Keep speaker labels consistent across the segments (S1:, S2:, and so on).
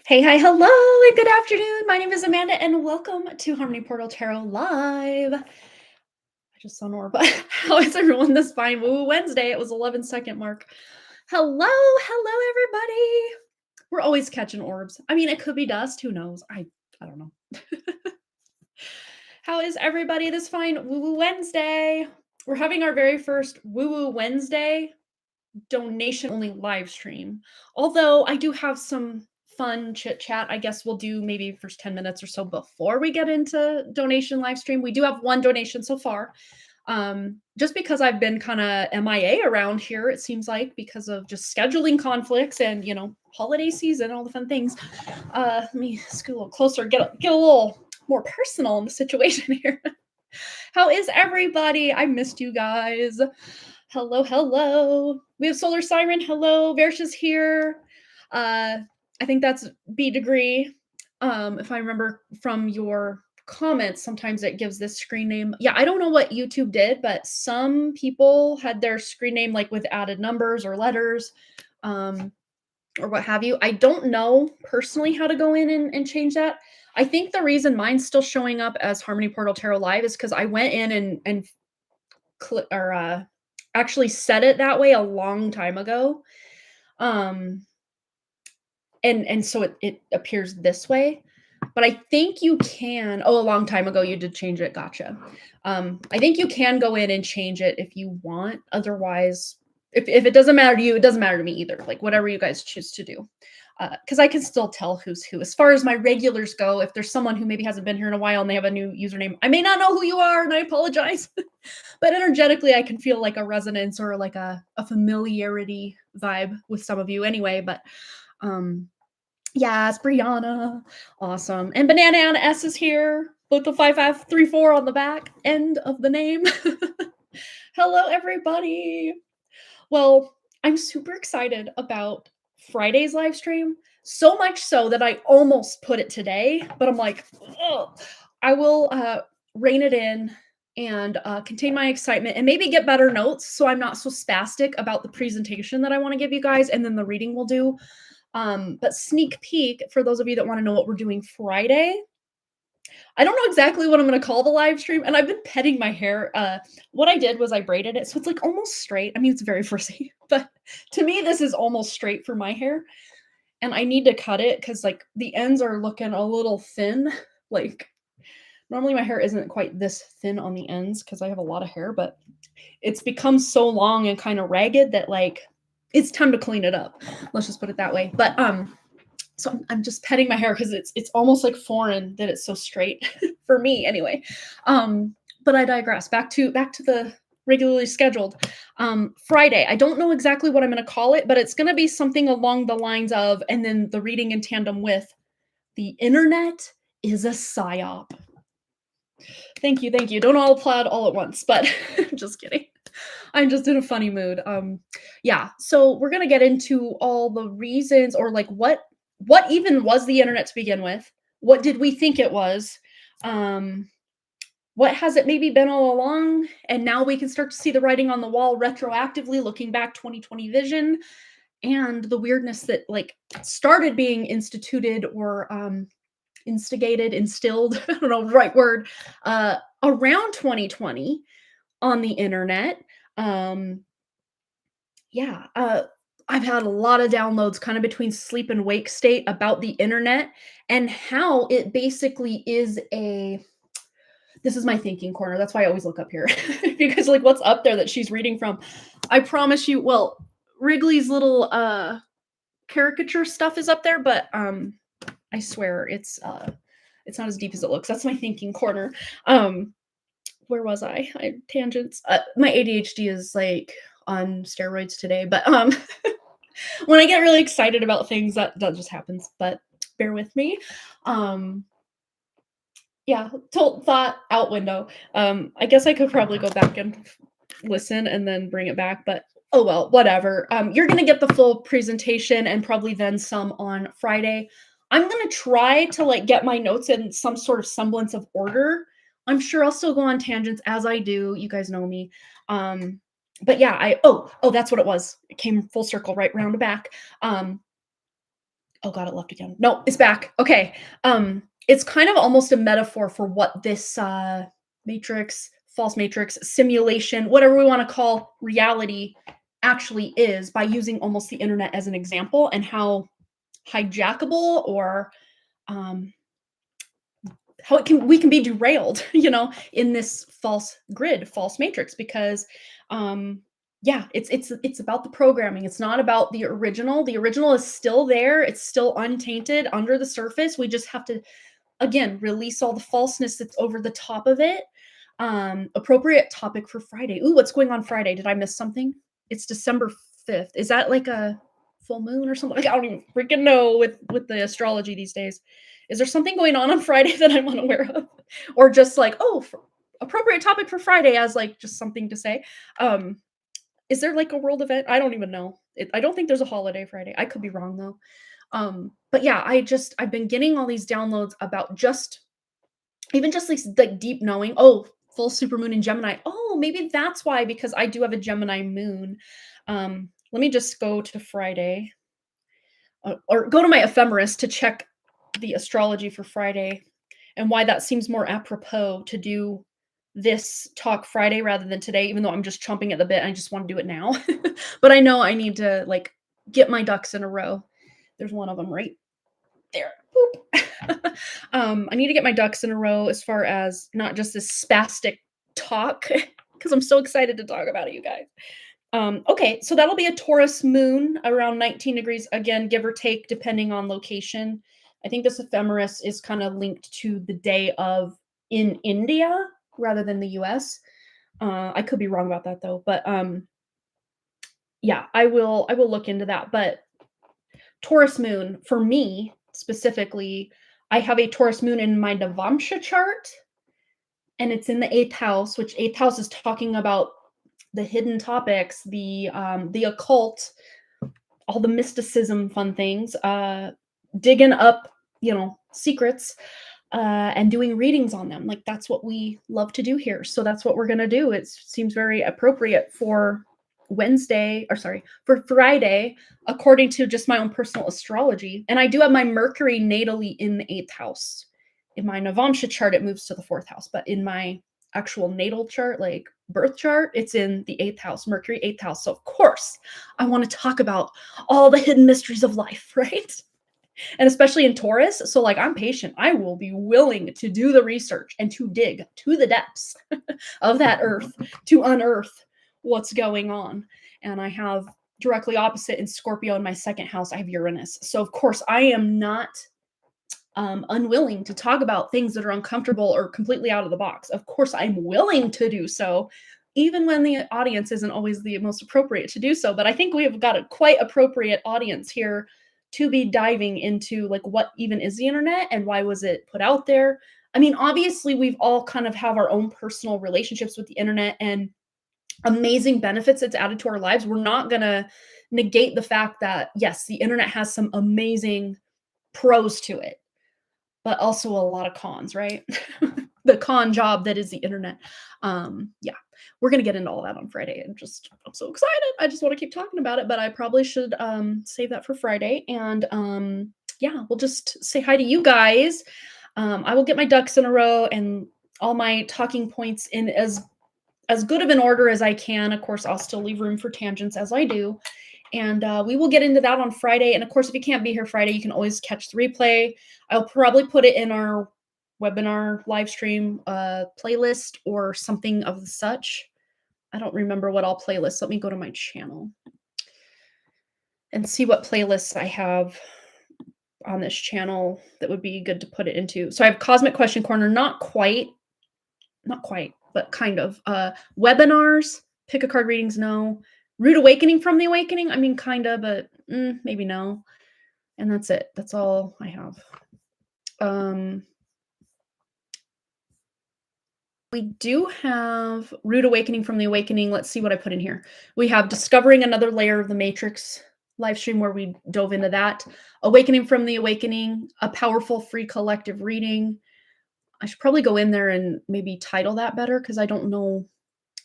S1: Hey, hi, hello, and good afternoon. My name is Amanda, and welcome to Harmony Portal Tarot Live. I just saw Nora, but how is everyone this fine Woo Wednesday? It was 11-second mark. Hello, everybody. We're always catching orbs. I mean, it could be dust. Who knows? I don't know. How is everybody this fine Woo Wednesday? We're having our very first Woo Wednesday donation only live stream. Although I do have some fun chit chat. I guess we'll do maybe first 10 minutes or so before we get into donation live stream. We do have one donation so far. Just because I've been kind of MIA around here, it seems like, because of just scheduling conflicts and holiday season, all the fun things. Let me scoot a little closer, get a little more personal in the situation here. How is everybody? I missed you guys. Hello. We have Solar Siren. Hello. Versh is here. I think that's B degree. If I remember from your comments, sometimes it gives this screen name. Yeah, I don't know what YouTube did, but some people had their screen name like with added numbers or letters, or what have you. I don't know personally how to go in and change that. I think the reason mine's still showing up as Harmony Portal Tarot Live is because I went in and actually set it that way a long time ago. And so it appears this way. But I think you can a long time ago you did change it. Gotcha. I think you can go in and change it if you want. Otherwise, if it doesn't matter to you, it doesn't matter to me either. Like whatever you guys choose to do. Because I can still tell who's who. As far as my regulars go, if there's someone who maybe hasn't been here in a while and they have a new username, I may not know who you are, and I apologize. But energetically, I can feel like a resonance or like a familiarity vibe with some of you anyway. But yes, Brianna. Awesome. And Banana Anna S is here with the 5534 on the back end of the name. Hello, everybody. Well, I'm super excited about Friday's live stream. So much so that I almost put it today, but I'm like, ugh. I will rein it in and contain my excitement and maybe get better notes so I'm not so spastic about the presentation that I want to give you guys, and then the reading we'll do. But sneak peek for those of you that want to know what we're doing Friday. I don't know exactly what I'm going to call the live stream, and I've been petting my hair. What I did was I braided it, so it's like almost straight. I mean, it's very frizzy, but to me, this is almost straight for my hair. And I need to cut it because like the ends are looking a little thin. Like normally my hair isn't quite this thin on the ends because I have a lot of hair, but it's become so long and kind of ragged that like it's time to clean it up. Let's just put it that way. But so I'm just petting my hair because it's almost like foreign that it's so straight for me anyway. But I digress. Back to the regularly scheduled Friday. I don't know exactly what I'm going to call it, but it's going to be something along the lines of, and then the reading in tandem with, the internet is a psyop. Thank you. Don't all applaud all at once, but just kidding. I'm just in a funny mood. Yeah. So we're gonna get into all the reasons, or like what even was the internet to begin with? What did we think it was? What has it maybe been all along? And now we can start to see the writing on the wall retroactively, looking back 2020 vision, and the weirdness that like started being instituted or instigated, instilled, I don't know the right word, around 2020 on the internet. Yeah, I've had a lot of downloads kind of between sleep and wake state about the internet and how it basically is a, this is my thinking corner. That's why I always look up here because like what's up there that she's reading from. I promise you, well, Wrigley's little caricature stuff is up there, but I swear it's not as deep as it looks. That's my thinking corner. Where was I? Tangents. My ADHD is like on steroids today, but when I get really excited about things, that just happens. But bear with me. Yeah, thought out window. I guess I could probably go back and listen and then bring it back, but oh well, whatever. You're gonna get the full presentation and probably then some on Friday. I'm gonna try to like get my notes in some sort of semblance of order. I'm sure I'll still go on tangents as I do. You guys know me. But yeah, oh, that's what it was. It came full circle right round to back. Oh god, it left again. No, it's back. Okay. It's kind of almost a metaphor for what this matrix, false matrix, simulation, whatever we want to call reality actually is by using almost the internet as an example and how hijackable or um how it can we can be derailed, in this false grid, false matrix because yeah, it's about the programming. It's not about the original. The original is still there. It's still untainted under the surface. We just have to again release all the falseness that's over the top of it. Appropriate topic for Friday. Ooh, what's going on Friday? Did I miss something? It's December 5th. Is that like a full moon or something? Like, I don't even freaking know with the astrology these days. Is there something going on Friday that I'm unaware of? Or just like, oh, appropriate topic for Friday as like just something to say. Um, is there like a world event? I don't even know. I don't think there's a holiday Friday. I could be wrong though. But yeah, I've been getting all these downloads about just even just like deep knowing. Oh, full supermoon in Gemini. Oh, maybe that's why because I do have a Gemini moon. Let me just go to Friday or go to my ephemeris to check the astrology for Friday and why that seems more apropos to do this talk Friday rather than today, even though I'm just chomping at the bit. I just want to do it now. But I know I need to like get my ducks in a row. There's one of them right there. Boop. I need to get my ducks in a row as far as not just this spastic talk, because I'm so excited to talk about it, you guys. Okay, so that'll be a Taurus moon around 19 degrees, again, give or take, depending on location. I think this ephemeris is kind of linked to the day of in India rather than the US. I could be wrong about that though, but yeah, I will look into that. But Taurus moon for me specifically, I have a Taurus moon in my Navamsha chart, and it's in the eighth house, which eighth house is talking about the hidden topics, the occult, all the mysticism, fun things, digging up, secrets, and doing readings on them. Like that's what we love to do here. So that's what we're gonna do. It seems very appropriate for for Friday, according to just my own personal astrology. And I do have my Mercury natally in the eighth house. In my Navamsha chart, it moves to the fourth house, but in my actual natal chart, like birth chart, it's in the eighth house, Mercury eighth house. So of course, I want to talk about all the hidden mysteries of life, right? And especially in Taurus. So like I'm patient. I will be willing to do the research and to dig to the depths of that earth to unearth what's going on. And I have directly opposite in Scorpio in my second house, I have Uranus. So of course I am not unwilling to talk about things that are uncomfortable or completely out of the box. Of course, I'm willing to do so, even when the audience isn't always the most appropriate to do so. But I think we have got a quite appropriate audience here to be diving into like what even is the internet and why was it put out there. I mean, obviously, we've all kind of have our own personal relationships with the internet and amazing benefits it's added to our lives. We're not going to negate the fact that, yes, the internet has some amazing pros to it, but also a lot of cons, right? The con job that is the internet. Yeah, we're gonna get into all that on Friday, and I'm so excited. I just want to keep talking about it, but I probably should save that for Friday. And yeah, we'll just say hi to you guys. I will get my ducks in a row and all my talking points in as good of an order as I can. Of course, I'll still leave room for tangents as I do. And we will get into that on Friday. And of course, if you can't be here Friday, you can always catch the replay. I'll probably put it in our webinar live stream playlist or something of such. I don't remember what all playlists. Let me go to my channel and see what playlists I have on this channel that would be good to put it into. So I have Cosmic Question Corner, not quite, but kind of. Webinars, pick a card readings, no. Rude Awakening from the Awakening, I mean, kind of, but maybe no. And that's it. That's all I have. We do have Rude Awakening from the Awakening. Let's see what I put in here. We have Discovering Another Layer of the Matrix live stream where we dove into that. Awakening from the Awakening, a powerful free collective reading. I should probably go in there and maybe title that better because I don't know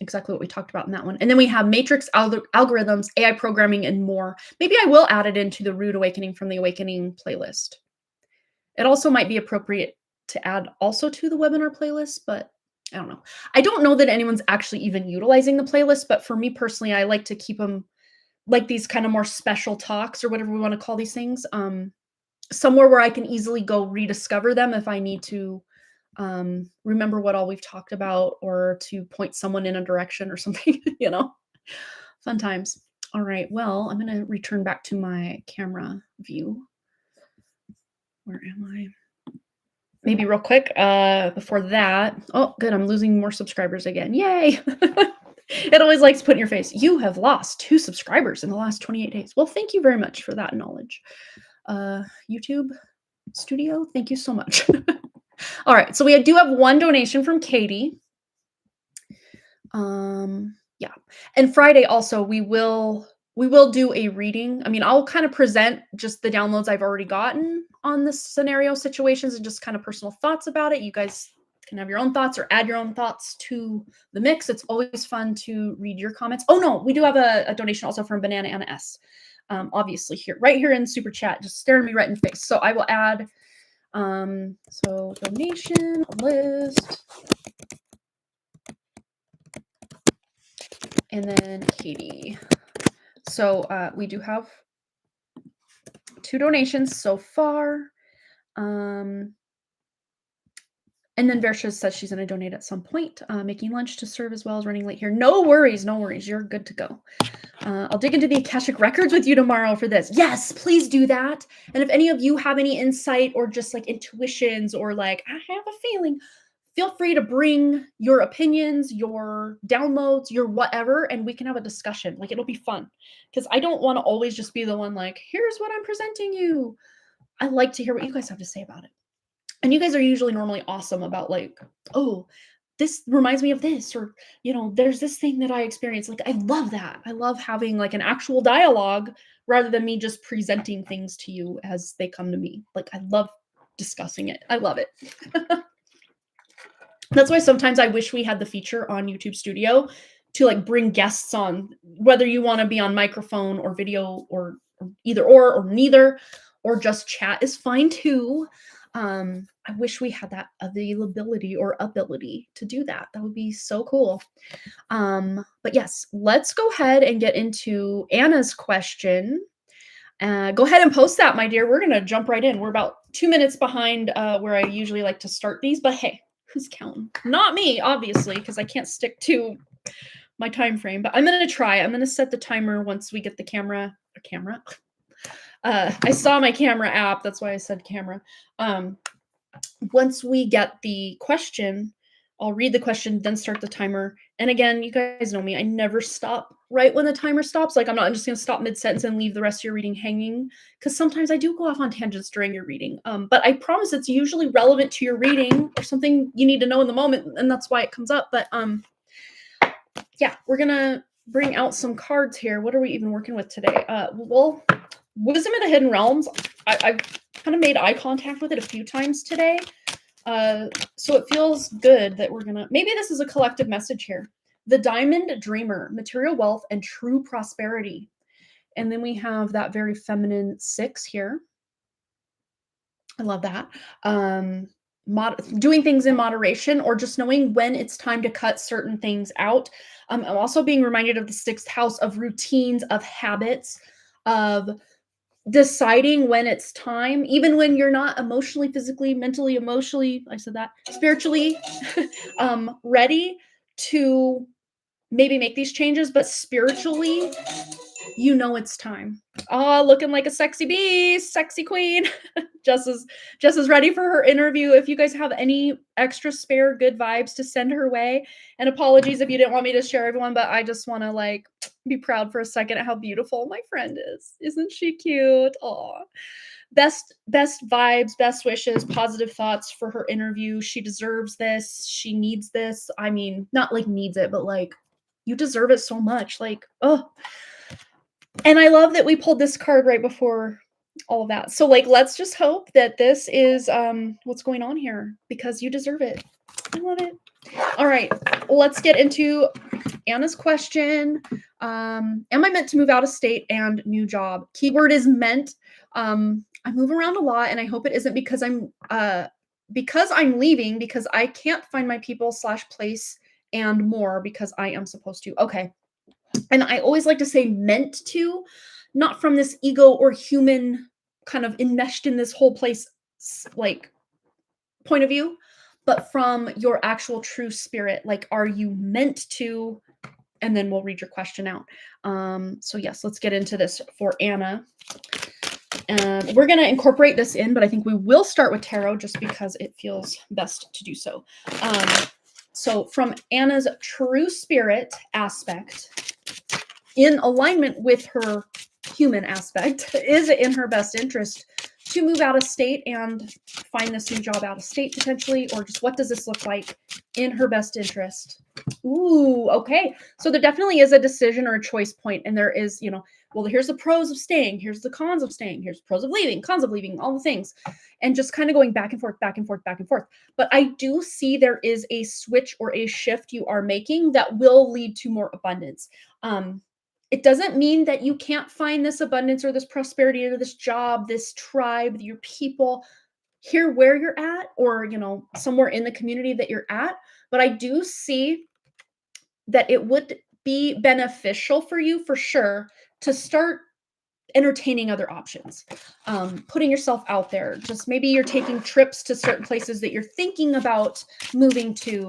S1: exactly what we talked about in that one. And then we have matrix algorithms, AI programming, and more. Maybe I will add it into the Rude Awakening from the Awakening playlist. It also might be appropriate to add also to the webinar playlist, but I don't know. I don't know that anyone's actually even utilizing the playlist, but for me personally, I like to keep them like these kind of more special talks or whatever we want to call these things, somewhere where I can easily go rediscover them if I need to remember what all we've talked about or to point someone in a direction or something, fun times. All right, well, I'm going to return back to my camera view. Where am I? Maybe real quick before that. Oh, good. I'm losing more subscribers again. Yay. It always likes putting your face. You have lost 2 subscribers in the last 28 days. Well, thank you very much for that knowledge. YouTube Studio, thank you so much. All right, so we do have one donation from Katie. Yeah, and Friday also we will do a reading. I mean, I'll kind of present just the downloads I've already gotten on the scenario situations and just kind of personal thoughts about it. You guys can have your own thoughts or add your own thoughts to the mix. It's always fun to read your comments. Oh no, we do have a donation also from Banana Anna S. Obviously here, right here in Super Chat, just staring me right in the face. So I will add, so donation list, and then Katie. So we do have 2 donations so far. And then Versha says she's going to donate at some point, making lunch to serve as well as running late here. No worries, no worries. You're good to go. I'll dig into the Akashic Records with you tomorrow for this. Yes, please do that. And if any of you have any insight or just like intuitions or like, I have a feeling, feel free to bring your opinions, your downloads, your whatever, and we can have a discussion. Like, it'll be fun. Because I don't want to always just be the one like, here's what I'm presenting you. I like to hear what you guys have to say about it. And you guys are usually normally awesome about like, oh, this reminds me of this, or, there's this thing that I experienced. Like, I love that. I love having like an actual dialogue rather than me just presenting things to you as they come to me. Like, I love discussing it. I love it. That's why sometimes I wish we had the feature on YouTube Studio to like bring guests on, whether you want to be on microphone or video or either or neither, or just chat is fine too. I wish we had that availability or ability to do that. That would be so cool. But yes, let's go ahead and get into Anna's question. Go ahead and post that, my dear. We're going to jump right in. We're about 2 minutes behind where I usually like to start these, but hey, who's counting? Not me, obviously, because I can't stick to my time frame, but I'm going to try. I'm going to set the timer once we get the camera. I saw my camera app. That's why I said camera. Once we get the question, I'll read the question, then start the timer. And again, you guys know me. I never stop right when the timer stops. Like, I'm not just going to stop mid-sentence and leave the rest of your reading hanging, because sometimes I do go off on tangents during your reading. But I promise it's usually relevant to your reading or something you need to know in the moment, and that's why it comes up. But yeah, we're going to bring out some cards here. What are we even working with today? Well, Wisdom of the Hidden Realms. I've kind of made eye contact with it a few times today. So it feels good that we're gonna, maybe this is a collective message here. The Diamond Dreamer, material wealth and true prosperity. And then we have that very feminine 6 here. I love that. Doing things in moderation, or just knowing when it's time to cut certain things out. I'm also being reminded of the 6th house of routines, of habits, of deciding when it's time, even when you're not emotionally, physically, mentally, emotionally, I said that, spiritually ready to maybe make these changes, but spiritually, it's time. Oh, looking like a sexy beast, sexy queen. Jess is ready for her interview. If you guys have any extra spare good vibes to send her way, and apologies if you didn't want me to share everyone, but I just want to like be proud for a second at how beautiful my friend is. Isn't she cute? Aw. Best vibes, best wishes, positive thoughts for her interview. She deserves this. She needs this. I mean, not like needs it, but like, you deserve it so much. Like, oh. And I love that we pulled this card right before all of that. So like, let's just hope that this is what's going on here, because you deserve it. I love it. All right, let's get into Anna's question. Am I meant to move out of state and new job? Keyword is meant. I move around a lot, and I hope it isn't because I'm leaving because I can't find my people / place and more because I am supposed to. Okay. And I always like to say meant to, not from this ego or human kind of enmeshed in this whole place like point of view, but from your actual true spirit. Like, are you meant to? And then we'll read your question out. So yes, let's get into this for Anna. We're going to incorporate this in, but I think we will start with tarot just because it feels best to do so. So from Anna's true spirit aspect, in alignment with her human aspect, is it in her best interest to move out of state and find this new job out of state potentially, or just what does this look like in her best interest? Ooh, okay. So there definitely is a decision or a choice point, and there is, well, here's the pros of staying, here's the cons of staying, here's pros of leaving, cons of leaving, all the things, and just kind of going back and forth, back and forth, back and forth. But I do see there is a switch or a shift you are making that will lead to more abundance. It doesn't mean that you can't find this abundance or this prosperity or this job, this tribe, your people here where you're at, or, somewhere in the community that you're at. But I do see that it would be beneficial for you for sure to start entertaining other options, putting yourself out there. Just maybe you're taking trips to certain places that you're thinking about moving to,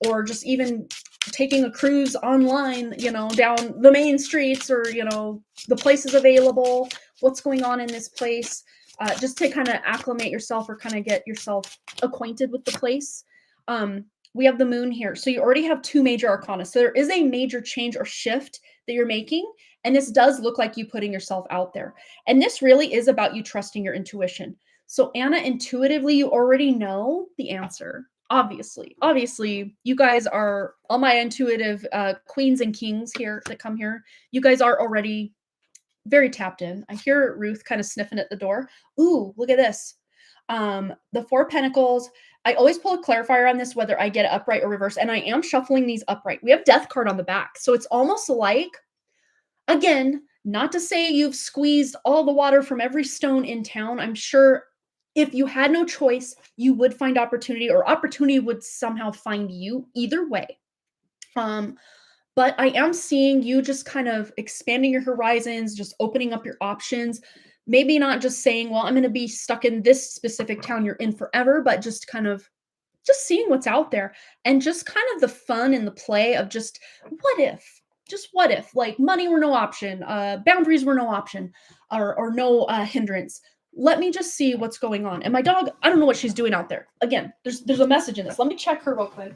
S1: or just even taking a cruise online, down the main streets, or, the places available, what's going on in this place, just to kind of acclimate yourself or kind of get yourself acquainted with the place. We have the moon here. So you already have 2 major arcana. So there is a major change or shift that you're making. And this does look like you putting yourself out there. And this really is about you trusting your intuition. So Anna, intuitively, you already know the answer. Obviously, you guys are all my intuitive queens and kings here that come here. You guys are already very tapped in. I hear Ruth kind of sniffing at the door. Ooh, look at this. The 4 Pentacles. I always pull a clarifier on this, whether I get it upright or reverse. And I am shuffling these upright. We have Death card on the back. So it's almost like, again, not to say you've squeezed all the water from every stone in town. I'm sure if you had no choice, you would find opportunity, or opportunity would somehow find you either way. But I am seeing you just kind of expanding your horizons, just opening up your options. Maybe not just saying, well, I'm going to be stuck in this specific town you're in forever, but just kind of just seeing what's out there, and just kind of the fun and the play of just what if, like money were no option, boundaries were no option, or no hindrance. Let me just see what's going on. And my dog, I don't know what she's doing out there. Again, there's a message in this. Let me check her real quick.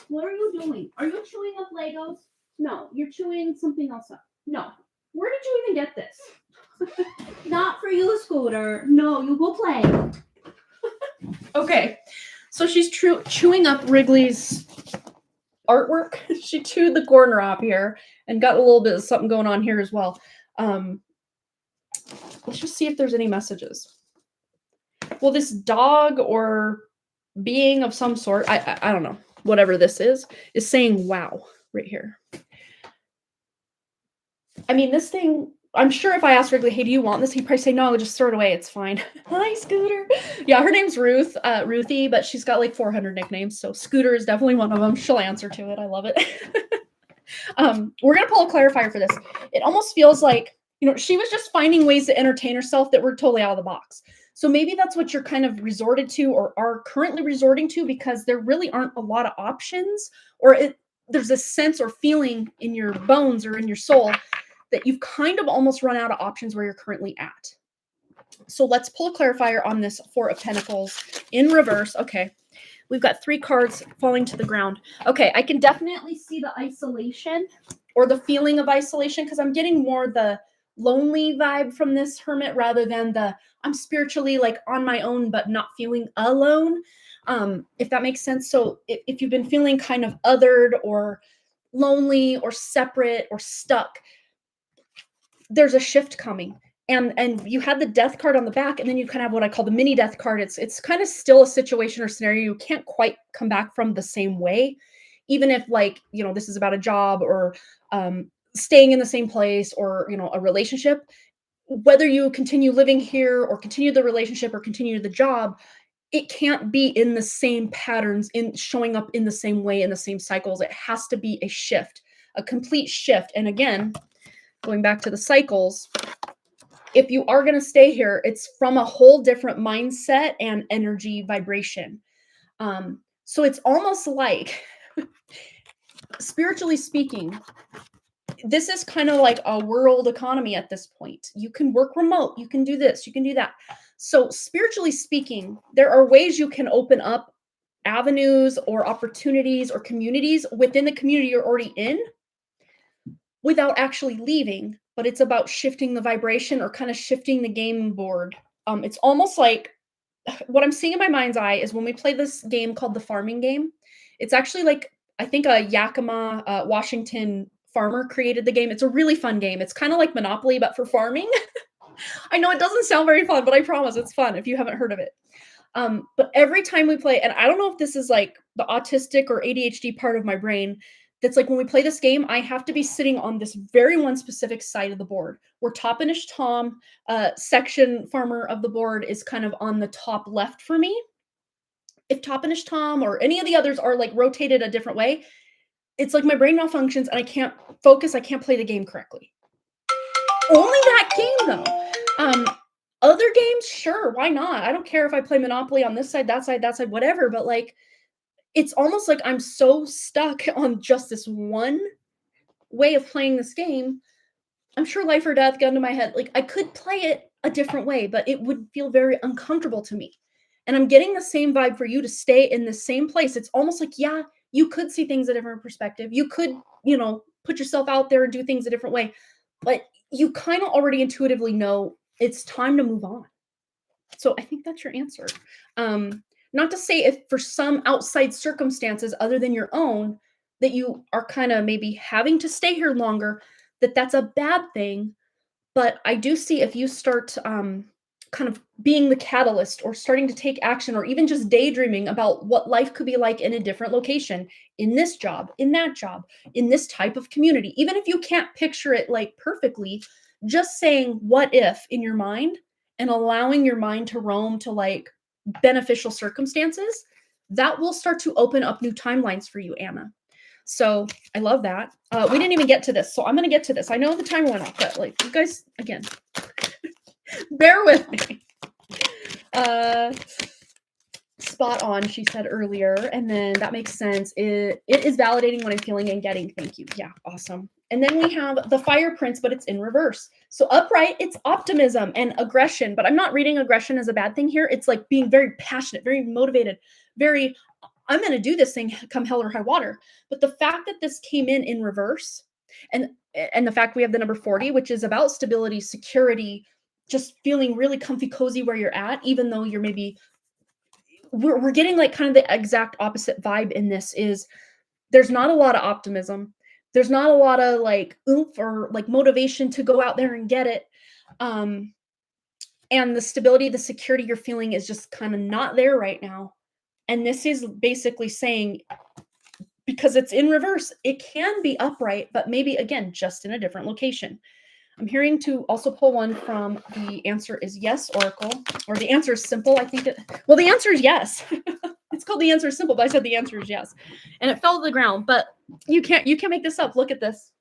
S1: What are you doing? Are you chewing up Legos? No, you're chewing something else up. No. Where did you even get this? Not for you, Scooter. No, you go play. Okay, so she's chewing up Wrigley's artwork. She chewed the corner off here and got a little bit of something going on here as well. Let's just see if there's any messages. Well, this dog or being of some sort, I don't know, whatever this is saying wow right here. I mean, this thing, I'm sure if I asked Wrigley, hey, do you want this? He'd probably say, no, just throw it away. It's fine. Hi, Scooter. Yeah, her name's Ruth, Ruthie, but she's got like 400 nicknames. So Scooter is definitely one of them. She'll answer to it. I love it. We're going to pull a clarifier for this. It almost feels like, she was just finding ways to entertain herself that were totally out of the box. So maybe that's what you're kind of resorted to, or are currently resorting to, because there really aren't a lot of options, or there's a sense or feeling in your bones or in your soul that you've kind of almost run out of options where you're currently at. So let's pull a clarifier on this 4 of Pentacles in reverse. Okay, we've got 3 cards falling to the ground. Okay, I can definitely see the isolation, or the feeling of isolation, because I'm getting more the lonely vibe from this Hermit rather than the I'm spiritually like on my own but not feeling alone, if that makes sense. So if you've been feeling kind of othered or lonely or separate or stuck, there's a shift coming. And you had the death card on the back, and then you kind of have what I call the mini death card. It's kind of still a situation or scenario you can't quite come back from the same way, even if, like, this is about a job or staying in the same place, or a relationship. Whether you continue living here or continue the relationship or continue the job, it can't be in the same patterns, in showing up in the same way, in the same cycles. It has to be a shift, a complete shift. And again, going back to the cycles, if you are going to stay here, it's from a whole different mindset and energy vibration. So it's almost like, spiritually speaking, this is kind of like a world economy at this point. You can work remote, you can do this, you can do that. So spiritually speaking, there are ways you can open up avenues or opportunities or communities within the community you're already in without actually leaving, but it's about shifting the vibration or kind of shifting the game board. It's almost like, what I'm seeing in my mind's eye is when we play this game called the farming game. It's actually like, I think a Yakima, Washington farmer created the game. It's a really fun game. It's kind of like Monopoly, but for farming. I know it doesn't sound very fun, but I promise it's fun if you haven't heard of it. But every time we play, and I don't know if this is like the autistic or ADHD part of my brain, that's like when we play this game, I have to be sitting on this very one specific side of the board, where Toppenish Tom, section farmer of the board, is kind of on the top left for me. If Toppenish Tom or any of the others are like rotated a different way, it's like my brain malfunctions and I can't focus, I can't play the game correctly. Only that game though. Other games, sure, why not? I don't care if I play Monopoly on this side, that side, whatever, but like, it's almost like I'm so stuck on just this one way of playing this game. I'm sure life or death, gun to my head, like, I could play it a different way, but it would feel very uncomfortable to me. And I'm getting the same vibe for you to stay in the same place. It's almost like, yeah, you could see things a different perspective. You could, put yourself out there and do things a different way. But you kind of already intuitively know it's time to move on. So I think that's your answer. Not to say if for some outside circumstances other than your own that you are kind of maybe having to stay here longer, that's a bad thing. But I do see if you start kind of being the catalyst or starting to take action or even just daydreaming about what life could be like in a different location, in this job, in that job, in this type of community, even if you can't picture it like perfectly, just saying what if in your mind and allowing your mind to roam to like beneficial circumstances, that will start to open up new timelines for you, Anna. So I love that. We didn't even get to this, so I'm going to get to this. I know the timer went off, but like, you guys, again, bear with me. Spot on, she said earlier, and then that makes sense. It is validating what I'm feeling and getting. Thank you. Yeah, awesome. And then we have the Fire Prince, but it's in reverse. So upright, it's optimism and aggression, but I'm not reading aggression as a bad thing here. It's like being very passionate, very motivated, very, I'm going to do this thing come hell or high water. But the fact that this came in reverse, and the fact we have the number 40, which is about stability, security, just feeling really comfy, cozy where you're at, even though you're maybe, we're getting like kind of the exact opposite vibe in this. Is there's not a lot of optimism. There's not a lot of like oomph or like motivation to go out there and get it. And the stability, the security you're feeling is just kind of not there right now. And this is basically saying, because it's in reverse, it can be upright, but maybe again, just in a different location. I'm hearing to also pull one from the answer is yes oracle, or the answer is simple. I think well, the answer is yes. It's called the answer is simple, but I said the answer is yes. And it fell to the ground, but you can't make this up. Look at this.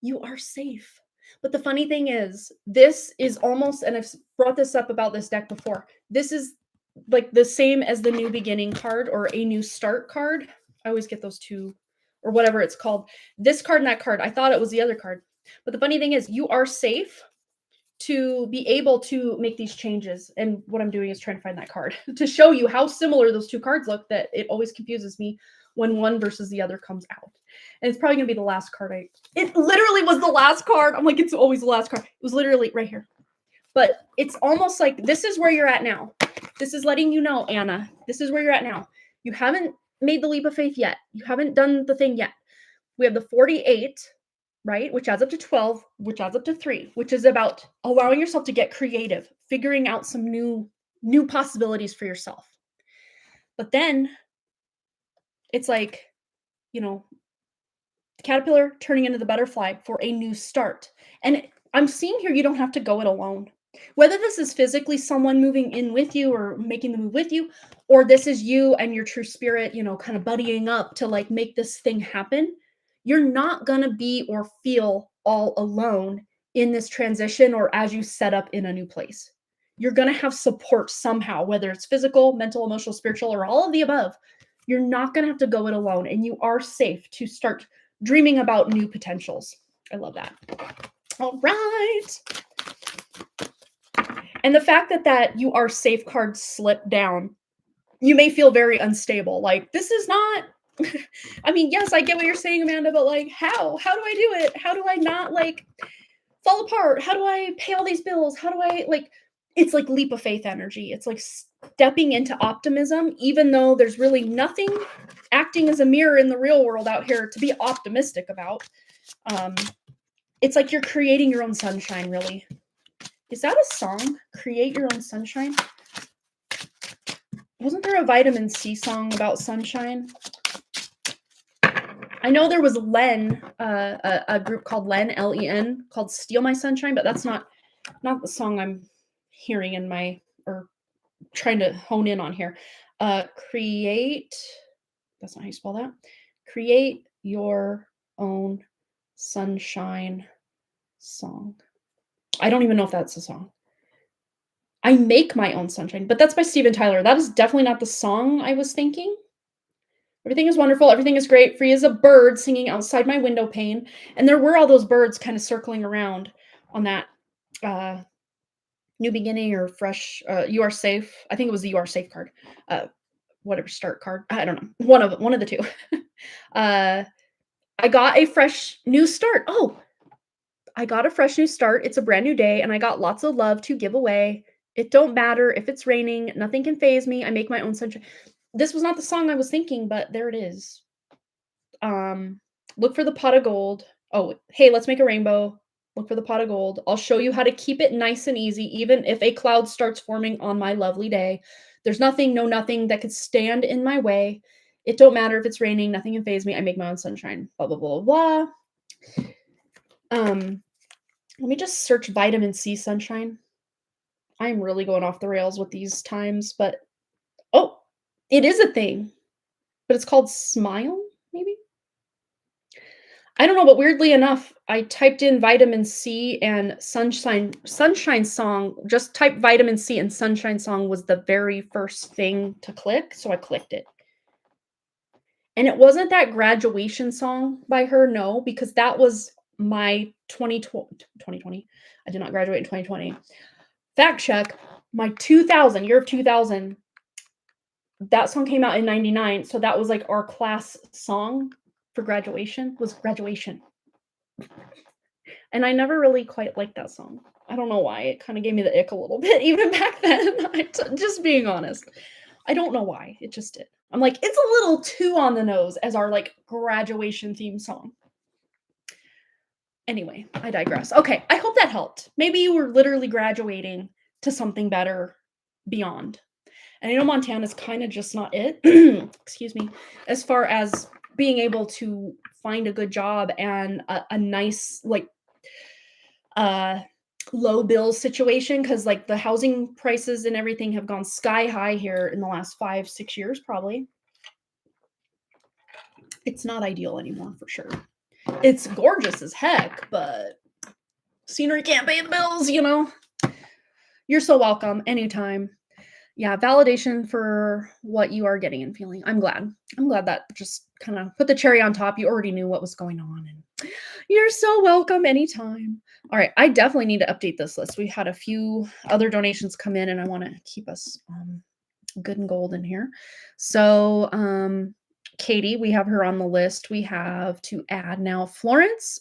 S1: You are safe. But the funny thing is, this is almost, and I've brought this up about this deck before, this is like the same as the new beginning card or a new start card. I always get those two, or whatever it's called. This card and that card, I thought it was the other card. But the funny thing is, you are safe to be able to make these changes. And what I'm doing is trying to find that card to show you how similar those two cards look, that it always confuses me when one versus the other comes out. And it's probably going to be the last card. It literally was the last card. I'm like, it's always the last card. It was literally right here. But it's almost like this is where you're at now. This is letting you know, Anna, this is where you're at now. You haven't made the leap of faith yet. You haven't done the thing yet. We have the 48, right? Which adds up to 12, which adds up to 3, which is about allowing yourself to get creative, figuring out some new possibilities for yourself. But then it's like, you know, the caterpillar turning into the butterfly for a new start. And I'm seeing here you don't have to go it alone. Whether this is physically someone moving in with you or making the move with you, or this is you and your true spirit, kind of buddying up to like make this thing happen, you're not going to be or feel all alone in this transition or as you set up in a new place. You're going to have support somehow, whether it's physical, mental, emotional, spiritual, or all of the above. You're not going to have to go it alone, and you are safe to start dreaming about new potentials. I love that. All right. And the fact that you are safe card slipped down, you may feel very unstable. Like, this is not, I mean, yes, I get what you're saying, Amanda, but like, how? How do I do it? How do I not like fall apart? How do I pay all these bills? How do I like, it's like leap of faith energy. It's like stepping into optimism, even though there's really nothing acting as a mirror in the real world out here to be optimistic about. It's like you're creating your own sunshine, really. Is that a song? Create Your Own Sunshine? Wasn't there a vitamin C song about sunshine? I know there was Len, a group called Len, L-E-N, called Steal My Sunshine, but that's not the song I'm hearing in my, or trying to hone in on here. Create, that's not how you spell that. Create Your Own Sunshine song. I don't even know if that's a song. I Make My Own Sunshine, but that's by Steven Tyler. That is definitely not the song I was thinking. Everything is wonderful. Everything is great. Free as a bird singing outside my window pane. And there were all those birds kind of circling around on that new beginning or fresh, you are safe. I think it was the you are safe card. Whatever, start card. I don't know. One of the two. I got a fresh new start. Oh, I got a fresh new start. It's a brand new day, and I got lots of love to give away. It don't matter if it's raining. Nothing can faze me. I make my own sunshine. This was not the song I was thinking, but there it is. Look for the pot of gold. Oh, hey, let's make a rainbow. Look for the pot of gold. I'll show you how to keep it nice and easy, even if a cloud starts forming on my lovely day. There's nothing, no nothing that could stand in my way. It don't matter if it's raining. Nothing can faze me. I make my own sunshine. Blah, blah, blah, blah. Let me just search vitamin C sunshine. I'm really going off the rails with these times, but oh, it is a thing. But it's called Smile, maybe? I don't know, but weirdly enough, I typed in vitamin C and sunshine song, just type vitamin C and sunshine song was the very first thing to click, so I clicked it. And it wasn't that graduation song by her, no, because that was my 2020. I did not graduate in 2020. Fact check, my 2000, year of 2000, that song came out in 99, so that was like our class song for graduation, was Graduation. And I never really quite liked that song. I don't know why. It kind of gave me the ick a little bit, even back then. Just being honest. I don't know why. It just did. I'm like, it's a little too on the nose as our like graduation theme song. Anyway, I digress. Okay, I hope that helped. Maybe you were literally graduating to something better beyond. And I know Montana's kind of just not it, excuse me, as far as being able to find a good job and a nice, like, low bill situation, because like the housing prices and everything have gone sky high here in the last 5-6 years, probably. It's not ideal anymore, for sure. It's gorgeous as heck, but scenery can't pay the bills, you know? You're so welcome anytime. Yeah, validation for what you are getting and feeling. I'm glad that just kind of put the cherry on top. You already knew what was going on, and you're so welcome anytime. All right, I definitely need to update this list. We had a few other donations come in, and I want to keep us good and golden here. So, Katie, we have her on the list. We have to add now Florence,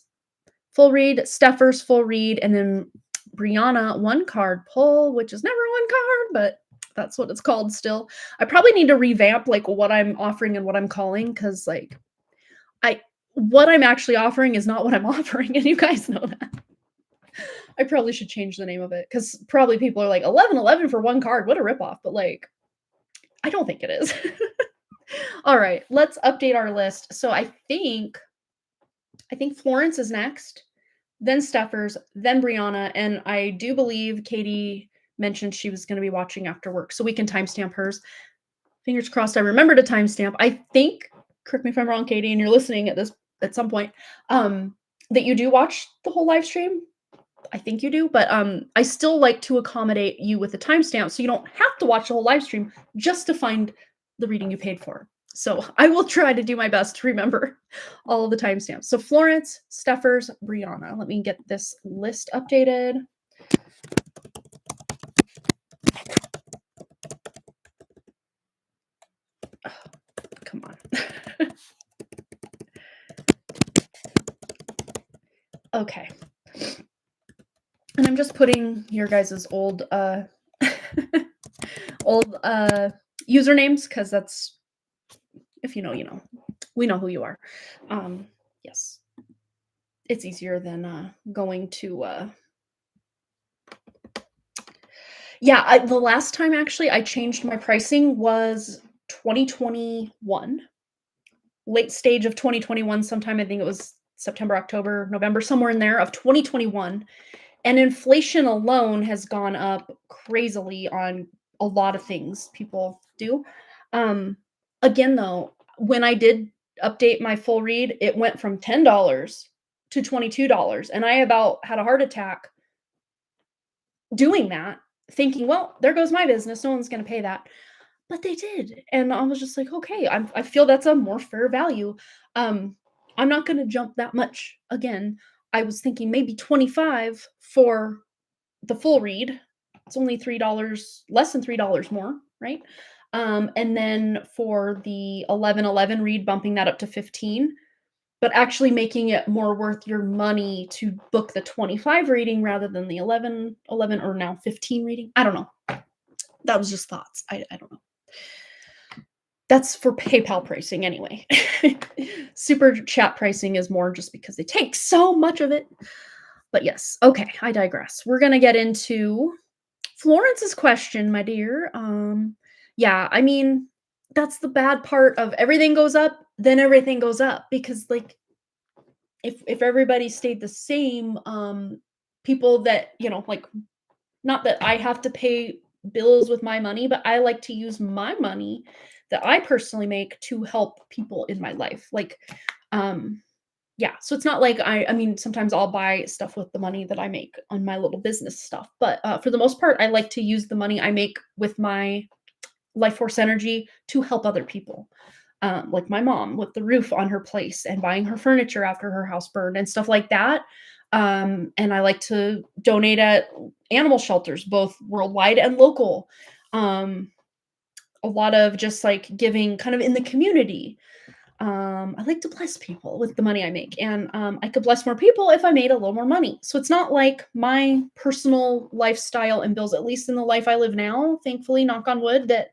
S1: full read, Steffers, full read, and then Brianna, one card pull, which is never one card, but that's what it's called still. I probably need to revamp like what I'm offering and what I'm calling, because like what I'm actually offering is not what I'm offering, and you guys know that. I probably should change the name of it because probably people are like 11.11 for one card. What a ripoff! But like, I don't think it is. All right, let's update our list. So I think Florence is next, then Steffers, then Brianna, and I do believe Katie mentioned she was going to be watching after work, so we can timestamp hers. Fingers crossed. I remember to timestamp. I think, correct me if I'm wrong, Katie, and you're listening at some point, that you do watch the whole live stream. I think you do, but I still like to accommodate you with a timestamp so you don't have to watch the whole live stream just to find the reading you paid for. So I will try to do my best to remember all of the timestamps. So Florence, Steffers, Brianna. Let me get this list updated. Oh, come on. Okay. And I'm just putting your guys' old old usernames because that's, if you know, you know. We know who you are. Yes. It's easier than going to yeah, the last time actually I changed my pricing was 2021. Late stage of 2021 sometime, I think it was September, October, November, somewhere in there of 2021. And inflation alone has gone up crazily on a lot of things people do. Um, Again, though, when I did update my full read, it went from $10 to $22. And I about had a heart attack doing that, thinking, well, there goes my business. No one's going to pay that. But they did. And I was just like, okay, I feel that's a more fair value. I'm not going to jump that much again. I was thinking maybe 25 for the full read. It's only $3, less than $3 more, right? And then for the 11.11 read, bumping that up to 15, but actually making it more worth your money to book the 25 reading rather than the 11 or now 15 reading. I don't know. That was just thoughts. I don't know. That's for PayPal pricing anyway. Super chat pricing is more just because they take so much of it. But yes, okay, I digress. We're going to get into Florence's question, my dear. Yeah, I mean, that's the bad part of everything goes up, then everything goes up because like if everybody stayed the same, people that, you know, like not that I have to pay bills with my money, but I like to use my money that I personally make to help people in my life. Like yeah, so it's not like I mean, sometimes I'll buy stuff with the money that I make on my little business stuff, but for the most part, I like to use the money I make with my life force energy to help other people. Like my mom with the roof on her place and buying her furniture after her house burned and stuff like that. And I like to donate at animal shelters, both worldwide and local. A lot of just like giving kind of in the community. I like to bless people with the money I make, and I could bless more people if I made a little more money. So it's not like my personal lifestyle and bills, at least in the life I live now, thankfully, knock on wood, that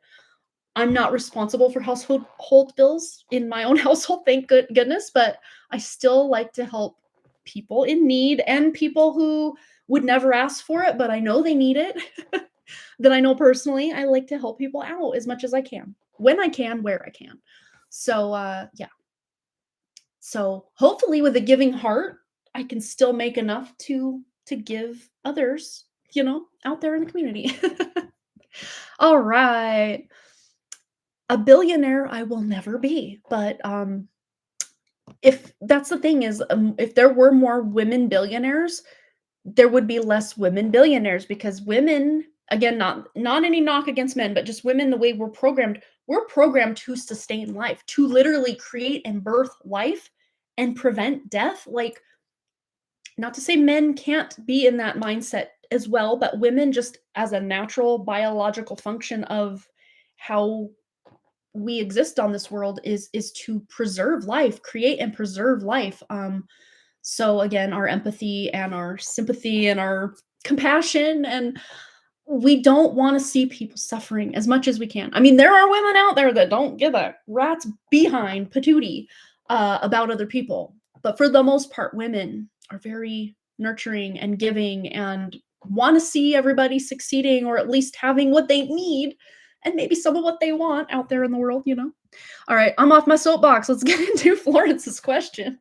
S1: I'm not responsible for household bills in my own household, thank goodness, but I still like to help people in need and people who would never ask for it, but I know they need it. That I know personally, I like to help people out as much as I can, when I can, where I can. So yeah. So hopefully with a giving heart, I can still make enough to give others, you know, out there in the community. All right. A billionaire I will never be, but if that's the thing is if there were more women billionaires, there would be less women billionaires because women, again, not any knock against men, but just women, the way we're programmed to sustain life, to literally create and birth life and prevent death. Like, not to say men can't be in that mindset as well, but women, just as a natural biological function of how we exist on this world, is to preserve life, create and preserve life. So again, our empathy and our sympathy and our compassion, and we don't want to see people suffering as much as we can. I mean, there are women out there that don't give a rat's behind patootie. about other people. But for the most part, women are very nurturing and giving and want to see everybody succeeding or at least having what they need and maybe some of what they want out there in the world, you know? All right, I'm off my soapbox. Let's get into Florence's question.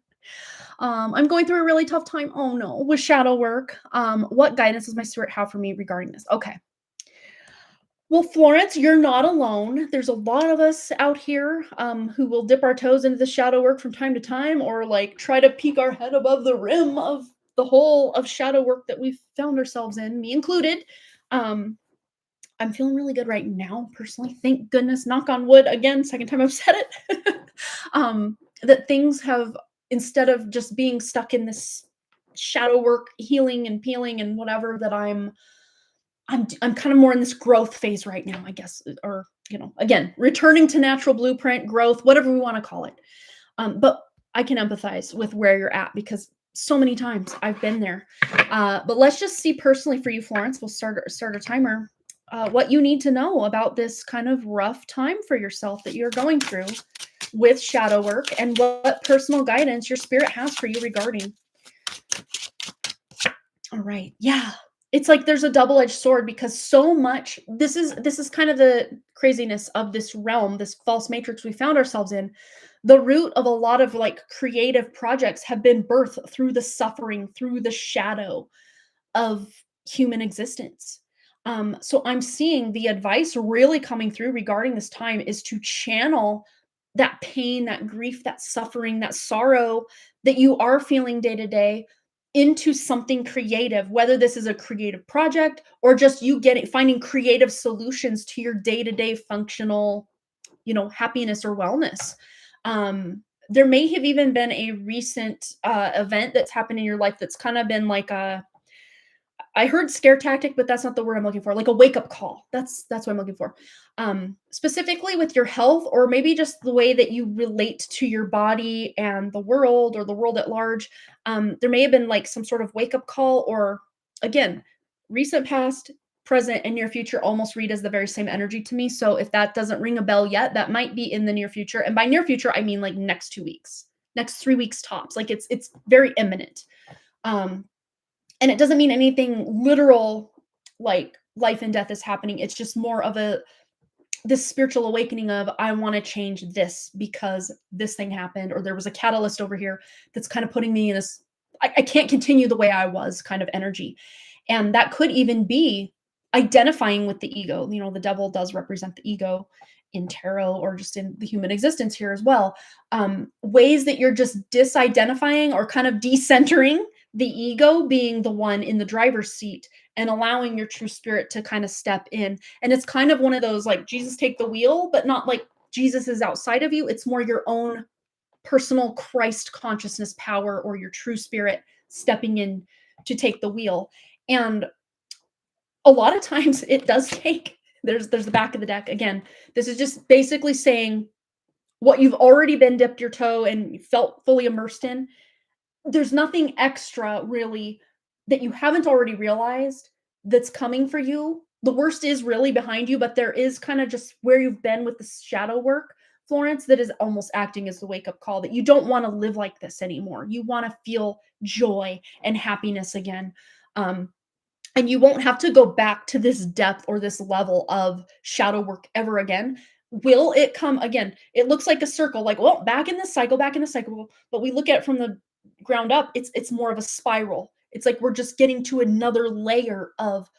S1: I'm going through a really tough time. Oh no, with shadow work. What guidance does my spirit have for me regarding this? Okay. Well, Florence, you're not alone. There's a lot of us out here who will dip our toes into the shadow work from time to time, or like try to peek our head above the rim of the hole of shadow work that we've found ourselves in, me included. Um, I'm feeling really good right now, personally. Thank goodness. Knock on wood again. Second time I've said it. That things have, instead of just being stuck in this shadow work, healing and peeling and whatever, that I'm kind of more in this growth phase right now, I guess, or again, returning to natural blueprint, growth, whatever we want to call it. But I can empathize with where you're at because so many times I've been there. But let's just see personally for you, Florence. We'll start a timer. What you need to know about this kind of rough time for yourself that you're going through with shadow work, and what personal guidance your spirit has for you regarding. All right. Yeah. It's like there's a double-edged sword because so much this is kind of the craziness of this realm, this false matrix we found ourselves in. The root of a lot of like creative projects have been birthed through the suffering, through the shadow of human existence. So I'm seeing the advice really coming through regarding this time is to channel that pain, that grief, that suffering, that sorrow that you are feeling day to day into something creative, whether this is a creative project or just you finding creative solutions to your day-to-day functional, happiness or wellness. There may have even been a recent event that's happened in your life that's kind of been like I heard scare tactic, but that's not the word I'm looking for. Like a wake up call. That's what I'm looking for. Specifically with your health, or maybe just the way that you relate to your body and the world, or the world at large. There may have been like some sort of wake up call, or again, recent past, present, and near future almost read as the very same energy to me. So if that doesn't ring a bell yet, that might be in the near future. And by near future, I mean like next 2 weeks, next 3 weeks tops. Like it's very imminent. Um, and it doesn't mean anything literal, like life and death is happening. It's just more of this spiritual awakening of, I want to change this because this thing happened, or there was a catalyst over here that's kind of putting me in this, I can't continue the way I was kind of energy. And that could even be identifying with the ego. The devil does represent the ego in tarot, or just in the human existence here as well. Ways that you're just disidentifying or kind of decentering the ego being the one in the driver's seat, and allowing your true spirit to kind of step in. And it's kind of one of those like Jesus take the wheel, but not like Jesus is outside of you. It's more your own personal Christ consciousness power, or your true spirit stepping in to take the wheel. And a lot of times it does take, there's the back of the deck. Again, this is just basically saying what you've already been dipped your toe and felt fully immersed in. There's nothing extra really that you haven't already realized that's coming for you. The worst is really behind you, but there is kind of just where you've been with the shadow work, Florence, that is almost acting as the wake up call that you don't want to live like this anymore. You want to feel joy and happiness again. And you won't have to go back to this depth or this level of shadow work ever again. Will it come again? It looks like a circle, like, well, back in this cycle, back in the cycle. But we look at it from the ground up, it's more of a spiral. It's like we're just getting to another layer of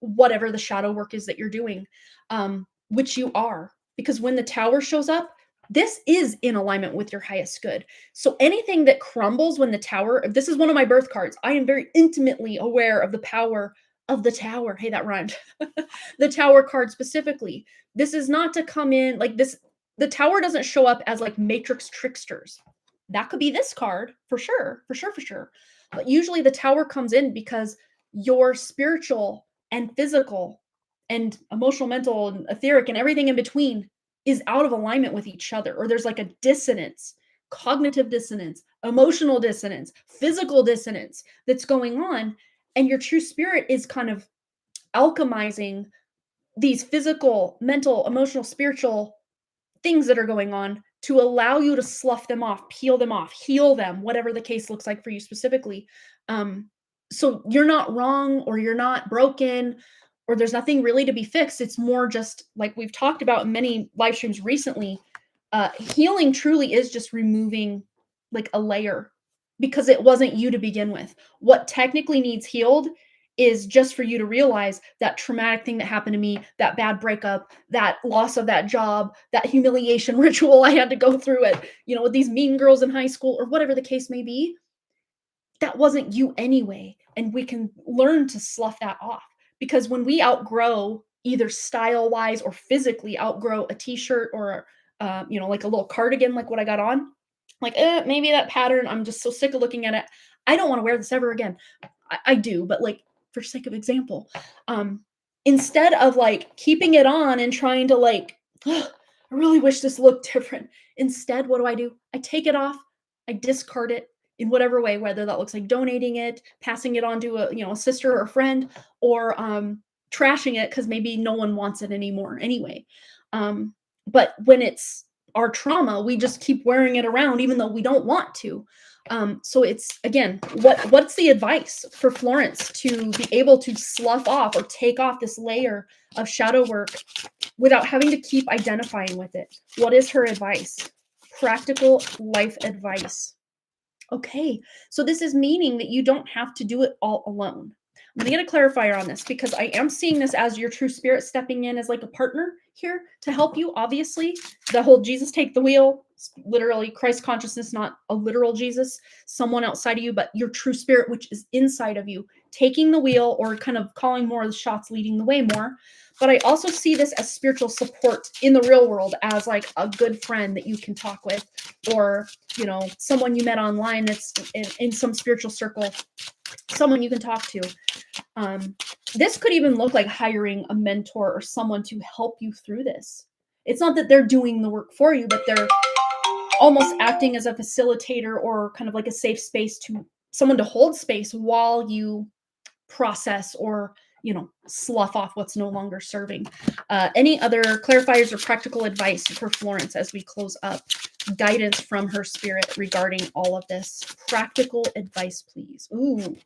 S1: whatever the shadow work is that you're doing, which you are. Because when the tower shows up, this is in alignment with your highest good. So anything that crumbles when the tower, this is one of my birth cards. I am very intimately aware of the power of the tower. Hey, that rhymed. The tower card specifically. This is not to come in like this. The tower doesn't show up as like matrix tricksters. That could be this card for sure, for sure, for sure. But usually the tower comes in because your spiritual and physical and emotional, mental, and etheric, and everything in between is out of alignment with each other, or there's like a dissonance, cognitive dissonance, emotional dissonance, physical dissonance that's going on. And your true spirit is kind of alchemizing these physical, mental, emotional, spiritual things that are going on to allow you to slough them off, peel them off, heal them, whatever the case looks like for you specifically. Um, so you're not wrong or you're not broken or there's nothing really to be fixed. It's more just like we've talked about in many live streams recently. Healing truly is just removing like a layer because it wasn't you to begin with. What technically needs healed is just for you to realize that traumatic thing that happened to me, that bad breakup, that loss of that job, that humiliation ritual I had to go through it, with these mean girls in high school or whatever the case may be, that wasn't you anyway. And we can learn to slough that off because when we outgrow either style wise or physically outgrow a t-shirt or, like a little cardigan, like what I got on, like, maybe that pattern, I'm just so sick of looking at it. I don't want to wear this ever again. I do, but like for sake of example, um, instead of like keeping it on and trying to like, "Ugh, I really wish this looked different. Instead, what do? I take it off, I discard it in whatever way, whether that looks like donating it, passing it on to a sister or a friend, or trashing it because maybe no one wants it anymore anyway. But when it's our trauma, we just keep wearing it around even though we don't want to. So it's again, what's the advice for Florence to be able to slough off or take off this layer of shadow work without having to keep identifying with it? What is her advice? Practical life advice. Okay, so this is meaning that you don't have to do it all alone. I'm gonna get a clarifier on this because I am seeing this as your true spirit stepping in as like a partner here to help you. Obviously, the whole Jesus take the wheel, literally Christ consciousness, not a literal Jesus, someone outside of you, but your true spirit, which is inside of you, taking the wheel or kind of calling more of the shots, leading the way more. But I also see this as spiritual support in the real world as like a good friend that you can talk with, or someone you met online that's in some spiritual circle, someone you can talk to. This could even look like hiring a mentor or someone to help you through this. It's not that they're doing the work for you, but they're almost acting as a facilitator or kind of like a safe space to someone to hold space while you process or slough off what's no longer serving. Any other clarifiers or practical advice for Florence as we close up? Guidance from her spirit regarding all of this. Practical advice, please. Ooh.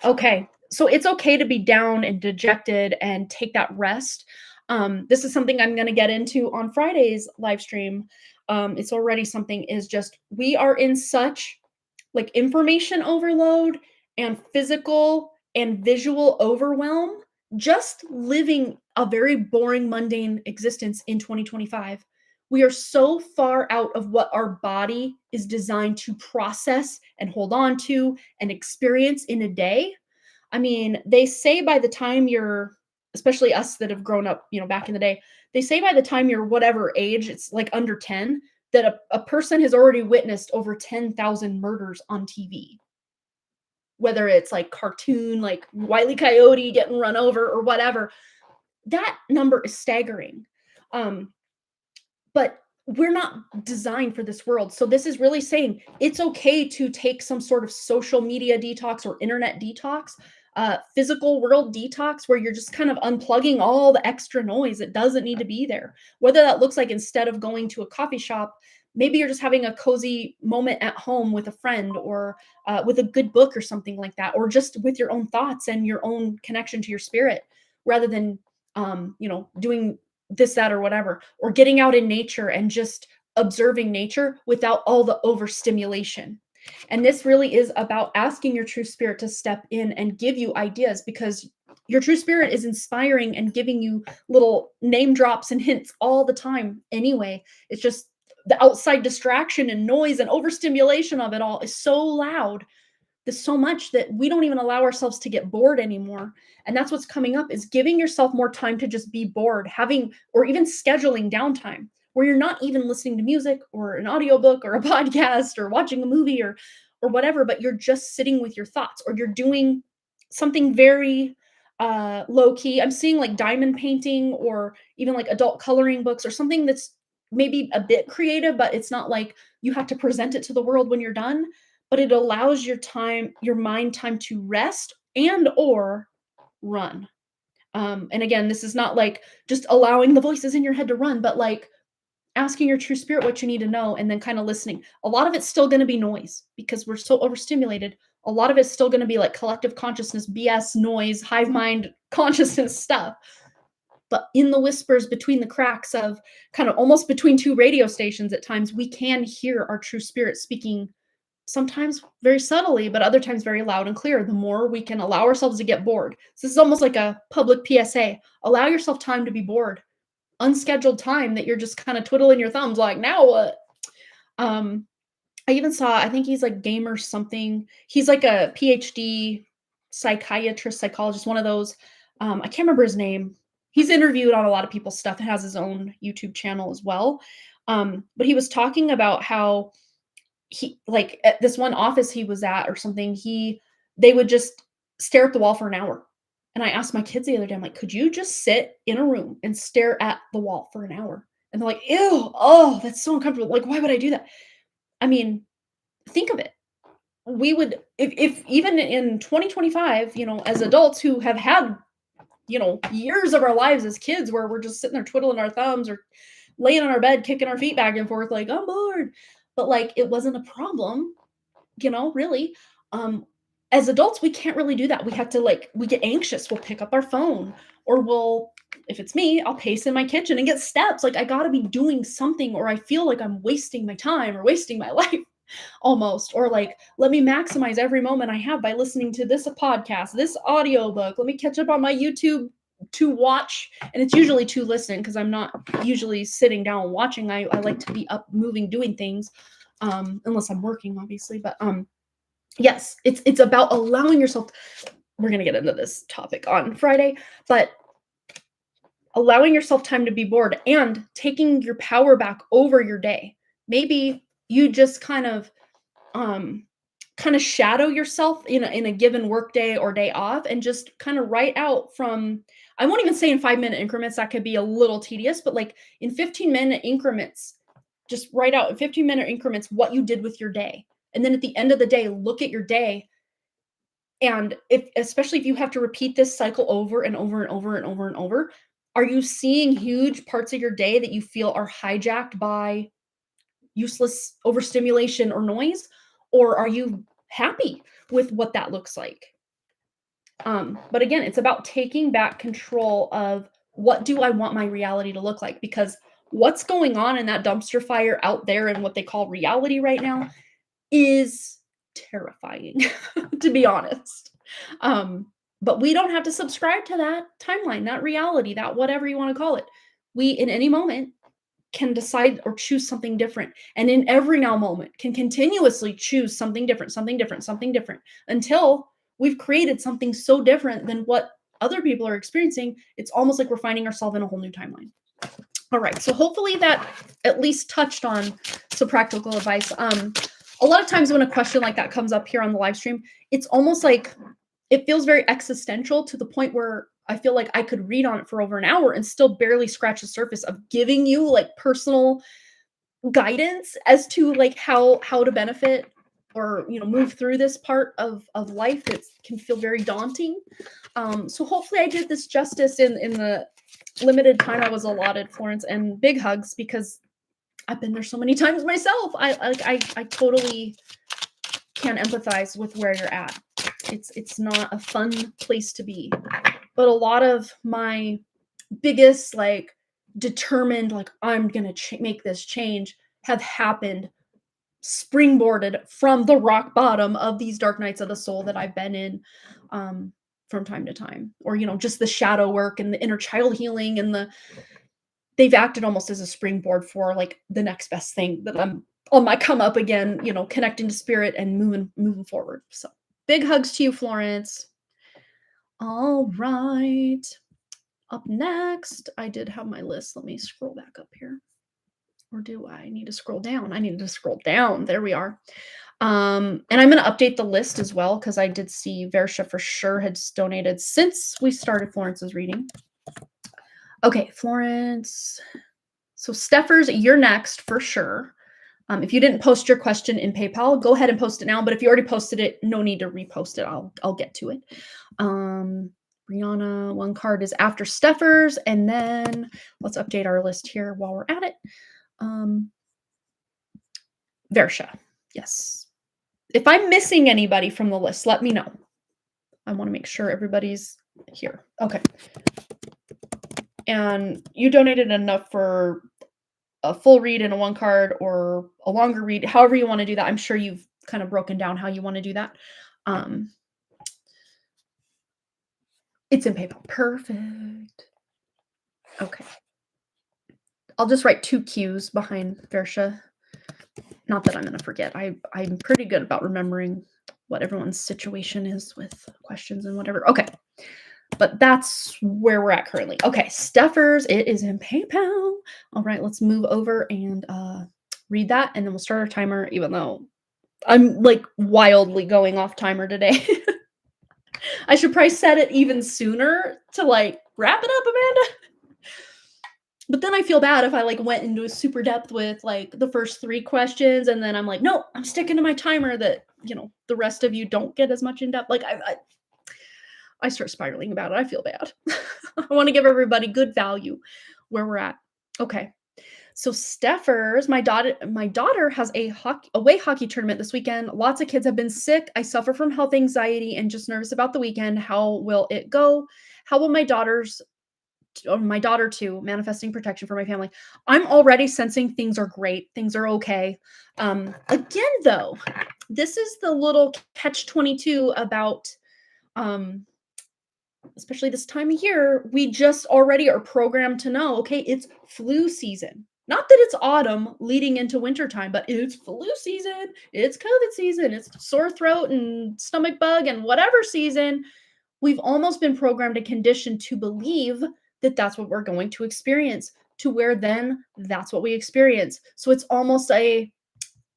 S1: Okay, so it's okay to be down and dejected and take that rest. This is something I'm going to get into on Friday's live stream. It's already something is just we are in such like information overload and physical and visual overwhelm just living a very boring mundane existence in 2025. We are so far out of what our body is designed to process and hold on to and experience in a day. I mean, they say by the time you're, especially us that have grown up, back in the day, they say by the time you're whatever age, it's like under 10, that a person has already witnessed over 10,000 murders on TV. Whether it's like cartoon, like Wile E. Coyote getting run over or whatever, that number is staggering. But we're not designed for this world. So this is really saying it's okay to take some sort of social media detox or internet detox, physical world detox, where you're just kind of unplugging all the extra noise that doesn't need to be there. Whether that looks like instead of going to a coffee shop, maybe you're just having a cozy moment at home with a friend or with a good book or something like that, or just with your own thoughts and your own connection to your spirit rather than, doing this, that, or whatever, or getting out in nature and just observing nature without all the overstimulation. And this really is about asking your true spirit to step in and give you ideas because your true spirit is inspiring and giving you little name drops and hints all the time anyway. It's just the outside distraction and noise and overstimulation of it all is so loud. There's so much that we don't even allow ourselves to get bored anymore. And that's what's coming up is giving yourself more time to just be bored, having or even scheduling downtime where you're not even listening to music or an audiobook or a podcast or watching a movie or whatever, but you're just sitting with your thoughts or you're doing something very low key. I'm seeing like diamond painting or even like adult coloring books or something that's maybe a bit creative, but it's not like you have to present it to the world when you're done, but it allows your mind time to rest and or run. And again, this is not like just allowing the voices in your head to run, but like asking your true spirit what you need to know, and then kind of listening. A lot of it's still going to be noise because we're so overstimulated. A lot of it's still going to be like collective consciousness, BS, noise, hive mind consciousness stuff. But in the whispers between the cracks of kind of almost between two radio stations at times, we can hear our true spirit speaking, sometimes very subtly, but other times very loud and clear. The more we can allow ourselves to get bored. So this is almost like a public PSA. Allow yourself time to be bored. Unscheduled time that you're just kind of twiddling your thumbs like, now what? Um, I even saw, I think he's like gamer something. He's like a PhD psychiatrist, psychologist, one of those. I can't remember his name. He's interviewed on a lot of people's stuff and has his own YouTube channel as well. But he was talking about how he, like, at this one office he was at or something, they would just stare at the wall for an hour. And I asked my kids the other day, I'm like, could you just sit in a room and stare at the wall for an hour? And they're like, ew, oh, that's so uncomfortable. Like, why would I do that? I mean, think of it. We would, if even in 2025, as adults who have had, years of our lives as kids where we're just sitting there twiddling our thumbs or laying on our bed, kicking our feet back and forth, like, I'm bored. But like, it wasn't a problem, really. Um, as adults, we can't really do that. We have to, like, we get anxious. We'll pick up our phone, or if it's me, I'll pace in my kitchen and get steps. Like, I got to be doing something, or I feel like I'm wasting my time or wasting my life almost. Or like, let me maximize every moment I have by listening to this podcast, this audiobook. Let me catch up on my YouTube to watch. And it's usually to listen because I'm not usually sitting down watching. I like to be up, moving, doing things, unless I'm working, obviously. But yes, it's about allowing yourself. We're going to get into this topic on Friday, but allowing yourself time to be bored and taking your power back over your day. Maybe you just kind of shadow yourself in a given work day or day off, and just kind of write out from, I won't even say in 5-minute increments, that could be a little tedious, but like in 15-minute increments, just write out in 15-minute increments what you did with your day. And then at the end of the day, look at your day. And especially if you have to repeat this cycle over and over and over and over and over, are you seeing huge parts of your day that you feel are hijacked by useless overstimulation or noise? Or are you happy with what that looks like? But again, it's about taking back control of, what do I want my reality to look like? Because what's going on in that dumpster fire out there in what they call reality right now is terrifying, to be honest. But we don't have to subscribe to that timeline, that reality, that whatever you want to call it. We, in any moment, can decide or choose something different. And in every now moment can continuously choose something different, something different, something different, until we've created something so different than what other people are experiencing. It's almost like we're finding ourselves in a whole new timeline. All right. So hopefully that at least touched on some practical advice. A lot of times when a question like that comes up here on the live stream, it's almost like it feels very existential, to the point where I feel like I could read on it for over an hour and still barely scratch the surface of giving you like personal guidance as to like how to benefit or move through this part of life that can feel very daunting. So hopefully I did this justice in the limited time I was allotted, Florence, and big hugs, because I've been there so many times myself. I totally can empathize with where you're at. It's not a fun place to be. But a lot of my biggest, like, determined, like, I'm gonna make this change, have happened springboarded from the rock bottom of these dark nights of the soul that I've been in, from time to time. Or just the shadow work and the inner child healing, and they've acted almost as a springboard for like the next best thing that I'm on my come up again, connecting to spirit and moving forward. So big hugs to you, Florence. All right. Up next, I did have my list. Let me scroll back up here. Or do I need to scroll down? I need to scroll down. There we are. And I'm going to update the list as well, because I did see Versha for sure had donated since we started Florence's reading. Okay, Florence. So Steffers, you're next for sure. If you didn't post your question in PayPal, go ahead and post it now. But if you already posted it, no need to repost it. I'll get to it. Brianna, one card is after Steffers, and then let's update our list here while we're at it. Um, Versha. Yes. If I'm missing anybody from the list, let me know. I want to make sure everybody's here. Okay. And you donated enough for a full read and a one card or a longer read, however you want to do that. I'm sure you've kind of broken down how you want to do that. Um, it's in PayPal. Perfect. Okay. I'll just write 2 Q's behind Versha. Not that I'm going to forget. I'm pretty good about remembering what everyone's situation is with questions and whatever. Okay. But that's where we're at currently. Okay, Steffers, it is in PayPal. All right, let's move over and read that, and then we'll start our timer, even though I'm like wildly going off timer today. I should probably set it even sooner to like wrap it up, Amanda. But then I feel bad if I like went into a super depth with like the first 3 questions, and then I'm like, no, I'm sticking to my timer that, you know, the rest of you don't get as much in depth. Like I start spiraling about it. I feel bad. I want to give everybody good value where we're at. Okay. So Steffers, my daughter has a away hockey tournament this weekend. Lots of kids have been sick. I suffer from health anxiety and just nervous about the weekend. How will it go? How will my daughter too, manifesting protection for my family? I'm already sensing things are great. Things are okay. Again, though, this is the little catch-22 about especially this time of year, we just already are programmed to know, okay, it's flu season. Not that it's autumn leading into wintertime, but it's flu season, it's COVID season, it's sore throat and stomach bug and whatever season. We've almost been programmed and conditioned to believe that that's what we're going to experience, to where then that's what we experience. So it's almost a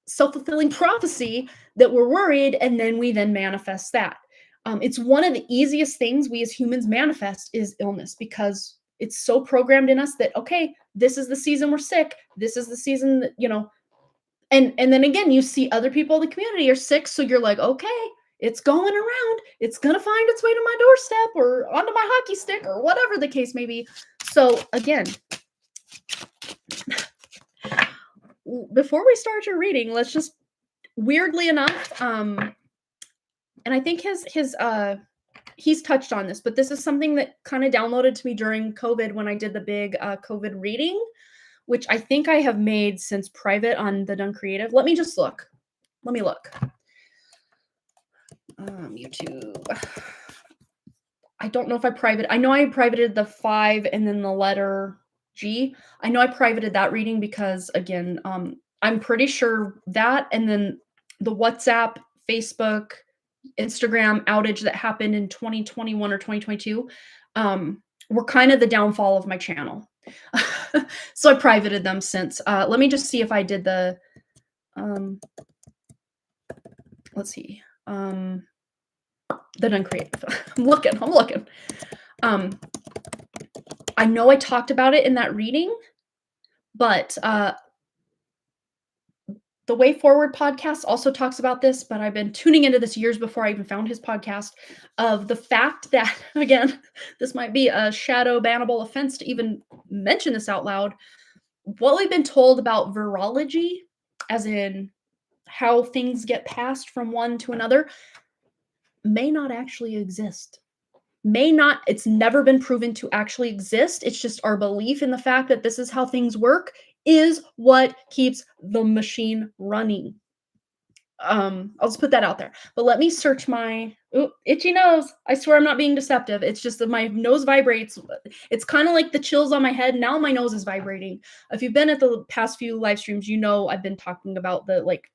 S1: self-fulfilling prophecy that we're worried, and then we then manifest that. It's one of the easiest things we as humans manifest is illness, because it's so programmed in us that, okay, this is the season we're sick, this is the season that, you know, and then again you see other people in the community are sick, so you're like, okay, it's going around, it's gonna find its way to my doorstep or onto my hockey stick or whatever the case may be. So again, before we start your reading, let's just, weirdly enough, and I think he's touched on this, but this is something that kind of downloaded to me during COVID when I did the big COVID reading, which I think I have made since private on the Done Creative. Let me just look. Let me look. YouTube. I don't know if I know I privated the 5 and then the letter G. I know I privated that reading because, again, I'm pretty sure that, and then the WhatsApp, Facebook, Instagram outage that happened in 2021 or 2022 were kind of the downfall of my channel. So I privated them since. Let me just see if I did the, let's see, the Done Creative. I'm looking. I know I talked about it in that reading, but the Way Forward podcast also talks about this, but I've been tuning into this years before I even found his podcast, of the fact that, again, this might be a shadow bannable offense to even mention this out loud. What we've been told about virology, as in how things get passed from one to another, may not actually exist. It's never been proven to actually exist. It's just our belief in the fact that this is how things work is what keeps the machine running. I'll just put that out there. But let me search my itchy nose. I swear I'm not being deceptive. It's just that my nose vibrates. It's kind of like the chills on my head. Now my nose is vibrating. If you've been at the past few live streams, you know I've been talking about the, like,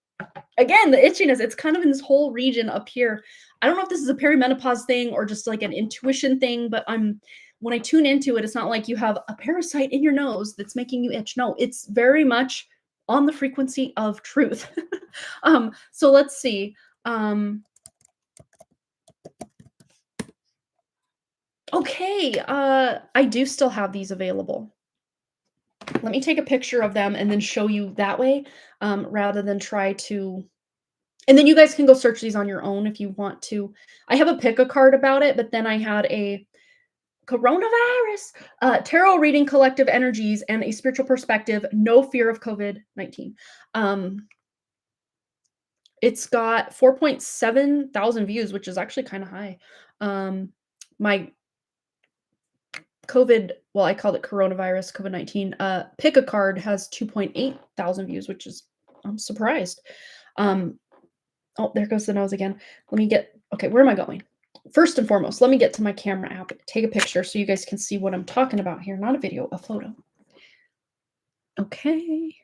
S1: again, the itchiness. It's kind of in this whole region up here. I don't know if this is a perimenopause thing or just like an intuition thing, but when I tune into it, it's not like you have a parasite in your nose that's making you itch. No, it's very much on the frequency of truth. So let's see. Okay, I do still have these available. Let me take a picture of them and then show you that way, rather than try to, and then you guys can go search these on your own if you want to. I have a pick a card about it, but then I had Coronavirus, tarot reading, collective energies, and a spiritual perspective. No fear of COVID-19. Um, it's got 4.7 thousand views, which is actually kind of high. My well, I called it coronavirus, COVID-19. Pick a card has 2.8 thousand views, which is I'm surprised. Um, oh, there goes the nose again. Let me get okay. Where am I going? First and foremost, let me get to my camera app, take a picture so you guys can see what I'm talking about here. Not a video, a photo. Okay.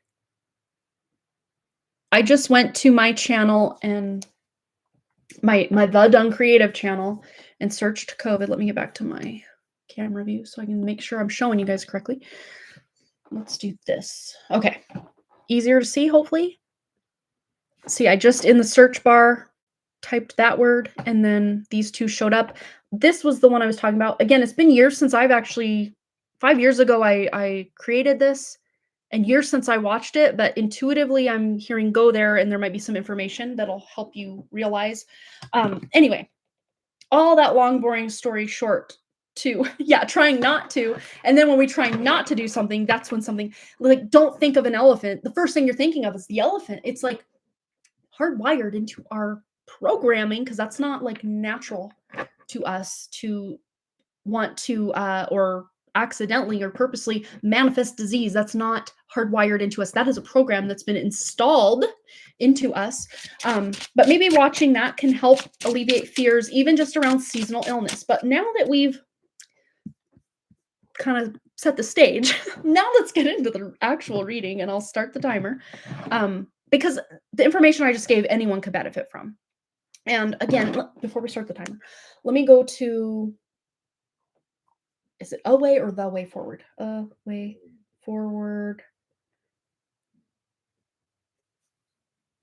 S1: I just went to my channel and my The Done Creative channel and searched COVID. Let me get back to my camera view so I can make sure I'm showing you guys correctly. Let's do this. Okay. Easier to see, hopefully. See, I just in the search bar typed that word and then these two showed up. This was the one I was talking about. Again, it's been years since I've actually 5 years ago I created this and years since I watched it, but intuitively I'm hearing go there and there might be some information that'll help you realize. Anyway, all that long boring story short to yeah, trying not to. And then when we try not to do something, that's when something like don't think of an elephant. The first thing you're thinking of is the elephant. It's like hardwired into our programming because that's not like natural to us to want to or accidentally or purposely manifest disease. That's not hardwired into us. That is a program that's been installed into us. But maybe watching that can help alleviate fears, even just around seasonal illness. But now that we've kind of set the stage, now let's get into the actual reading and I'll start the timer. Because the information I just gave, anyone could benefit from. And again, before we start the timer, let me go to, is it a way or the way forward? A way forward.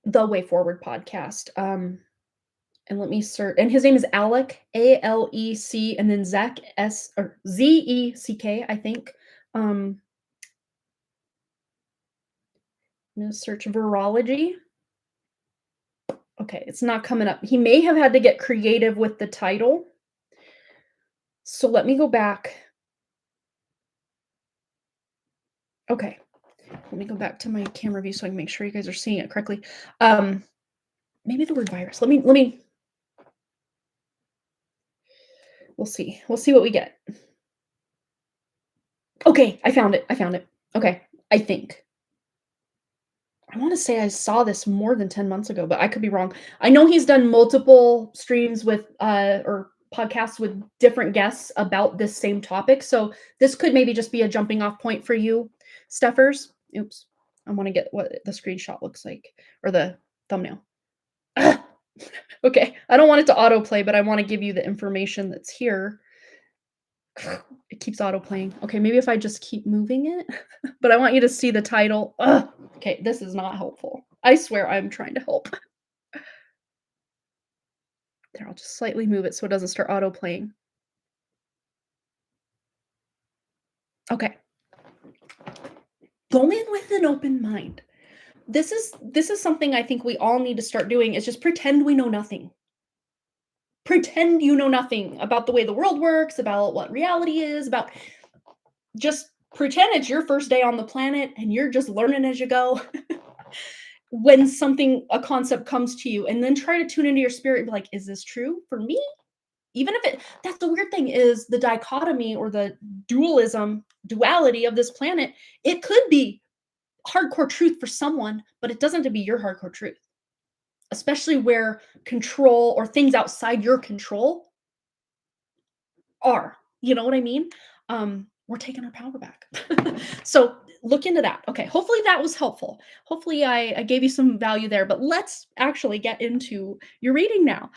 S1: The Way Forward podcast. And let me search. And his name is Alec, ALEC, and then Zach S or ZECK, I think. I'm gonna search virology. Okay, it's not coming up. He may have had to get creative with the title. So let me go back. Okay. Let me go back to my camera view so I can make sure you guys are seeing it correctly. Maybe the word virus. Let me we'll see. We'll see what we get. Okay, I found it. Okay, I think. I want to say I saw this more than 10 months ago, but I could be wrong. I know he's done multiple streams with or podcasts with different guests about this same topic. So this could maybe just be a jumping off point for you, Steffers. Oops. I want to get what the screenshot looks like or the thumbnail. Okay. I don't want it to autoplay, but I want to give you the information that's here. It keeps auto-playing. Okay, maybe if I just keep moving it, but I want you to see the title. Okay, this is not helpful. I swear I'm trying to help. There, I'll just slightly move it so it doesn't start auto-playing. Okay. Go in with an open mind. This is something I think we all need to start doing is just pretend we know nothing. Pretend you know nothing about the way the world works, about what reality is, about just pretend it's your first day on the planet and you're just learning as you go. When a concept comes to you, and then try to tune into your spirit and be like, is this true for me? Even if that's the weird thing is the dichotomy or the duality of this planet, it could be hardcore truth for someone, but it doesn't have to be your hardcore truth. Especially where control or things outside your control are. You know what I mean? We're taking our power back. So look into that. Okay, hopefully that was helpful. Hopefully I gave you some value there, but let's actually get into your reading now.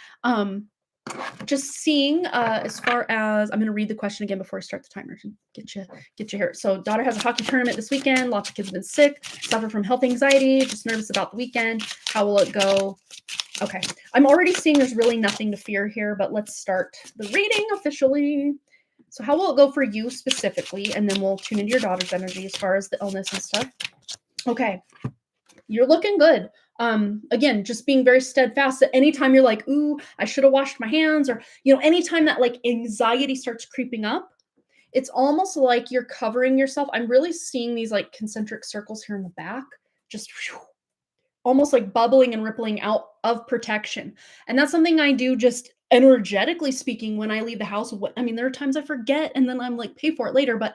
S1: Just seeing as far as I'm going to read the question again before I start the timer to get you here. So daughter has a hockey tournament this weekend. Lots of kids have been sick, suffer from health anxiety, just nervous about the weekend. How will it go? Okay, I'm already seeing there's really nothing to fear here, but let's start the reading officially. So how will it go for you specifically? And then we'll tune into your daughter's energy as far as the illness and stuff. Okay, you're looking good. Again, just being very steadfast that anytime you're like, ooh, I should have washed my hands, or, anytime that like anxiety starts creeping up, It's almost like you're covering yourself. I'm really seeing these like concentric circles here in the back, just almost like bubbling and rippling out of protection. And that's something I do just energetically speaking when I leave the house. I mean, there are times I forget and then I'm like, pay for it later. But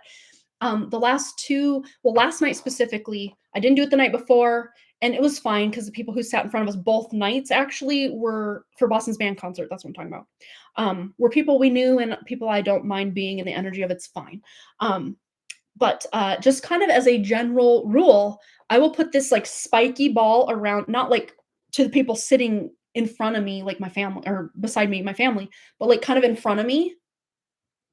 S1: the last two, well, last night specifically, I didn't do it the night before, and it was fine because the people who sat in front of us both nights actually were for Boston's band concert. That's what I'm talking about. Were people we knew and people I don't mind being in the energy of. It's fine. But just kind of as a general rule, I will put this like spiky ball around, not like to the people sitting in front of me, like my family or beside me, my family, but like kind of in front of me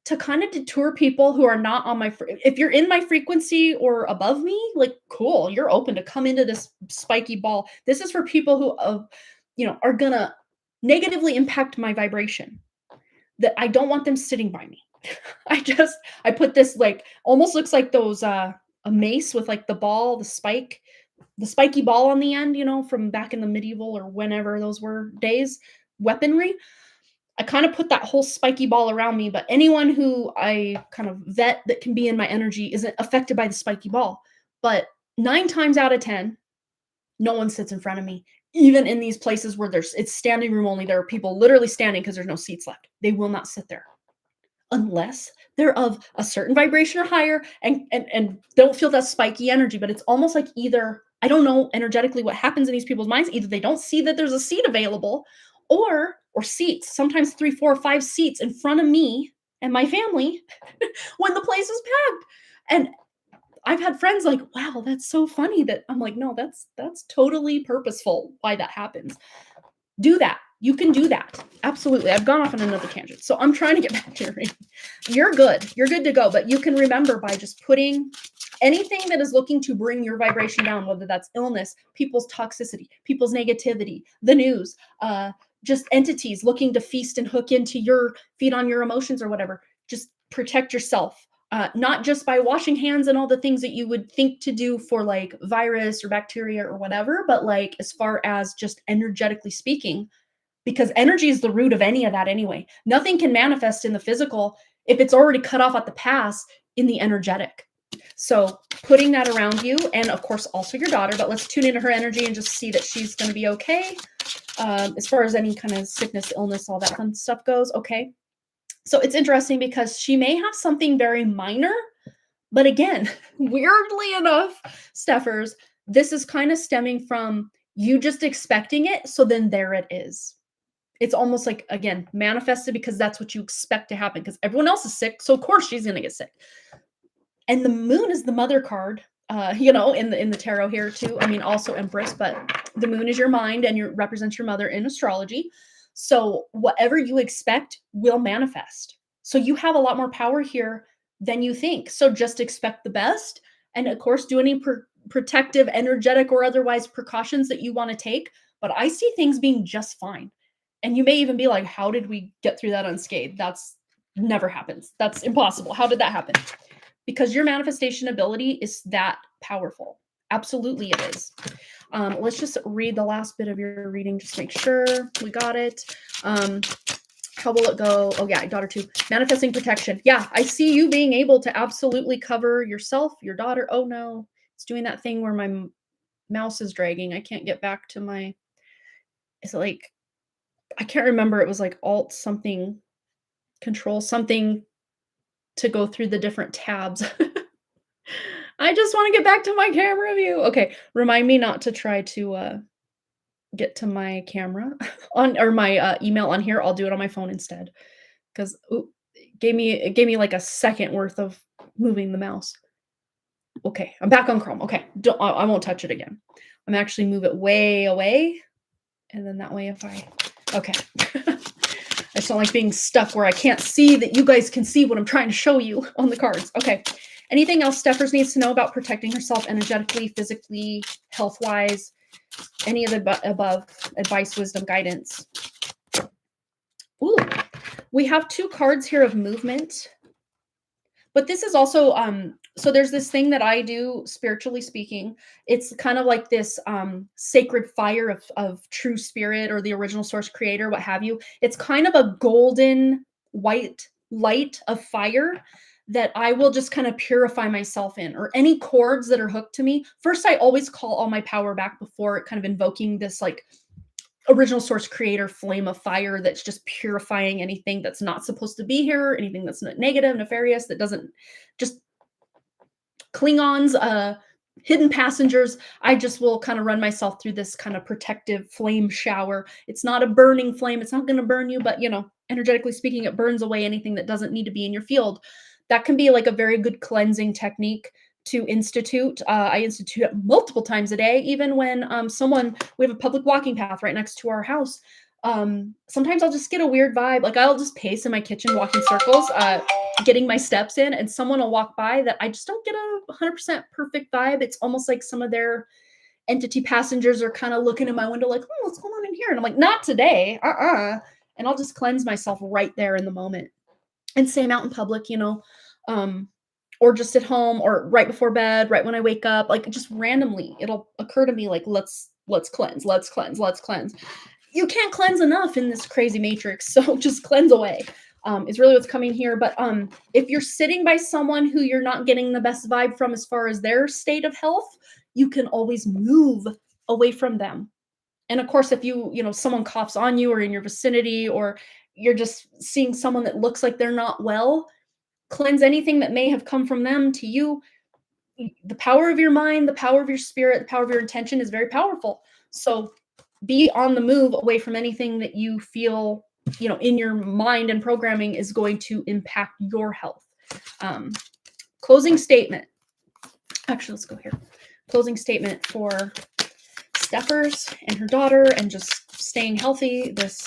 S1: to kind of deter people who are not on my if you're in my frequency or above me, like cool, you're open to come into this spiky ball. This is for people who are gonna negatively impact my vibration. That I don't want them sitting by me. I put this like almost looks like those a mace with like the ball, the spiky ball on the end, from back in the medieval or whenever those were days, weaponry. I kind of put that whole spiky ball around me, but anyone who I kind of vet that can be in my energy isn't affected by the spiky ball. But 9 times out of 10, no one sits in front of me. Even in these places where it's standing room only, there are people literally standing because there's no seats left. They will not sit there unless they're of a certain vibration or higher and don't feel that spiky energy. But it's almost like either, I don't know energetically what happens in these people's minds. Either they don't see that there's a seat available or seats, sometimes 3, 4, 5 seats in front of me and my family when the place is packed. And I've had friends like, wow, that's so funny. That I'm like, no, that's totally purposeful why that happens. Do that. You can do that. Absolutely. I've gone off on another tangent. So I'm trying to get back to your reading. You're good. You're good to go. But you can remember by just putting anything that is looking to bring your vibration down, whether that's illness, people's toxicity, people's negativity, the news, just entities looking to feast and hook into your, feed on your emotions or whatever. Just protect yourself. Not just by washing hands and all the things that you would think to do for like virus or bacteria or whatever, but like as far as just energetically speaking, because energy is the root of any of that anyway. Nothing can manifest in the physical if it's already cut off at the pass in the energetic. So putting that around you, and of course also your daughter, but let's tune into her energy and just see that she's going to be okay. As far as any kind of sickness, illness, all that fun stuff goes, okay. So it's interesting because she may have something very minor, but again, weirdly enough, Steffers, this is kind of stemming from you just expecting it. So then there it is. It's almost like, again, manifested because that's what you expect to happen because everyone else is sick. So of course she's going to get sick. And the moon is the mother card, in the tarot here too. I mean, also Empress, but the moon is your mind and represents your mother in astrology. So whatever you expect will manifest. So you have a lot more power here than you think. So just expect the best. And of course, do any protective, energetic, or otherwise precautions that you want to take. But I see things being just fine. And you may even be like, how did we get through that unscathed? That's never happens. That's impossible. How did that happen? Because your manifestation ability is that powerful. Absolutely it is. Let's just read the last bit of your reading. Just make sure we got it. How will it go? Oh yeah, daughter 2. Manifesting protection. Yeah, I see you being able to absolutely cover yourself, your daughter. Oh no, it's doing that thing where my mouse is dragging. I can't get back to my, it's like, I can't remember. It was like alt something, control something to go through the different tabs. I just want to get back to my camera view. Okay, remind me not to try to get to my camera on or my email on here. I'll do it on my phone instead because it gave me like a second worth of moving the mouse. Okay, I'm back on Chrome. Okay, I won't touch it again. I'm actually move it way away, and then that way if I okay. I just don't like being stuck where I can't see that you guys can see what I'm trying to show you on the cards. Okay. Anything else Steffers needs to know about protecting herself energetically, physically, health-wise? Any of the above advice, wisdom, guidance? Ooh, we have 2 cards here of movement. But this is also, so there's this thing that I do, spiritually speaking. It's kind of like this sacred fire of true spirit or the original source creator, what have you. It's kind of a golden white light of fire that I will just kind of purify myself in, or any cords that are hooked to me. First, I always call all my power back before kind of invoking this like original source creator flame of fire that's just purifying anything that's not supposed to be here, anything that's negative, nefarious, that doesn't just Klingons, hidden passengers. I just will kind of run myself through this kind of protective flame shower. It's not a burning flame. It's not going to burn you, but energetically speaking, it burns away anything that doesn't need to be in your field. That can be like a very good cleansing technique to institute. I institute it multiple times a day, even when we have a public walking path right next to our house. Sometimes I'll just get a weird vibe. Like I'll just pace in my kitchen, walking circles, getting my steps in, and someone will walk by that I just don't get a 100% perfect vibe. It's almost like some of their entity passengers are kind of looking in my window like, oh, what's going on in here? And I'm like, not today. And I'll just cleanse myself right there in the moment. And same out in public, or just at home, or right before bed, right when I wake up, like just randomly, it'll occur to me like, let's cleanse, let's cleanse, let's cleanse. You can't cleanse enough in this crazy matrix, so just cleanse away. Is really what's coming here. But if you're sitting by someone who you're not getting the best vibe from as far as their state of health, you can always move away from them. And of course, if someone coughs on you or in your vicinity, or you're just seeing someone that looks like they're not well, cleanse anything that may have come from them to you. The power of your mind, the power of your spirit, the power of your intention is very powerful. So be on the move away from anything that you feel, in your mind and programming is going to impact your health. Closing statement. Actually, let's go here. Closing statement for Steffers and her daughter, and just staying healthy this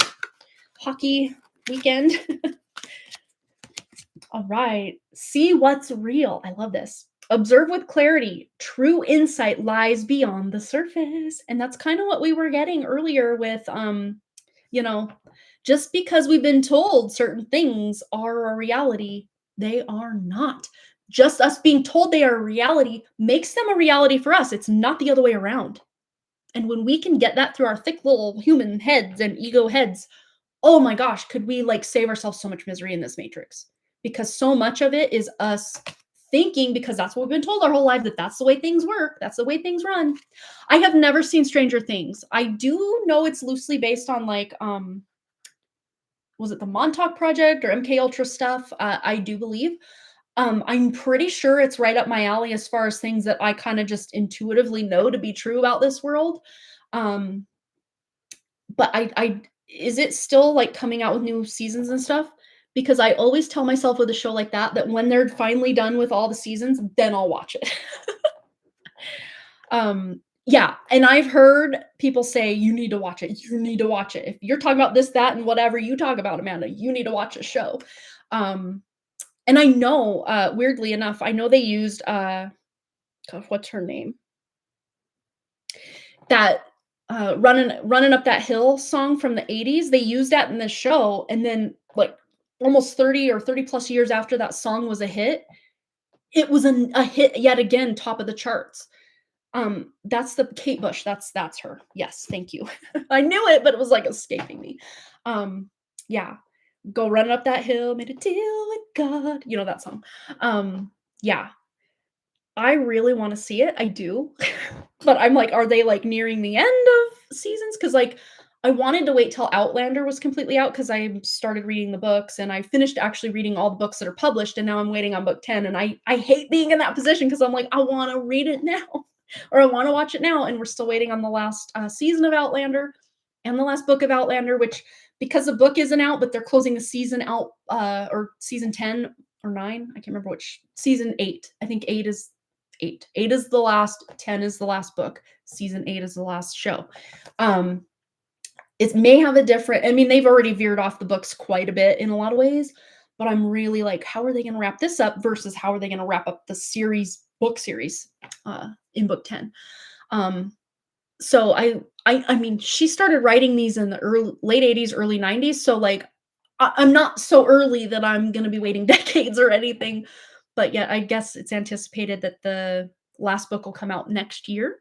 S1: hockey weekend. All right. See what's real. I love this. Observe with clarity. True insight lies beyond the surface. And that's kind of what we were getting earlier with, just because we've been told certain things are a reality, they are not. Just us being told they are a reality makes them a reality for us. It's not the other way around. And when we can get that through our thick little human heads and ego heads, oh my gosh, could we like save ourselves so much misery in this matrix? Because so much of it is us thinking, because that's what we've been told our whole life, that that's the way things work, that's the way things run. I have never seen Stranger Things. I do know it's loosely based on like was it the Montauk Project or MK Ultra stuff? I do believe. I'm pretty sure it's right up my alley as far as things that I kind of just intuitively know to be true about this world. But I is it still like coming out with new seasons and stuff? Because I always tell myself with a show like that when they're finally done with all the seasons, then I'll watch it. Yeah, and I've heard people say, you need to watch it. You need to watch it. If you're talking about this, that, and whatever you talk about, Amanda, you need to watch a show. And I know, weirdly enough, I know they used, God, what's her name? That running up that hill song from the 80s. They used that in the show, and then like almost 30 or 30 plus years after that song was a hit, it was a hit yet again, top of the charts. That's the Kate Bush. That's her. Yes, thank you. I knew it, but it was like escaping me. Yeah. Go running up that hill, made a deal with God. You know that song. Yeah. I really want to see it. I do. But I'm like, are they like nearing the end of seasons? Because like I wanted to wait till Outlander was completely out, because I started reading the books, and I finished actually reading all the books that are published, and now I'm waiting on book 10. And I hate being in that position, because I'm like, I want to read it now, or I want to watch it now. And we're still waiting on the last season of Outlander and the last book of Outlander, which, because the book isn't out, but they're closing the season out, or season 10 or 9. I can't remember which. Season 8. I think 8 is 8. 8 is the last, 10 is the last book. Season 8 is the last show. It may have a different, I mean, they've already veered off the books quite a bit in a lot of ways, but I'm really like, how are they going to wrap this up versus how are they going to wrap up the book series in book 10? So I mean, she started writing these in the late 80s, early 90s. So like, I'm not so early that I'm going to be waiting decades or anything, but yeah, I guess it's anticipated that the last book will come out next year.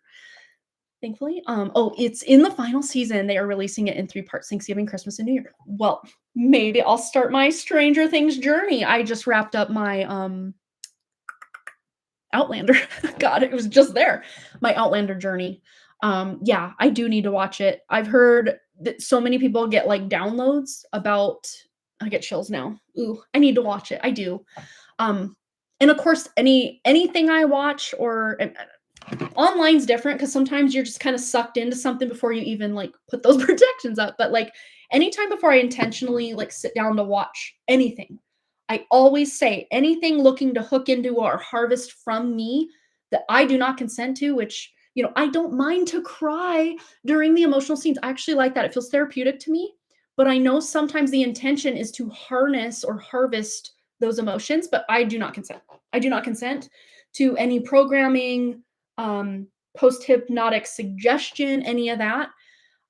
S1: thankfully. Oh, it's in the final season. They are releasing it in 3 parts: Thanksgiving, Christmas, and New Year. Well, maybe I'll start my Stranger Things journey. I just wrapped up my, Outlander. God, it was just there. My Outlander journey. Yeah, I do need to watch it. I've heard that so many people get, like, downloads about I get chills now. Ooh, I need to watch it. I do. Um, and of course, anything I watch or online's different because sometimes you're just kind of sucked into something before you even like put those protections up. But like anytime before I intentionally like sit down to watch anything, I always say anything looking to hook into or harvest from me that I do not consent to, which I don't mind to cry during the emotional scenes. I actually like that. It feels therapeutic to me. But I know sometimes the intention is to harness or harvest those emotions, but I do not consent. I do not consent to any programming, post hypnotic suggestion, any of that.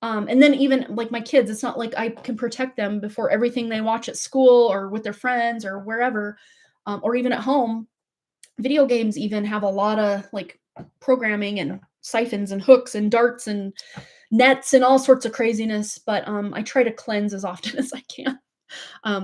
S1: And then even like my kids, it's not like I can protect them before everything they watch at school or with their friends or wherever, or even at home. Video games even have a lot of like programming and siphons and hooks and darts and nets and all sorts of craziness. But I try to cleanse as often as I can.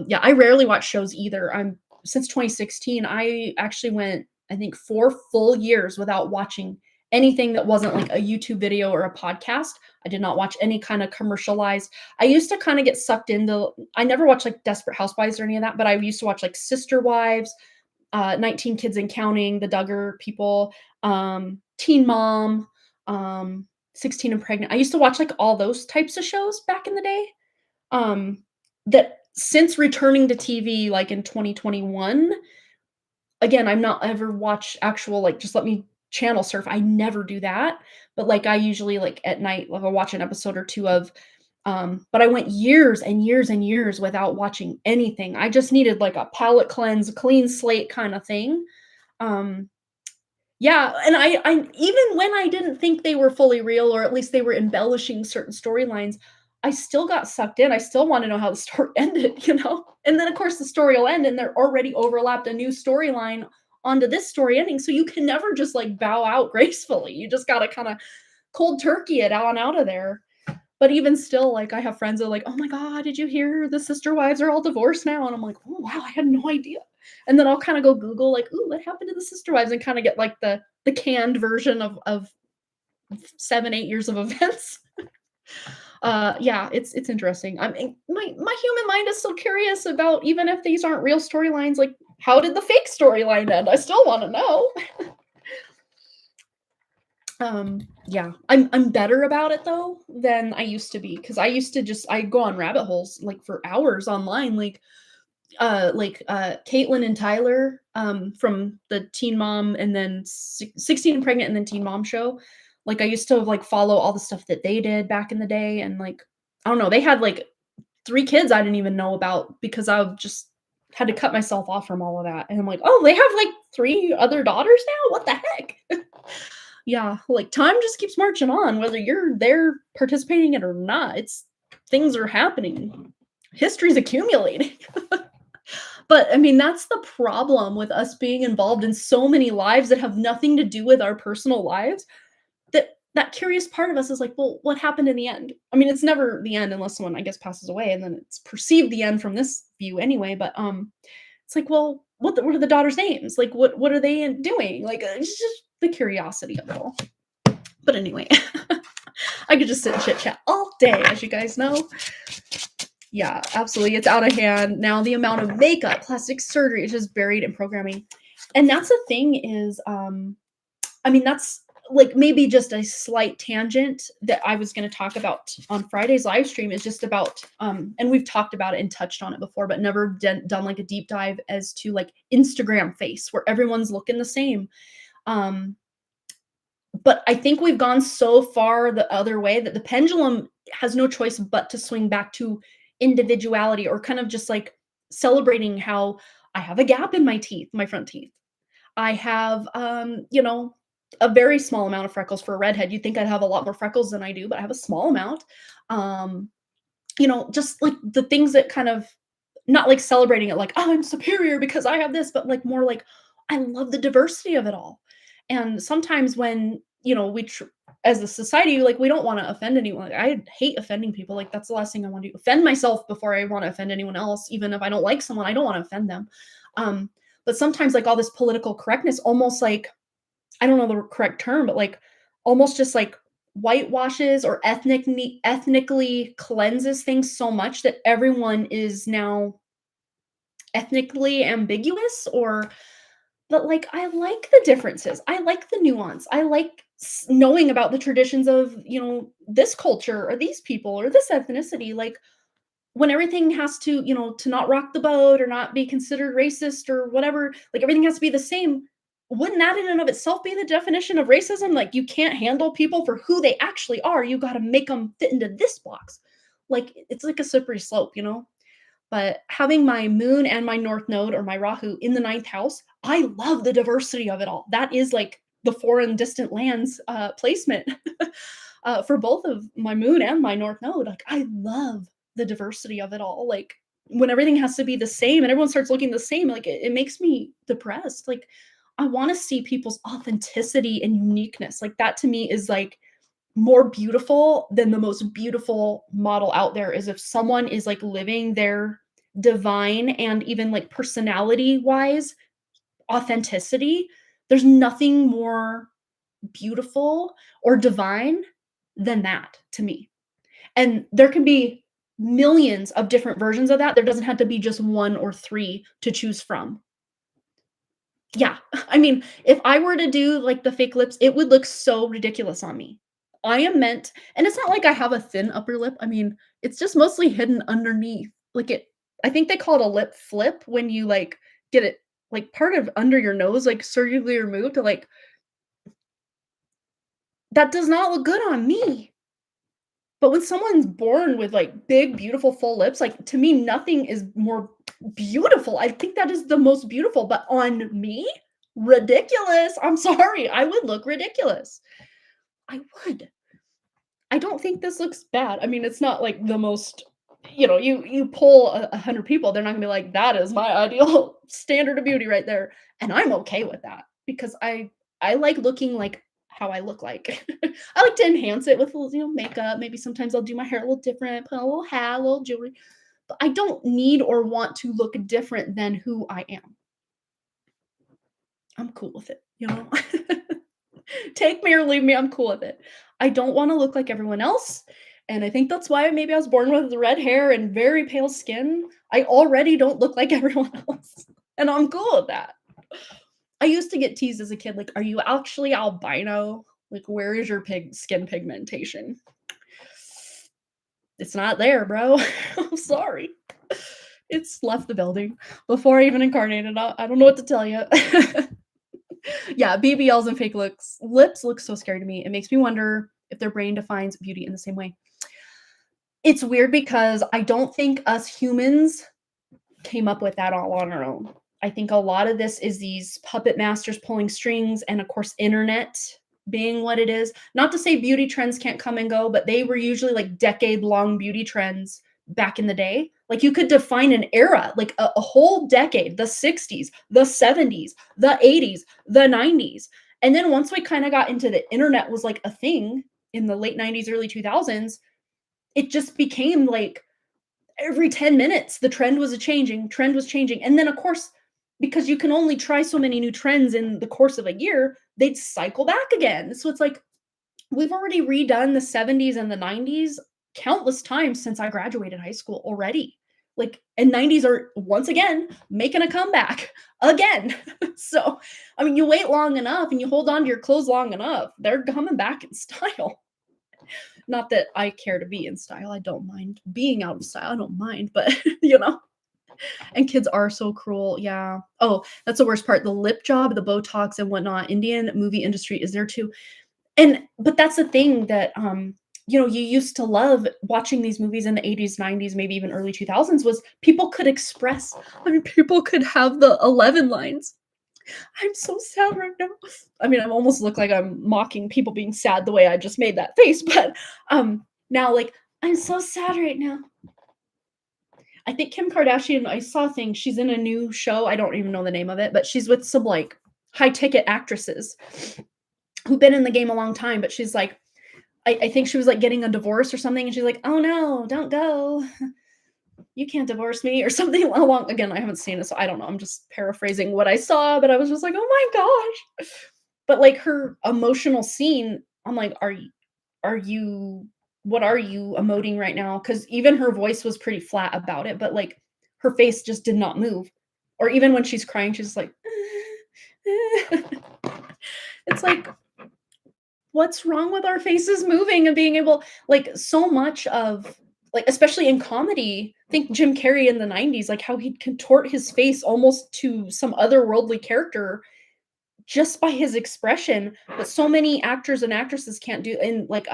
S1: Yeah, I rarely watch shows either. I'm Since 2016, I actually went, I think, 4 full years without watching anything that wasn't like a YouTube video or a podcast. I did not watch any kind of commercialized. I used to kind of get sucked into I never watched like Desperate Housewives or any of that, but I used to watch like Sister Wives, 19 Kids and Counting, the Duggar people, Teen Mom, 16 and Pregnant. I used to watch like all those types of shows back in the day. That since returning to TV, like, in 2021, again, I'm not ever watch actual, like, just let me channel surf, I never do that, but, like, I usually, like, at night, like, I'll watch an episode or 2 of, but I went years and years and years without watching anything. I just needed, like, a palate cleanse, a clean slate kinda thing. Um, yeah, and I even when I didn't think they were fully real, or at least they were embellishing certain storylines, I still got sucked in. I still wanna know how the story ended, you know? And then, of course, the story will end, and they're already overlapped a new storyline onto this story ending, so you can never just, like, bow out gracefully. You just gotta kinda cold turkey it on out of there. But even still, like, I have friends that are like, "Oh my god, did you hear the sister wives are all divorced now?" And I'm like, "Oh, wow, I had no idea." And then I'll kinda go Google, like, "Ooh, what happened to the sister wives?" And kinda get, like, the canned version of 7, 8 years of events. Yeah, it's interesting. I mean, my human mind is still curious about even if these aren't real storylines, like, how did the fake storyline end? I still wanna know. Yeah, I'm better about it though than I used to be because I used to just I go on rabbit holes like for hours online, Caitlin and Tyler, from the Teen Mom and then 16 and Pregnant and then Teen Mom show. Like I used to like follow all the stuff that they did back in the day, and like I don't know, they had like 3 kids I didn't even know about because I just had to cut myself off from all of that. And I'm like, oh, they have like 3 other daughters now? What the heck? Yeah, like, time just keeps marching on, whether you're there participating in it or not. It's things are happening. History's accumulating. But, I mean, that's the problem with us being involved in so many lives that have nothing to do with our personal lives, that curious part of us is like, "Well, what happened in the end?" I mean, it's never the end unless someone, I guess, passes away, and then it's perceived the end from this view anyway, but, it's like, well, what are the daughters' names? Like, what are they doing? Like, it's just the curiosity of it all. But anyway, I could just sit and chit chat all day, as you guys know. Yeah, absolutely. It's out of hand. Now the amount of makeup, plastic surgery is just buried in programming. And that's the thing is, I mean, that's like maybe just a slight tangent that I was going to talk about on Friday's live stream is just about, and we've talked about it and touched on it before, but never done like a deep dive as to like Instagram face where everyone's looking the same. Um, but I think we've gone so far the other way that the pendulum has no choice but to swing back to individuality or kind of just like celebrating how I have a gap in my teeth, my front teeth. I have, a very small amount of freckles for a redhead. You'd think I'd have a lot more freckles than I do, but I have a small amount. Um, just like the things that kind of not like celebrating it like, oh, I'm superior because I have this, but like more like I love the diversity of it all. And sometimes when, as a society, like, we don't wanna offend anyone. Like, I hate offending people, like, that's the last thing I wanna do. Offend myself before I wanna offend anyone else, even if I don't like someone, I don't wanna offend them. Um, but sometimes, like, all this political correctness almost, like, I don't know the correct term, but, like, almost just, like, whitewashes or ethnically cleanses things so much that everyone is now ethnically ambiguous, or but, like, I like the differences. I like the nuance. I like knowing about the traditions of, this culture or these people or this ethnicity. Like, when everything has to, to not rock the boat or not be considered racist or whatever, like, everything has to be the same. Wouldn't that in and of itself be the definition of racism? Like, you can't handle people for who they actually are. You got to make them fit into this box. Like, it's like a slippery slope, But having my moon and my north node or my Rahu in the ninth house, I love the diversity of it all. That is like the foreign distant lands placement for both of my moon and my north node. Like, I love the diversity of it all. Like, when everything has to be the same and everyone starts looking the same, like, it makes me depressed. Like, I want to see people's authenticity and uniqueness. Like, that to me is like more beautiful than the most beautiful model out there. Is if someone is like living their divine and even like personality wise authenticity. There's nothing more beautiful or divine than that to me. And there can be millions of different versions of that. There doesn't have to be just one or three to choose from. Yeah. I mean, if I were to do like the fake lips, it would look so ridiculous on me. I am meant, and it's not like I have a thin upper lip. I mean, it's just mostly hidden underneath. I think they call it a lip flip when you like get it like part of under your nose, like surgically removed to like, that does not look good on me. But when someone's born with like big, beautiful, full lips, like to me, nothing is more beautiful. I think that is the most beautiful. But on me, ridiculous. I'm sorry. I would look ridiculous. I would. I don't think this looks bad. I mean, it's not like the most, you pull 100 people, they're not gonna be like, that is my ideal standard of beauty right there. And I'm okay with that because I like looking like how I look like. I like to enhance it with a little, makeup. Maybe sometimes I'll do my hair a little different, put on a little hat, a little jewelry. But I don't need or want to look different than who I am. I'm cool with it. Take me or leave me, I'm cool with it. I don't wanna look like everyone else, and I think that's why maybe I was born with red hair and very pale skin. I already don't look like everyone else, and I'm cool with that. I used to get teased as a kid, like, "Are you actually albino? Like, where is your skin pigmentation?" It's not there, bro. I'm sorry. It's left the building before I even incarnated. I don't know what to tell you. Yeah, BBLs and fake lips look so scary to me. It makes me wonder if their brain defines beauty in the same way. It's weird because I don't think us humans came up with that all on our own. I think a lot of this is these puppet masters pulling strings and of course internet being what it is. Not to say beauty trends can't come and go, but they were usually like decade-long beauty trends back in the day. Like you could define an era, like a whole decade, the 60s, the 70s, the 80s, the 90s. And then once we kind of got into the internet was like a thing in the late 90s, early 2000s, it just became like every 10 minutes the trend was changing. And then of course, because you can only try so many new trends in the course of a year, they'd cycle back again. So it's like we've already redone the 70s and the 90s countless times since I graduated high school already. Like, and 90s are once again making a comeback again. So, I mean, you wait long enough and you hold on to your clothes long enough, they're coming back in style. Not that I care to be in style. I don't mind being out of style. I don't mind, but and kids are so cruel. Yeah. Oh, that's the worst part. The lip job, the Botox and whatnot. Indian movie industry is there too. But that's the thing that you used to love watching these movies in the 80s, 90s, maybe even early 2000s was people could express. I mean, people could have the 11 lines. I'm so sad right now. I mean, I almost look like I'm mocking people being sad the way I just made that face, but now like I'm so sad right now. I think Kim Kardashian, I saw a thing, she's in a new show. I don't even know the name of it, but she's with some like high ticket actresses who've been in the game a long time, but she's like, I think she was, like, getting a divorce or something, and she's like, "Oh, no, don't go. You can't divorce me," or something along again, I haven't seen it, so I don't know, I'm just paraphrasing what I saw, but I was just like, "Oh my gosh." But, like, her emotional scene, I'm like, are you what are you emoting right now? Because even her voice was pretty flat about it, but, like, her face just did not move. Or even when she's crying, she's like, it's like, what's wrong with our faces moving and being able like, so much of like, especially in comedy, think Jim Carrey in the '90s, like, how he'd contort his face almost to some otherworldly character just by his expression, but so many actors and actresses can't do and, like,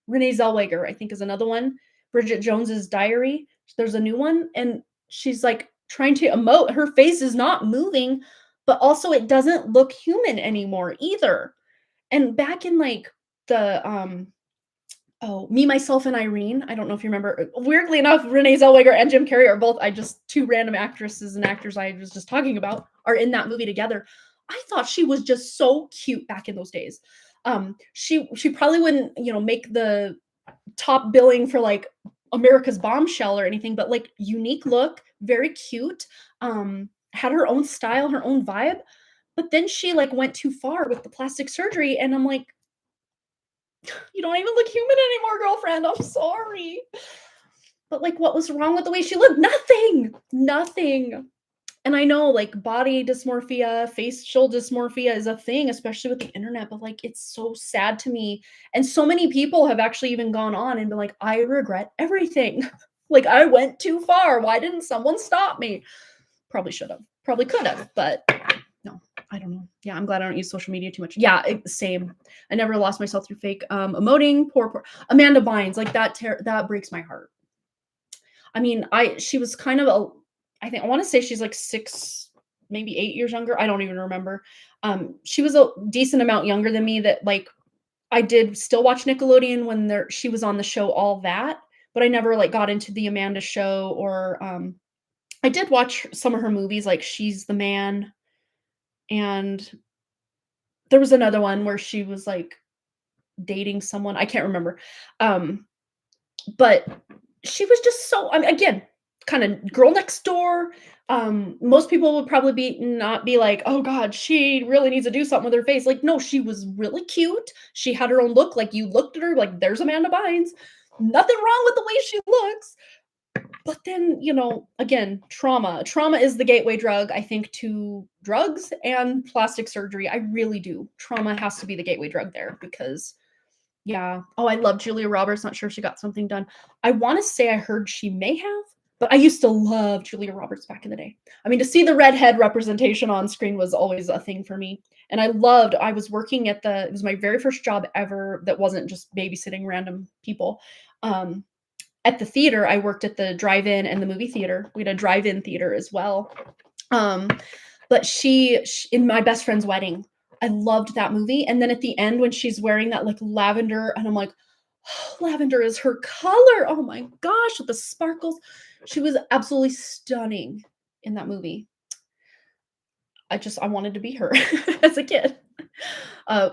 S1: Renee Zellweger, I think, is another one. Bridget Jones's Diary, there's a new one, and she's, like, trying to emote, her face is not moving, but also it doesn't look human anymore either. And back in, like, the, oh, Me, Myself, and Irene, I don't know if you remember, weirdly enough, Renee Zellweger and Jim Carrey are both I just 2 random actresses and actors I was just talking about are in that movie together. I thought she was just so cute back in those days. She probably wouldn't, make the top billing for, like, America's Bombshell or anything, but, like, unique look, very cute, had her own style, her own vibe, but then she, like, went too far with the plastic surgery, and I'm like, "You don't even look human anymore, girlfriend, I'm sorry." But, like, what was wrong with the way she looked? Nothing! Nothing. And I know, like, body dysmorphia, facial dysmorphia is a thing, especially with the internet, but, like, it's so sad to me, and so many people have actually even gone on and been like, "I regret everything." Like, "I went too far, why didn't someone stop me?" Probably should've, probably could've, but no, I don't know. Yeah, I'm glad I don't use social media too much. Yeah, same. I never lost myself through fake, emoting, poor Amanda Bynes, like, that breaks my heart. I mean, she was kind of a I think I wanna say she's, like, 6, maybe 8 years younger, I don't even remember. She was a decent amount younger than me that, like, I did still watch Nickelodeon when she was on the show All That, but I never, like, got into the Amanda Show or, I did watch some of her movies, like She's the Man, and there was another one where she was, like, dating someone, I can't remember. Um, but she was just so I mean, again, kinda girl next door. Most people would probably not be like, "Oh god, she really needs to do something with her face." Like, no, she was really cute. She had her own look, like, you looked at her like, "There's Amanda Bynes." Nothing wrong with the way she looks. But then, again, trauma. Trauma is the gateway drug, I think, to drugs and plastic surgery. I really do. Trauma has to be the gateway drug there because yeah. Oh, I love Julia Roberts, not sure if she got something done. I wanna say I heard she may have, but I used to love Julia Roberts back in the day. I mean, to see the redhead representation on screen was always a thing for me, and I was working at it was my very first job ever that wasn't just babysitting random people. Um, at the theater, I worked at the drive-in and the movie theater. We had a drive-in theater as well. Um, but sh in My Best Friend's Wedding, I loved that movie, and then at the end when she's wearing that, like, lavender and I'm like, "Oh, lavender is her color, oh my gosh, with the sparkles." She was absolutely stunning in that movie. I wanted to be her as a kid.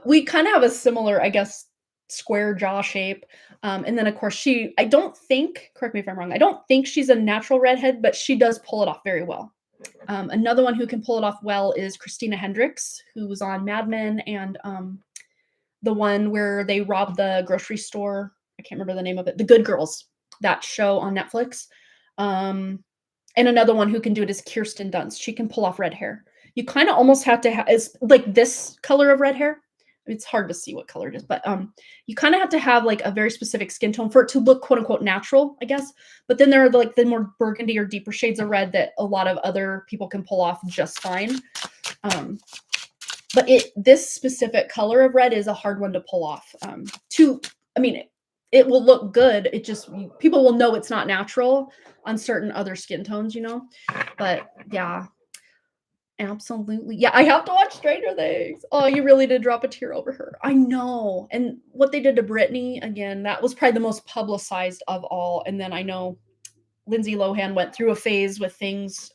S1: We kinda have a similar, I guess, square jaw shape, and then, of course, I don't think correct me if I'm wrong, I don't think she's a natural redhead, but she does pull it off very well. Another one who can pull it off well is Christina Hendricks, who was on Mad Men and the one where they rob the grocery store. I can't remember the name of it. The Good Girls, that show on Netflix. Um, and another one who can do it is Kirsten Dunst. She can pull off red hair. You kind of almost have to have it's like this color of red hair. It's hard to see what color it is, but you kind of have to have like a very specific skin tone for it to look quote unquote natural, I guess. But then there are like the more burgundy or deeper shades of red that a lot of other people can pull off just fine. But this specific color of red is a hard one to pull off. I mean, it will look good. It just people will know it's not natural on certain other skin tones, But yeah, absolutely. Yeah, I have to watch Stranger Things. Oh, you really did drop a tear over her. I know. And what they did to Britney, again, that was probably the most publicized of all. And then I know Lindsay Lohan went through a phase with things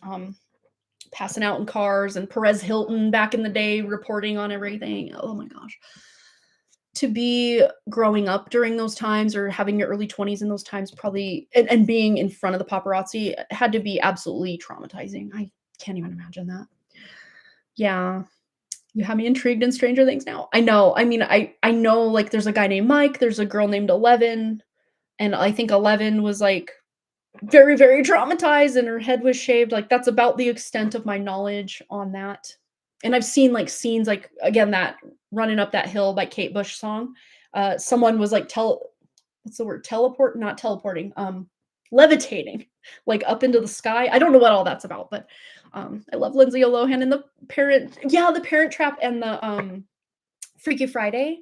S1: passing out in cars and Perez Hilton back in the day reporting on everything. Oh my gosh. to be growing up during those times or having your early 20s in those times probably and being in front of the paparazzi had to be absolutely traumatizing. I can't even imagine that. Yeah. You have me intrigued in Stranger Things now. I know. I mean, I know, like, there's a guy named Mike, there's a girl named 11, and I think 11 was, like, very, very traumatized and her head was shaved, like, that's about the extent of my knowledge on that. And I've seen, like, scenes, like, again, that "Running Up That Hill" by Kate Bush song, someone was, like, what's the word? Teleport not teleporting, levitating, like, up into the sky. I don't know what all that's about, but, I love Lindsay Lohan and the Parent Trap and Freaky Friday.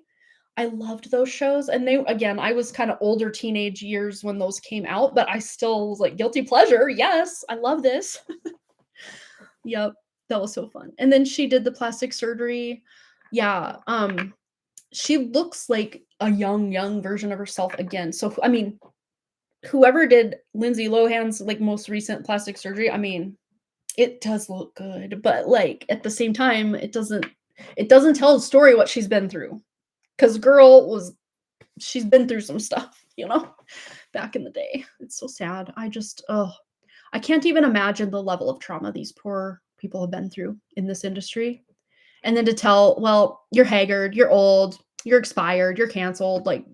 S1: I loved those shows, and they again, I was kinda older teenage years when those came out, but I still was like, "Guilty pleasure, yes, I love this." Yep, that was so fun. And then she did the plastic surgery. Yeah, she looks like a young version of herself again. So, I mean, whoever did Lindsay Lohan's, like, most recent plastic surgery, I mean, it does look good, but, like, at the same time, it doesn't tell the story what she's been through. 'Cause girl was she's been through some stuff, back in the day. It's so sad. I can't even imagine the level of trauma these poor people have been through in this industry. And then to tell, "Well, you're haggard, you're old, you're expired, you're canceled, like,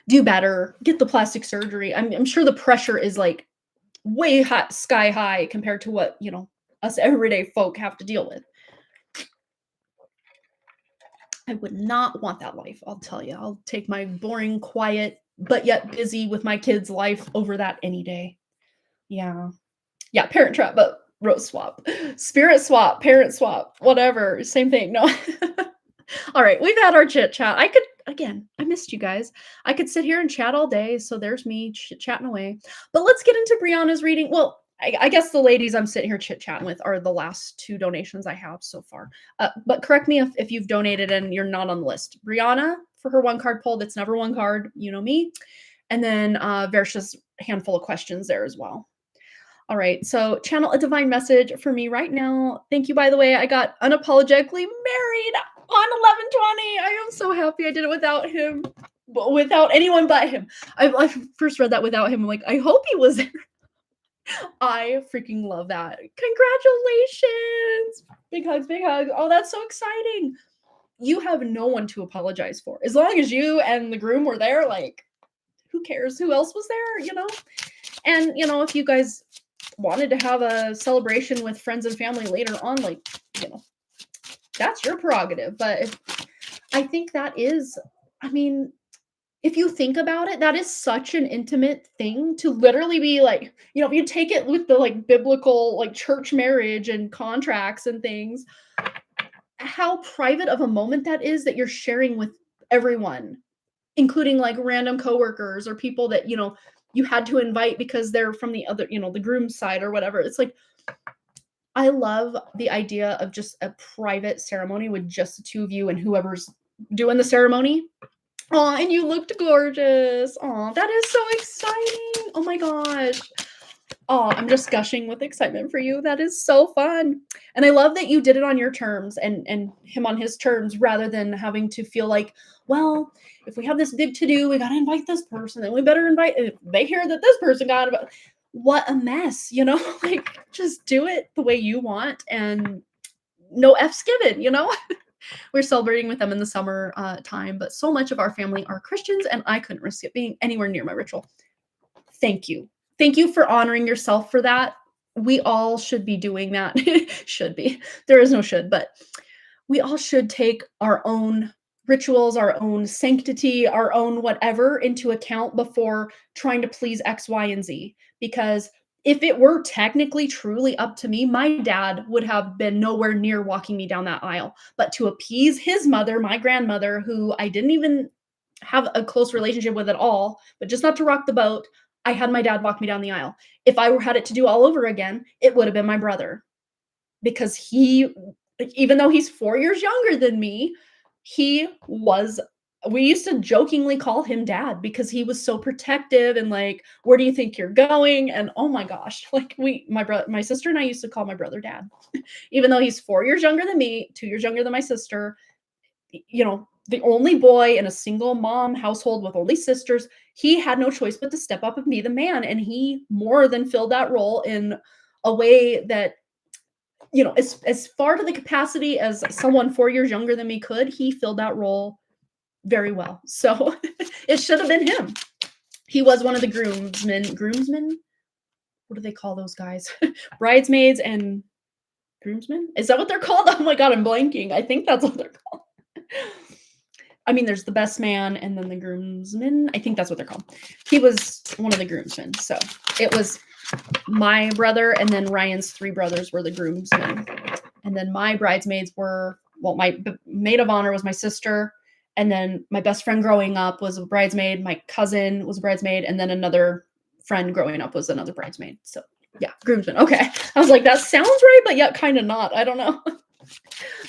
S1: do better, get the plastic surgery." I'm sure the pressure is, like, way hot sky high compared to what, us everyday folk have to deal with. I would not want that life, I'll tell you. I'll take my boring, quiet, but yet busy with my kids' life over that any day. Yeah. Yeah, Parent Trap, but rose swap. Spirit swap, parent swap, whatever, same thing, no. Alright, we've had our chit chat. I missed you guys. I could sit here and chat all day, so there's me chatting away. But let's get into Brianna's reading. Well, I guess the ladies I'm sitting here chit-chatting with are the last 2 donations I have so far. But correct me if you've donated and you're not on the list. Brianna, for her 1 card pull, that's never 1 card, you know me. And then, Versha's handful of questions there as well. All right, so channel a divine message for me right now. Thank you, by the way. I got unapologetically married on 11/20. I am so happy I did it without him, without anyone but him. I first read that without him. I'm like, I hope he was there. I freaking love that. Congratulations. Big hugs, big hug. Oh, that's so exciting. You have no one to apologize for. As long as you and the groom were there, like, who cares who else was there? And, if you guys wanted to have a celebration with friends and family later on, like, that's your prerogative. But I think that is, I mean, if you think about it, that is such an intimate thing to literally be like, if you take it with the like biblical, like church marriage and contracts and things, how private of a moment that is that you're sharing with everyone, including like random coworkers or people that, you had to invite because they're from the other, the groom's side or whatever. It's like, I love the idea of just a private ceremony with just the 2 of you and whoever's doing the ceremony. Oh, and you looked gorgeous. Oh, that is so exciting. Oh my gosh. Oh, I'm just gushing with excitement for you. That is so fun. And I love that you did it on your terms and him on his terms rather than having to feel like, well, if we have this big to do, we got to invite this person and we better invite if they hear that this person got about what a mess, like just do it the way you want and no F's given. We're celebrating with them in the summer time, but so much of our family are Christians, and I couldn't risk it being anywhere near my ritual. Thank you. Thank you for honoring yourself for that. We all should be doing that. Should be. There is no should, but we all should take our own rituals, our own sanctity, our own whatever into account before trying to please X, Y, and Z. Because if it were technically truly up to me, my dad would have been nowhere near walking me down that aisle. But to appease his mother, my grandmother, who I didn't even have a close relationship with at all, but just not to rock the boat, I had my dad walk me down the aisle. If I had it to do all over again, it would have been my brother. Because even though he's 4 years younger than me, we used to jokingly call him dad because he was so protective and like, where do you think you're going? And oh my gosh, like my sister and I used to call my brother dad, even though he's 4 years younger than me, 2 years younger than my sister, the only boy in a single mom household with only sisters. He had no choice but to step up and be the man. And he more than filled that role in a way that, as far to the capacity as someone 4 years younger than me could, he filled that role very well. So it should have been him. He was one of the groomsmen. What do they call those guys? Bridesmaids and groomsmen? Is that what they're called? Oh my God, I'm blanking. I think that's what they're called. I mean, there's the best man and then the groomsmen. I think that's what they're called. He was one of the groomsmen. So it was my brother, and then Ryan's 3 brothers were the groomsmen. And then my bridesmaids were, my maid of honor was my sister. And then my best friend growing up was a bridesmaid. My cousin was a bridesmaid. And then another friend growing up was another bridesmaid. So yeah, groomsmen. Okay. I was like, that sounds right, but yet kind of not. I don't know.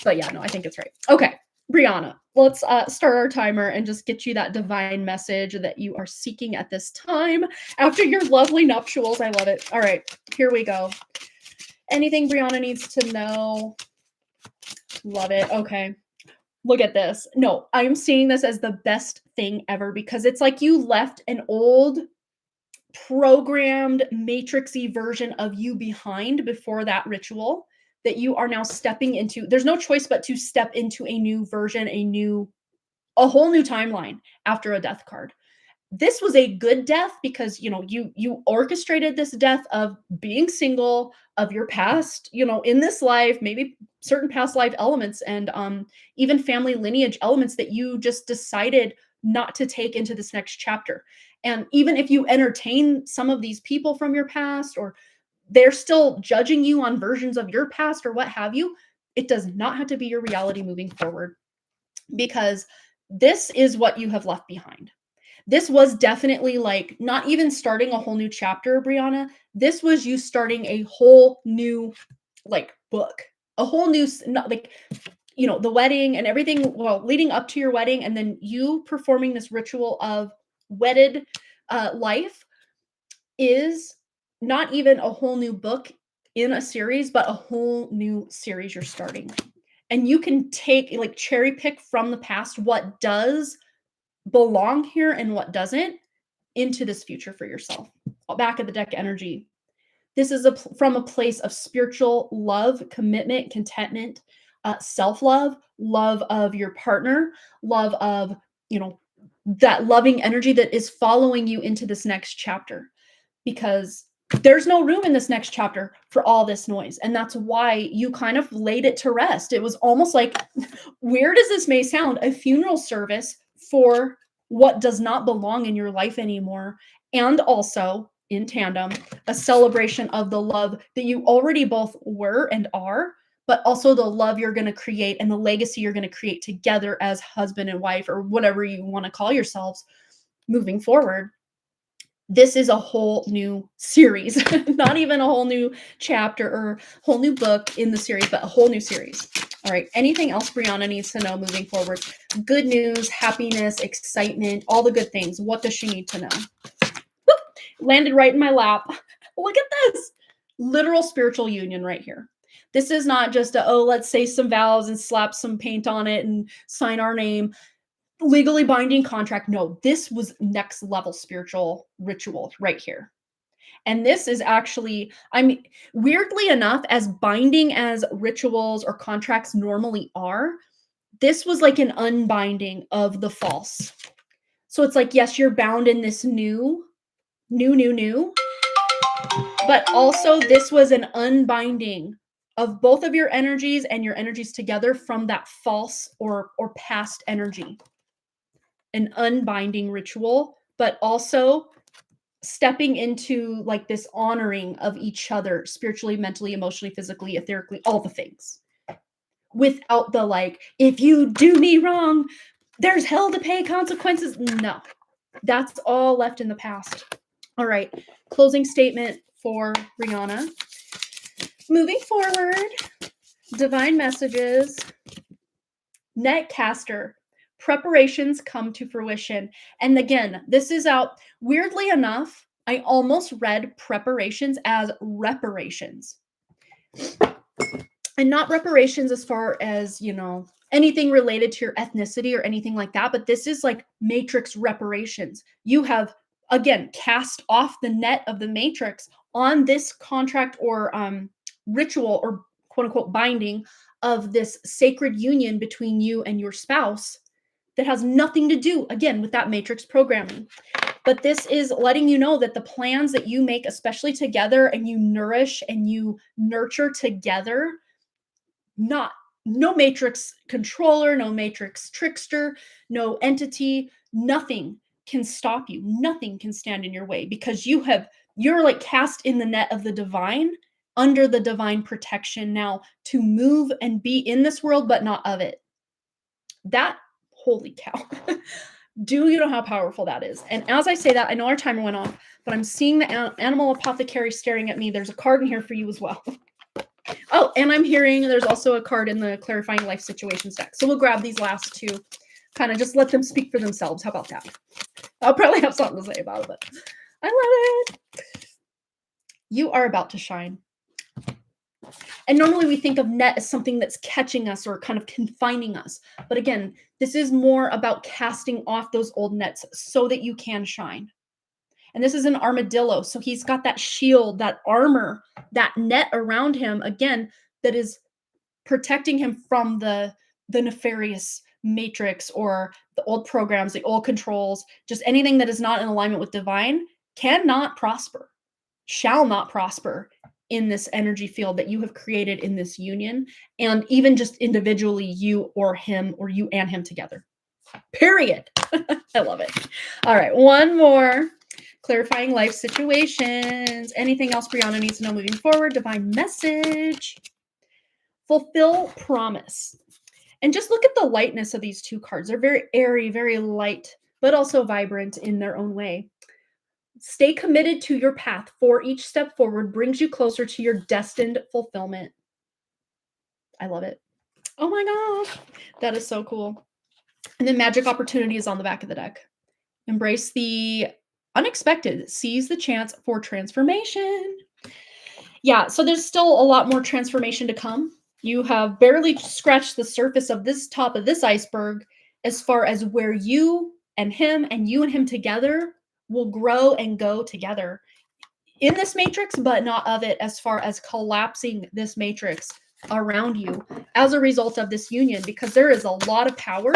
S1: But yeah, no, I think it's right. Okay. Brianna, let's start our timer and just get you that divine message that you are seeking at this time after your lovely nuptials. I love it. All right, here we go. Anything Brianna needs to know? Love it. Okay. Look at this. No, I'm seeing this as the best thing ever because it's like you left an old programmed matrixy version of you behind before that ritual that you are now stepping into. There's no choice but to step into a new version, a whole new timeline after a death card. This was a good death because, you orchestrated this death of being single, of your past, in this life, maybe certain past life elements and even family lineage elements that you just decided not to take into this next chapter. And even if you entertain some of these people from your past, or they're still judging you on versions of your past or what have you, it does not have to be your reality moving forward, because this is what you have left behind. This was definitely like not even starting a whole new chapter, Brianna. This was you starting a whole new book, a whole new, the wedding and everything, leading up to your wedding, and then you performing this ritual of wedded life is not even a whole new book in a series, but a whole new series you're starting. And you can take, cherry pick from the past what does belong here and what doesn't into this future for yourself. Back of the deck energy. This is from a place of spiritual love, commitment, contentment, self-love, love of your partner, love of, that loving energy that is following you into this next chapter, because there's no room in this next chapter for all this noise. And that's why you kind of laid it to rest. It was almost like, weird as this may sound, a funeral service for what does not belong in your life anymore. And also, in tandem, a celebration of the love that you already both were and are, but also the love you're going to create and the legacy you're going to create together as husband and wife, or whatever you want to call yourselves moving forward. This is a whole new series, not even a whole new chapter or whole new book in the series, but a whole new series. All right. Anything else Brianna needs to know moving forward? Good news, happiness, excitement, all the good things. What does she need to know? Whoop, landed right in my lap. Look at this. Literal spiritual union right here. This is not just let's say some vows and slap some paint on it and sign our name. Legally binding contract. No, this was next level spiritual ritual right here. And this is actually, weirdly enough, as binding as rituals or contracts normally are, this was like an unbinding of the false. So it's like, yes, you're bound in this new, but also this was an unbinding of both of your energies and your energies together from that false or past energy. An unbinding ritual, but also stepping into this honoring of each other spiritually, mentally, emotionally, physically, etherically, all the things, without the if you do me wrong, there's hell to pay, consequences. No, that's all left in the past. All right, closing statement for Brianna. Moving forward, divine messages, Netcaster. Preparations come to fruition. And again, this is out. Weirdly enough, I almost read preparations as reparations. And not reparations as far as, anything related to your ethnicity or anything like that, but this is like matrix reparations. You have, again, cast off the net of the matrix on this contract or ritual or quote unquote binding of this sacred union between you and your spouse that has nothing to do, again, with that matrix programming. But this is letting you know that the plans that you make, especially together, and you nourish and you nurture together, no matrix controller, no matrix trickster, no entity, nothing can stop you. Nothing can stand in your way because you're like cast in the net of the divine, under the divine protection now to move and be in this world, but not of it. That, holy cow. Do you know how powerful that is? And as I say that, I know our timer went off, but I'm seeing the animal apothecary staring at me. There's a card in here for you as well. Oh, and I'm hearing there's also a card in the clarifying life situations deck. So we'll grab these last two, kind of just let them speak for themselves. How about that? I'll probably have something to say about it, but I love it. You are about to shine. And normally we think of net as something that's catching us or kind of confining us. But again, this is more about casting off those old nets so that you can shine. And this is an armadillo. So he's got that shield, that armor, that net around him, again, that is protecting him from the nefarious matrix or the old programs, the old controls, just anything that is not in alignment with divine cannot prosper, shall not prosper in this energy field that you have created in this union, and even just individually, you or him, or you and him together. Period. I love it. All right, one more. Clarifying life situations. Anything else Brianna needs to know moving forward? Divine message. Fulfill promise. And just look at the lightness of these two cards. They're very airy, very light, but also vibrant in their own way. Stay committed to your path, for each step forward brings you closer to your destined fulfillment. I love it. Oh my gosh, that is so cool. And then magic opportunity is on the back of the deck. Embrace the unexpected, seize the chance for transformation. Yeah, so there's still a lot more transformation to come. You have barely scratched the surface of this top of this iceberg as far as where you and him together will grow and go together in this matrix, but not of it, as far as collapsing this matrix around you as a result of this union, because there is a lot of power.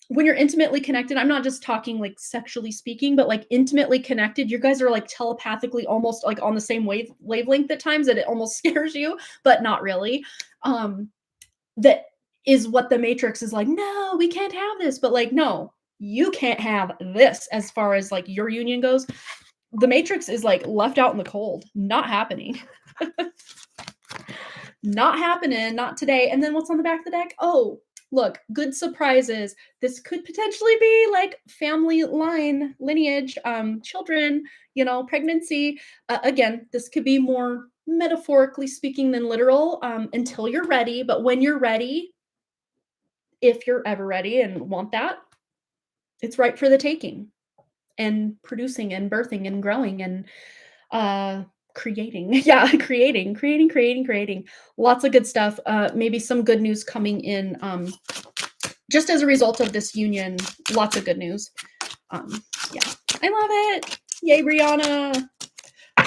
S1: When you're intimately connected, I'm not just talking like sexually speaking, but like intimately connected, you guys are like telepathically almost like on the same wavelength at times that it almost scares you, but not really. That is what the matrix is like, no, we can't have this, but like, no, you can't have this as far as like your union goes. The matrix is like left out in the cold, not happening. Not happening, not today. And then what's on the back of the deck? Oh, look, good surprises. This could potentially be like family line, lineage, children, pregnancy. Again, this could be more metaphorically speaking than literal, until you're ready. But when you're ready, if you're ever ready and want that, it's right for the taking, and producing and birthing and growing and creating. Yeah, creating. Lots of good stuff. Maybe some good news coming in just as a result of this union. Lots of good news. Yeah, I love it. Yay, Brianna.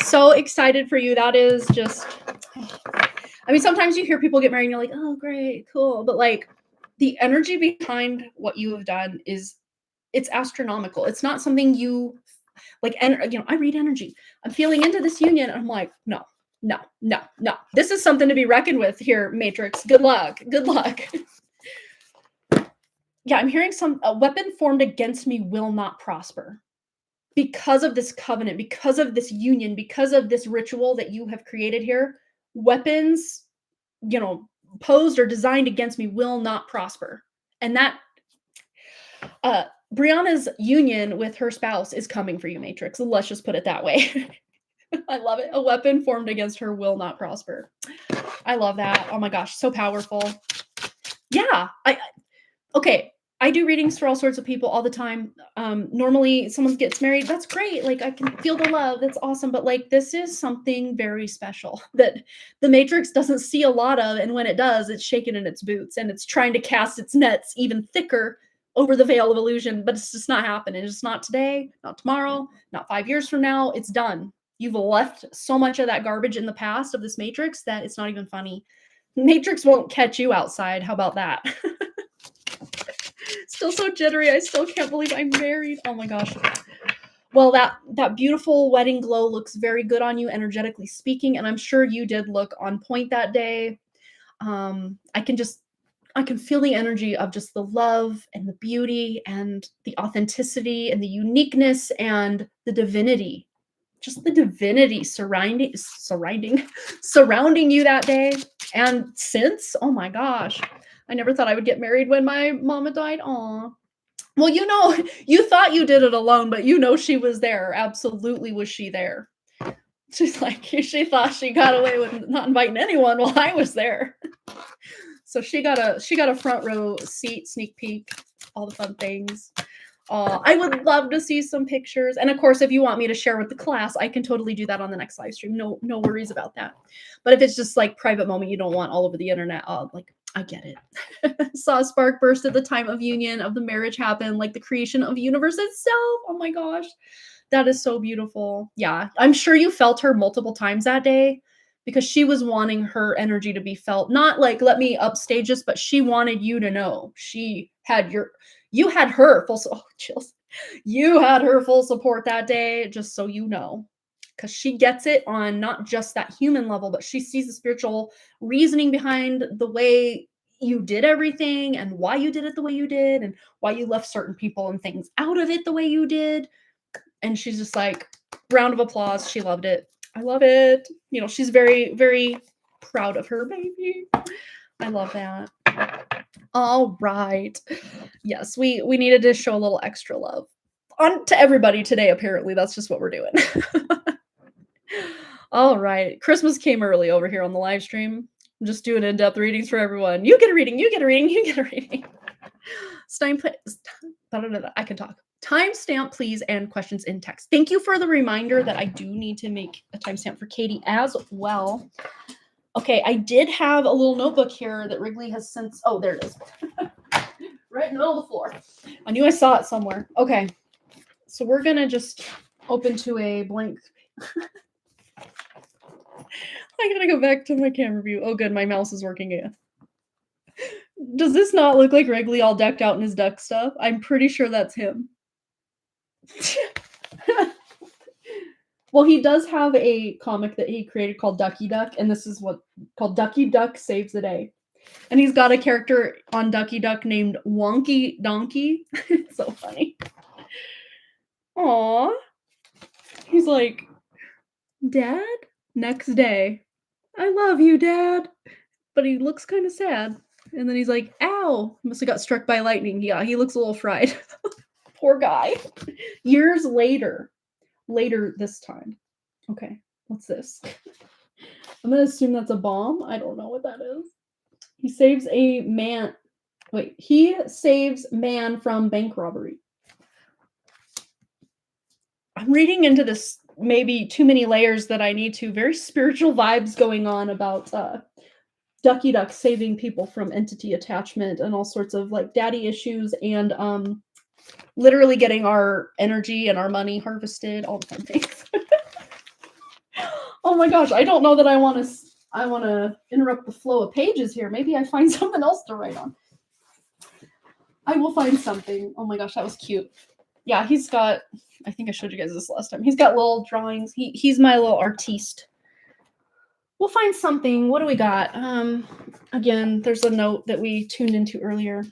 S1: So excited for you. That is just, I mean, sometimes you hear people get married and you're like, oh, great, cool. But like the energy behind what you have done it's astronomical. It's not something you like, I read energy. I'm feeling into this union. And I'm like, no. This is something to be reckoned with here, Matrix. Good luck. Yeah, I'm hearing a weapon formed against me will not prosper. Because of this covenant, because of this union, because of this ritual that you have created here, weapons, posed or designed against me will not prosper. And that, Brianna's union with her spouse is coming for you, Matrix. Let's just put it that way. I love it. A weapon formed against her will not prosper. I love that. Oh my gosh, so powerful. Yeah. Okay. I do readings for all sorts of people all the time. Normally someone gets married, that's great. Like I can feel the love, that's awesome. But like this is something very special that the Matrix doesn't see a lot of, and when it does, it's shaking in its boots and it's trying to cast its nets even thicker over the veil of illusion, but it's just not happening. It's just not today, not tomorrow, not 5 years from now. It's done. You've left so much of that garbage in the past of this Matrix that it's not even funny. Matrix won't catch you outside. How about that? Still so jittery. I still can't believe I'm married. Oh my gosh. Well, that beautiful wedding glow looks very good on you, energetically speaking, and I'm sure you did look on point that day. I can feel the energy of just the love and the beauty and the authenticity and the uniqueness and the divinity. Just the divinity surrounding you that day. And since, oh my gosh, I never thought I would get married when my mama died. Aw. Well, you thought you did it alone, but she was there. Absolutely was she there. She's like, she thought she got away with not inviting anyone while I was there. So she got a front row seat, sneak peek, all the fun things. I would love to see some pictures. And of course, if you want me to share with the class, I can totally do that on the next live stream. No worries about that. But if it's just like private moment, you don't want all over the internet, like I get it. Saw a spark burst at the time of union of the marriage happen, like the creation of universe itself. Oh my gosh. That is so beautiful. Yeah. I'm sure you felt her multiple times that day because she was wanting her energy to be felt. Not like, let me upstage this, but she wanted you to know you had her full, chills. You had her full support that day, just so you know. Because she gets it on not just that human level, but she sees the spiritual reasoning behind the way you did everything and why you did it the way you did and why you left certain people and things out of it the way you did. And she's just like, round of applause. She loved it. I love it. She's very, very proud of her baby. I love that. All right. Yes, we needed to show a little extra love to everybody today, apparently. That's just what we're doing. All right. Christmas came early over here on the live stream. I'm just doing in-depth readings for everyone. You get a reading, you get a reading, you get a reading. I can talk. Timestamp, please, and questions in text. Thank you for the reminder that I do need to make a timestamp for Katie as well. Okay, I did have a little notebook here that Wrigley has since... Oh, there it is. Right in the middle of the floor. I knew I saw it somewhere. Okay, so we're going to just open to a blank... I gotta go back to my camera view. Oh, good, my mouse is working again. Does this not look like Wrigley all decked out in his duck stuff? I'm pretty sure that's him. Well, he does have a comic that he created called Ducky Duck, and this is called Ducky Duck Saves the Day. And he's got a character on Ducky Duck named Wonky Donkey. It's so funny. Aww. He's like, Dad? Next day. I love you, Dad. But he looks kind of sad. And then he's like, ow. Must have got struck by lightning. Yeah, he looks a little fried. Poor guy. Years later. Later this time. Okay, what's this? I'm going to assume that's a bomb. I don't know what that is. He saves a man. Wait, he saves man from bank robbery. I'm reading into this maybe too many layers that I need to. Very spiritual vibes going on about Ducky Duck saving people from entity attachment and all sorts of like daddy issues and literally getting our energy and our money harvested, all the fun things. Oh my gosh, I don't know that I want to interrupt the flow of pages here. Maybe I find something else to write on. I will find something. Oh my gosh, that was cute. Yeah, he's got, I think I showed you guys this last time. He's got little drawings. He's my little artiste. We'll find something. What do we got? Again, there's a note that we tuned into earlier.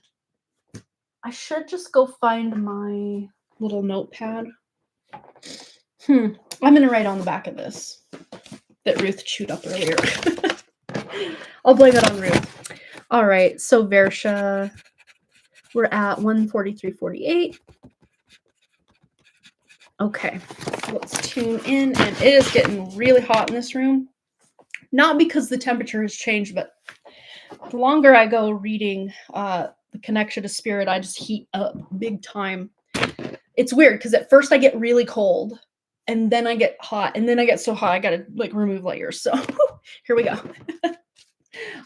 S1: I should just go find my little notepad. I'm going to write on the back of this that Ruth chewed up earlier. I'll blame it on Ruth. All right, so Versha, we're at 143.48. Okay, let's tune in, and it is getting really hot in this room. Not because the temperature has changed, but the longer I go reading, the the connection to spirit, I just heat up big time. It's weird because at first I get really cold and then I get hot and then I get so hot I gotta like remove layers. So here we go.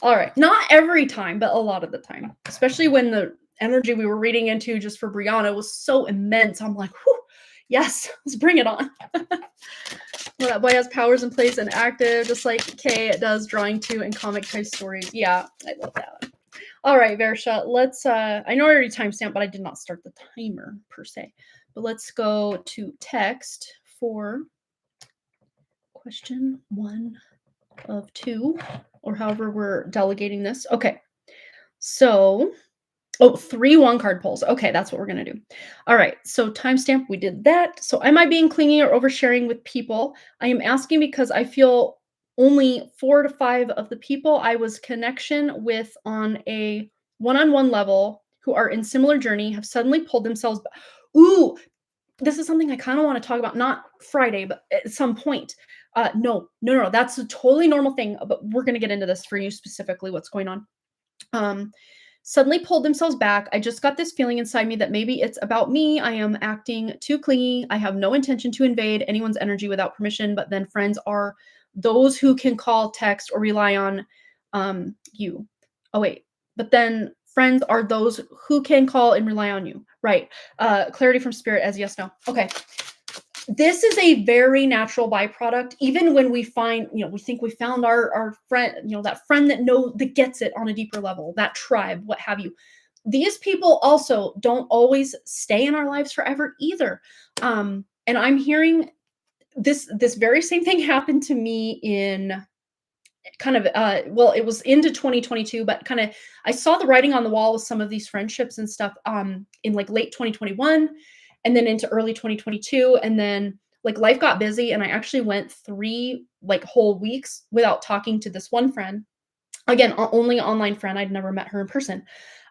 S1: All right. Not every time, but a lot of the time, especially when the energy we were reading into just for Brianna was so immense. I'm like, whew, yes, let's bring it on. Well, that boy has powers in place and active, just like Kay does drawing too in comic type stories. Yeah, I love that. All right, Versha, let's I know I already timestamped, but I did not start the timer per se. But let's go to text for question 1 of 2, or however we're delegating this. Okay. So, 3 1-card pulls. Okay, that's what we're gonna do. All right, so timestamp, we did that. So am I being clingy or oversharing with people? I am asking because I feel only 4 to 5 of the people I was connection with on a one-on-one level who are in similar journey have suddenly pulled themselves back. Ooh, this is something I kind of want to talk about, not Friday, but at some point. No, that's a totally normal thing, but we're gonna get into this for you specifically, what's going on. Um, Suddenly pulled themselves back. I just got this feeling inside me that maybe it's about me. I am acting too clingy. I have no intention to invade anyone's energy without permission, but then friends are those who can call, text, or rely on you. Oh, wait. But then friends are those who can call and rely on you. Right. Clarity from spirit as yes, no. Okay. This is a very natural byproduct. Even when we find, we think we found our friend, that friend that gets it on a deeper level, that tribe, what have you. These people also don't always stay in our lives forever either. And I'm hearing this very same thing happened to me in kind of it was into 2022, but kind of I saw the writing on the wall with some of these friendships and stuff in like late 2021 and then into early 2022, and then like life got busy and I actually went 3 like whole weeks without talking to this one friend. Again, only online friend. I'd never met her in person.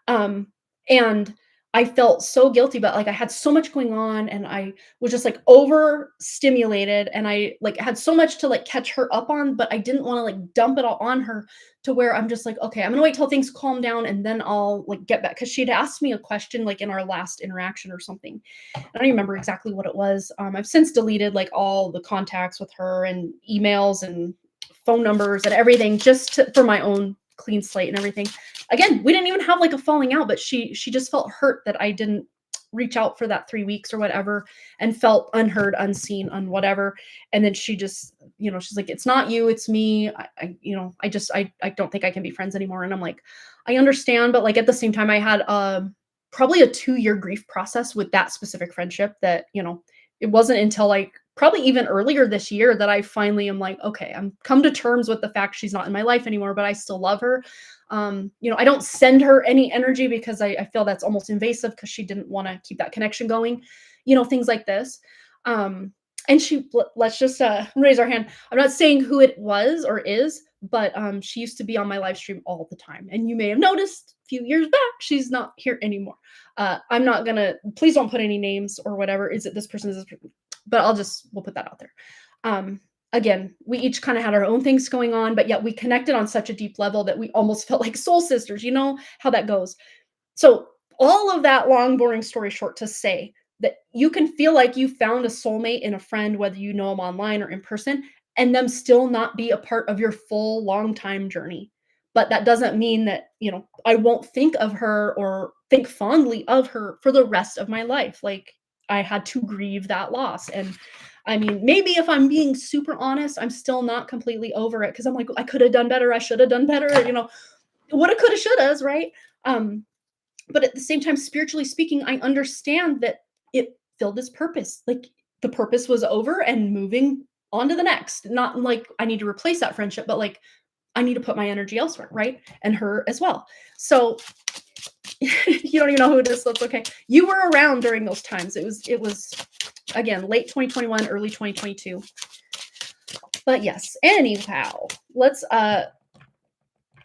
S1: And I felt so guilty, but like I had so much going on and I was just like overstimulated and I like had so much to like catch her up on, but I didn't want to like dump it all on her to where I'm just like, okay, I'm gonna wait till things calm down and then I'll like get back. Cause she'd asked me a question like in our last interaction or something. I don't remember exactly what it was. I've since deleted like all the contacts with her and emails and phone numbers and everything for my own clean slate and everything. Again, we didn't even have like a falling out, but she just felt hurt that I didn't reach out for that 3 weeks or whatever and felt unheard, unseen, whatever. And then she just, she's like, it's not you, it's me. I don't think I can be friends anymore. And I'm like, I understand, but like at the same time, I had probably a 2-year grief process with that specific friendship that, it wasn't until like probably even earlier this year that I finally am like, okay, I'm come to terms with the fact she's not in my life anymore, but I still love her. I don't send her any energy because I feel that's almost invasive because she didn't want to keep that connection going, things like this. And let's just raise our hand. I'm not saying who it was or is, but she used to be on my live stream all the time. And you may have noticed a few years back, she's not here anymore. I'm not gonna, please don't put any names or whatever. Is it this person? Is this person? But we'll put that out there. Again, we each kind of had our own things going on, but yet we connected on such a deep level that we almost felt like soul sisters. You know how that goes. So all of that long, boring story short to say that you can feel like you found a soulmate in a friend, whether you know them online or in person, and them still not be a part of your full long time journey. But that doesn't mean that, I won't think of her or think fondly of her for the rest of my life. Like I had to grieve that loss. And I mean, maybe if I'm being super honest, I'm still not completely over it because I'm like, I could have done better. I should have done better. Woulda, coulda, shouldas, right? But at the same time, spiritually speaking, I understand that it filled its purpose. Like the purpose was over and moving on to the next. Not like I need to replace that friendship, but like I need to put my energy elsewhere, right? And her as well. So you don't even know who it is, so it's okay. You were around during those times. It was again late 2021, early 2022. But yes, anyhow, let's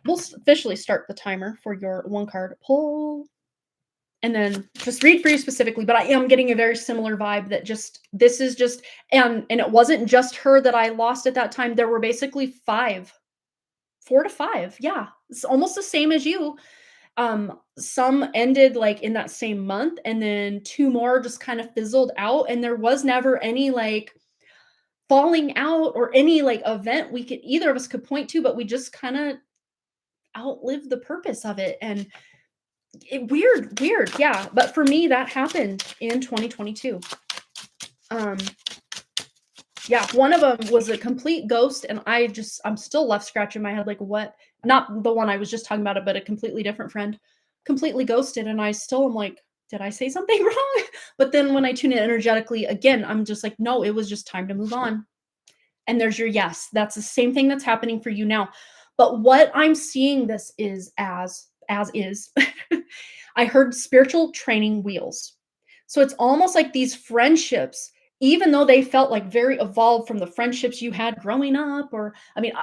S1: we'll officially start the timer for your 1-card pull. And then just read for you specifically, but I am getting a very similar vibe that this is just, and it wasn't just her that I lost at that time. There were basically 4 to 5. Yeah. It's almost the same as you. Some ended like in that same month, and then two more just kind of fizzled out, and there was never any like falling out or any like event we could either of us could point to, but we just kind of outlived the purpose of it. And weird, yeah. But for me, that happened in 2022. Um, yeah, one of them was a complete ghost, and I'm still left scratching my head, like, what? Not the one I was just talking about, but a completely different friend, completely ghosted, and I still am like, did I say something wrong? But then when I tune in energetically again, I'm just like, no, it was just time to move on. And there's your yes. That's the same thing that's happening for you now. But what I'm seeing this is as is, I heard spiritual training wheels. So it's almost like these friendships, even though they felt like very evolved from the friendships you had growing up, or I mean,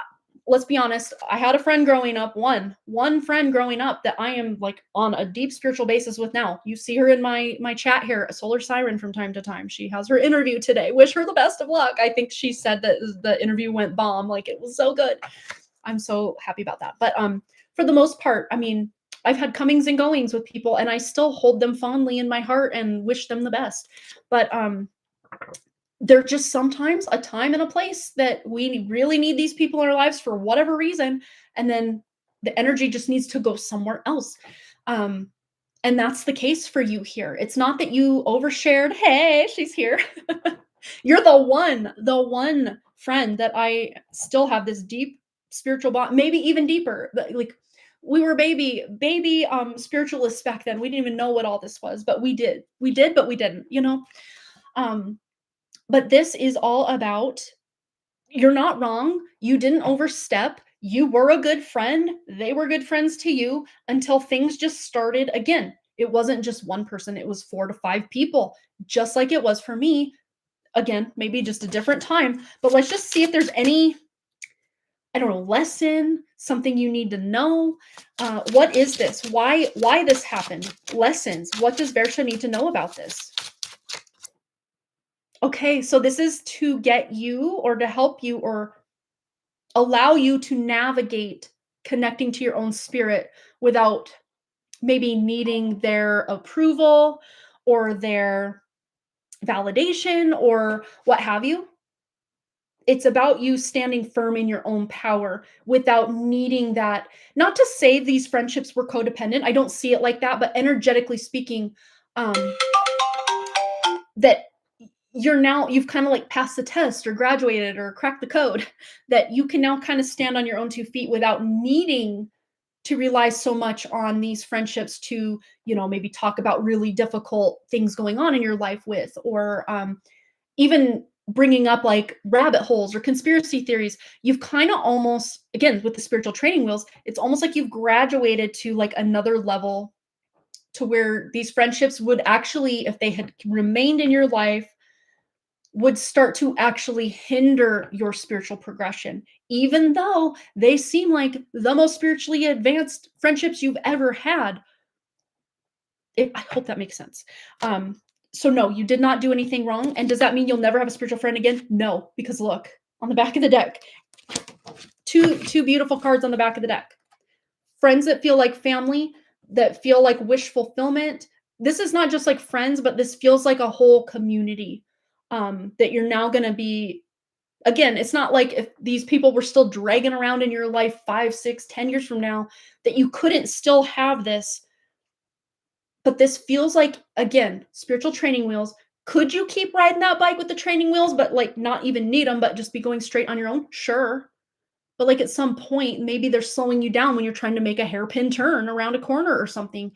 S1: let's be honest, I had a friend growing up, one friend growing up that I am like on a deep spiritual basis with now. You see her in my chat here, a solar siren from time to time. She has her interview today. Wish her the best of luck. I think she said that the interview went bomb, like it was so good. I'm so happy about that. But for the most part, I mean, I've had comings and goings with people, and I still hold them fondly in my heart and wish them the best. But they're just sometimes a time and a place that we really need these people in our lives for whatever reason, and then the energy just needs to go somewhere else. Um, and that's the case for you here. It's not that you overshared. Hey, she's here. You're the one friend that I still have this deep spiritual bond, maybe even deeper. Like we were baby spiritualists back then. We didn't even know what all this was, but we did. We did, but we didn't, you know? Um, but this is all about, you're not wrong. You didn't overstep. You were a good friend. They were good friends to you until things just started again. It wasn't just one person, it was 4 to 5 people, just like it was for me. Again, maybe just a different time, but let's just see if there's any, I don't know, lesson, something you need to know. What is this? Why this happened? Lessons. What does Versha need to know about this? Okay, so this is to get you or to help you or allow you to navigate connecting to your own spirit without maybe needing their approval or their validation or what have you. It's about you standing firm in your own power without needing that. Not to say these friendships were codependent. I don't see it like that, but energetically speaking, um, that you've kind of like passed the test or graduated or cracked the code, that you can now kind of stand on your own 2 feet without needing to rely so much on these friendships to, maybe talk about really difficult things going on in your life with, or even bringing up like rabbit holes or conspiracy theories. You've kind of almost, again, with the spiritual training wheels, it's almost like you've graduated to like another level, to where these friendships would actually, if they had remained in your life, would start to actually hinder your spiritual progression, even though they seem like the most spiritually advanced friendships you've ever had. I hope that makes sense. So no, you did not do anything wrong. And does that mean you'll never have a spiritual friend again? No, because look on the back of the deck, two beautiful cards on the back of the deck. Friends that feel like family, that feel like wish fulfillment. This is not just like friends, but this feels like a whole community, that you're now going to be. Again, it's not like if these people were still dragging around in your life 5, 6, 10 years from now, that you couldn't still have this. But this feels like, again, spiritual training wheels. Could you keep riding that bike with the training wheels, but like not even need them, but just be going straight on your own? Sure. But like at some point, maybe they're slowing you down when you're trying to make a hairpin turn around a corner or something,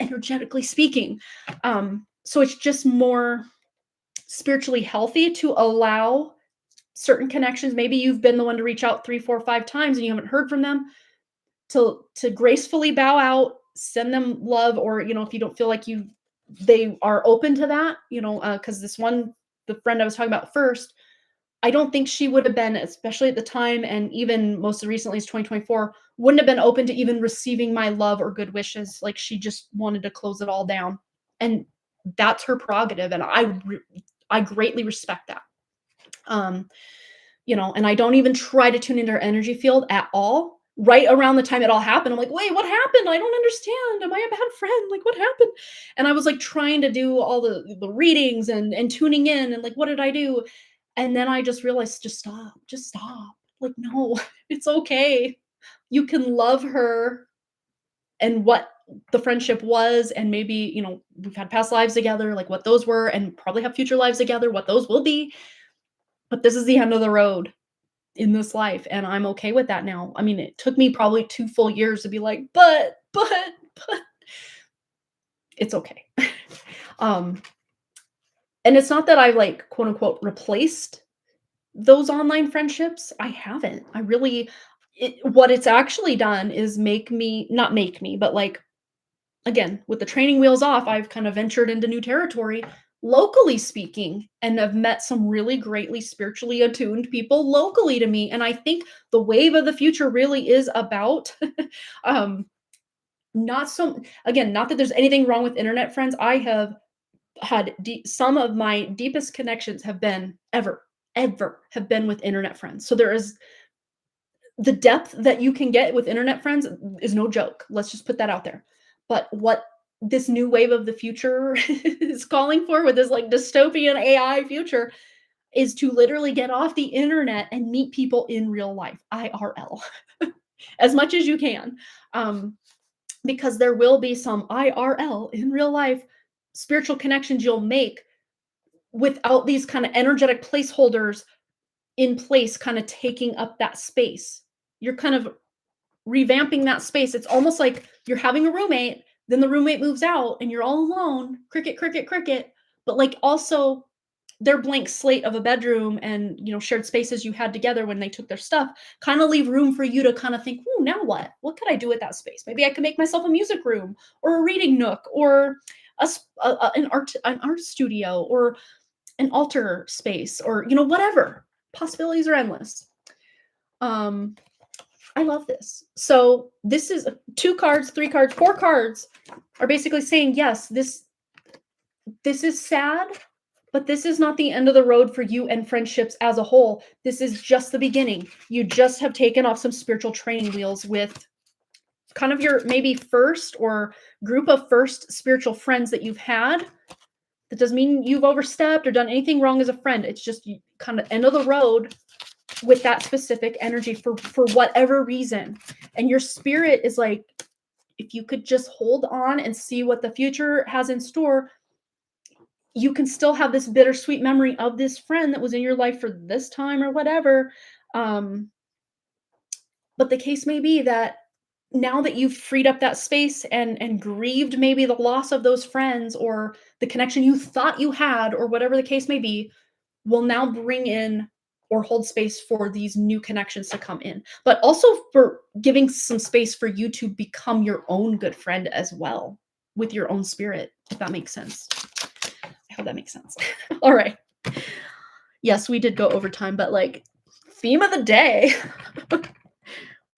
S1: energetically speaking. So it's just more spiritually healthy to allow certain connections. Maybe you've been the one to reach out 3, 4, 5 times and you haven't heard from them, to gracefully bow out, send them love, or if you don't feel like they are open to that, because the friend I was talking about first, I don't think she would have been, especially at the time, and even most recently is 2024, wouldn't have been open to even receiving my love or good wishes. Like she just wanted to close it all down, and that's her prerogative, and I greatly respect that. And I don't even try to tune into her energy field at all. right around the time it all happened, I'm like, "Wait, what happened? I don't understand. Am I a bad friend? Like, what happened?" And I was like trying to do all the readings and tuning in and like, what did I do? And then I just realized, just stop, just stop. Like, no, it's okay. You can love her and what the friendship was, and maybe, we've had past lives together, like what those were, and probably have future lives together, what those will be. But this is the end of the road in this life, and I'm okay with that now. I mean, it took me probably 2 full years to be like, but it's okay. Um, and it's not that I like, quote unquote, replaced those online friendships. I haven't. I really what it's actually done is make me, not make me, but like, again, with the training wheels off, I've kind of ventured into new territory, locally speaking, and have met some really greatly spiritually attuned people locally to me. And I think the wave of the future really is about um not so, again, not that there's anything wrong with internet friends. I have had some of my deepest connections have been ever have been with internet friends. So there is the depth that you can get with internet friends is no joke. Let's just put that out there. But what this new wave of the future is calling for with this like dystopian AI future is to literally get off the internet and meet people in real life, IRL, as much as you can. Because there will be some IRL in real life spiritual connections you'll make without these kind of energetic placeholders in place, kind of taking up that space. You're kind of revamping that space. It's almost like you're having a roommate, then the roommate moves out and you're all alone, cricket, cricket, cricket. But like also their blank slate of a bedroom and shared spaces you had together when they took their stuff kind of leave room for you to kind of think, "Ooh, now what could I do with that space? Maybe I could make myself a music room or a reading nook or an art studio or an altar space or whatever." Possibilities are endless. um I love this. So this is 2 cards, 3 cards, 4 cards are basically saying, yes, this is sad, but this is not the end of the road for you and friendships as a whole. This is just the beginning. You just have taken off some spiritual training wheels with kind of your maybe first or group of first spiritual friends that you've had. That doesn't mean you've overstepped or done anything wrong as a friend. It's just kind of end of the road with that specific energy for whatever reason. And your spirit is like, if you could just hold on and see what the future has in store, you can still have this bittersweet memory of this friend that was in your life for this time or whatever. um but the case may be that now that you've freed up that space and grieved maybe the loss of those friends or the connection you thought you had or whatever the case may be, will now bring in or hold space for these new connections to come in, but also for giving some space for you to become your own good friend as well with your own spirit, if that makes sense. I hope that makes sense. All right. Yes, we did go over time, but like, theme of the day.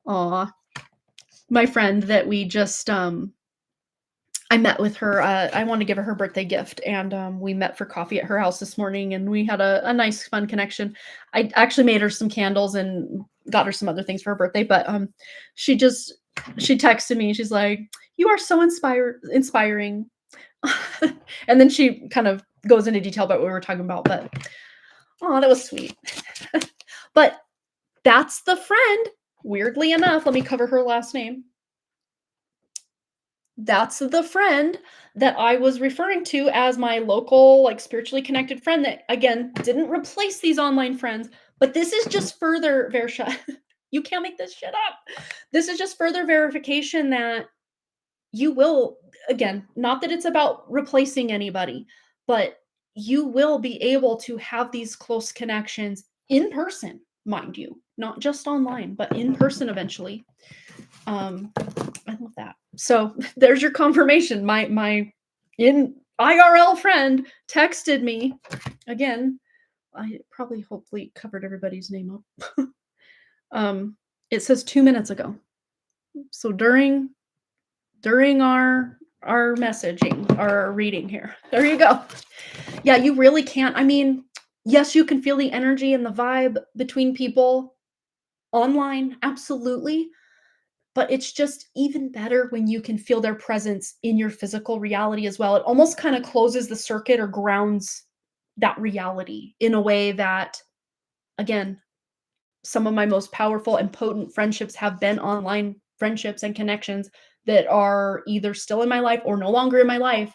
S1: Aw. My friend that we just I met with her. I wanted to give her birthday gift, and we met for coffee at her house this morning, and we had a nice, fun connection. I actually made her some candles and got her some other things for her birthday, but she texted me. She's like, "You are so inspiring," and then she kind of goes into detail about what we were talking about. But oh, that was sweet. But that's the friend. Weirdly enough, let me cover her last name. That's the friend that I was referring to as my local, like, spiritually connected friend that, again, didn't replace these online friends, but this is just further Versha. You can't make this shit up. This is just further verification that you will, again, not that it's about replacing anybody, but you will be able to have these close connections in person, mind you, not just online, but in person eventually. I love that. So there's your confirmation. My in IRL friend texted me again. I probably hopefully covered everybody's name up. It says 2 minutes ago. So during our messaging, our reading here. There you go. Yeah, you really can't. I mean, yes, you can feel the energy and the vibe between people online, absolutely. but it's just even better when you can feel their presence in your physical reality as well. It almost kind of closes the circuit or grounds that reality in a way that, again, some of my most powerful and potent friendships have been online friendships and connections that are either still in my life or no longer in my life.